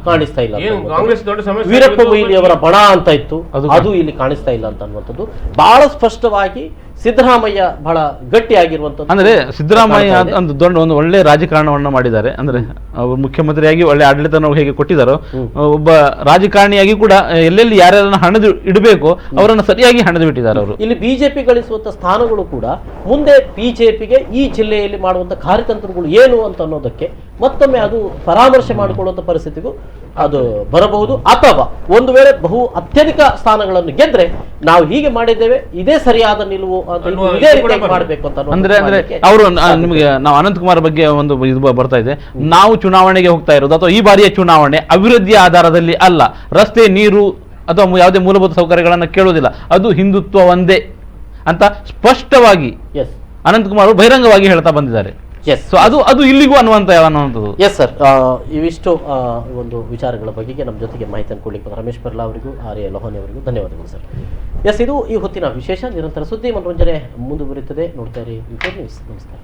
ಕಾಣಿಸ್ತಾ ಇಲ್ಲ ಏನು ಏನು ಕಾಂಗ್ರೆಸ್ ದೊಡ್ಡ ಸಮಸ್ಯೆ ವೀರಪ್ಪ ಮೊಯ್ಲಿ ಅವರ ಬಣ ಅಂತ ಇತ್ತು, ಅದು ಇಲ್ಲಿ ಕಾಣಿಸ್ತಾ ಇಲ್ಲ ಅಂತ ಅನ್ನುವಂಥದ್ದು ಬಹಳ ಸ್ಪಷ್ಟವಾಗಿ ಸಿದ್ದರಾಮಯ್ಯ ಬಹಳ ಗಟ್ಟಿಯಾಗಿರುವಂಥದ್ದು. ಅಂದ್ರೆ ಸಿದ್ದರಾಮಯ್ಯ ಒಂದು ಒಳ್ಳೆ ರಾಜಕಾರಣವನ್ನ ಮಾಡಿದ್ದಾರೆ. ಅಂದ್ರೆ ಅವರು ಮುಖ್ಯಮಂತ್ರಿಯಾಗಿ ಒಳ್ಳೆ ಆಡಳಿತನ ಹೇಗೆ ಕೊಟ್ಟಿದ್ದಾರೋ, ಒಬ್ಬ ರಾಜಕಾರಣಿಯಾಗಿ ಕೂಡ ಎಲ್ಲೆಲ್ಲಿ ಯಾರ್ಯಾರನ್ನ ಹಣದು ಇಡಬೇಕು ಅವರನ್ನ ಸರಿಯಾಗಿ ಹಣದು ಬಿಟ್ಟಿದ್ದಾರೆ ಅವರು. ಇಲ್ಲಿ ಬಿಜೆಪಿ ಗಳಿಸುವಂತ ಸ್ಥಾನಗಳು ಕೂಡ ಮುಂದೆ ಬಿಜೆಪಿಗೆ ಈ ಜಿಲ್ಲೆಯಲ್ಲಿ ಮಾಡುವಂತ ಕಾರ್ಯತಂತ್ರಗಳು ಏನು ಅಂತ ಅನ್ನೋದಕ್ಕೆ ಮತ್ತೊಮ್ಮೆ ಅದು ಪರಾಮರ್ಶೆ ಮಾಡಿಕೊಳ್ಳುವಂತ ಪರಿಸ್ಥಿತಿಗೂ ಅದು ಬರಬಹುದು. ಅಥವಾ ಒಂದು ವೇಳೆ ಅತ್ಯಧಿಕ ಸ್ಥಾನಗಳನ್ನು ಗೆದ್ರೆ ನಾವು ಹೀಗೆ ಮಾಡಿದ್ದೇವೆ, ಇದೇ ಸರಿಯಾದ ನಿಲುವು ಇದೇ ರೀತಿಯಾಗಿ ಮಾಡಬೇಕು ಅಂತ ಅಂದ್ರೆ ಅವರು ನಿಮಗೆ ನಾವು ಅನಂತಕುಮಾರ್ ಬಗ್ಗೆ ಒಂದು ಇದು ಬರ್ತಾ ಇದೆ, ನಾವು ಚುನಾವಣೆಗೆ ಹೋಗ್ತಾ ಇರೋದು ಅಥವಾ ಈ ಬಾರಿಯ ಚುನಾವಣೆ ಅಭಿವೃದ್ಧಿಯ ಆಧಾರದಲ್ಲಿ ಅಲ್ಲ, ರಸ್ತೆ, ನೀರು ಅಥವಾ ಯಾವುದೇ ಮೂಲಭೂತ ಸೌಕರ್ಯಗಳನ್ನು ಕೇಳುವುದಿಲ್ಲ, ಅದು ಹಿಂದುತ್ವ ಒಂದೇ ಅಂತ ಸ್ಪಷ್ಟವಾಗಿ ಅನಂತಕುಮಾರ್ ಬಹಿರಂಗವಾಗಿ ಹೇಳ್ತಾ ಬಂದಿದ್ದಾರೆ. ಸೊ ಅದು ಇಲ್ಲಿಗೂ ಅನ್ನುವಂಥದ್ದು. ಎಸ್ ಸರ್, ಇವಿಷ್ಟು ಒಂದು ವಿಚಾರಗಳ ಬಗ್ಗೆ ನಮ್ಮ ಜೊತೆಗೆ ಮಾಹಿತಿಯನ್ನು ಕೊಡ್ಲಿಕ್ಕೆ ರಮೇಶ್ ಪರ್ಲಾ ಅವರಿಗೂ ಆರ್ಯ ಲೋಹಾನಿ ಅವರಿಗೂ ಧನ್ಯವಾದಗಳು ಸರ್. ಎಸ್, ಇದು ಈ ಹೊತ್ತಿನ ವಿಶೇಷ. ನಿರಂತರ ಸುದ್ದಿ ಮನೋರಂಜನೆ ಮುಂದುವರಿಯುತ್ತದೆ. ನೋಡ್ತಾ ಇರಿ ನ್ಯೂಸ್. ನಮಸ್ಕಾರ.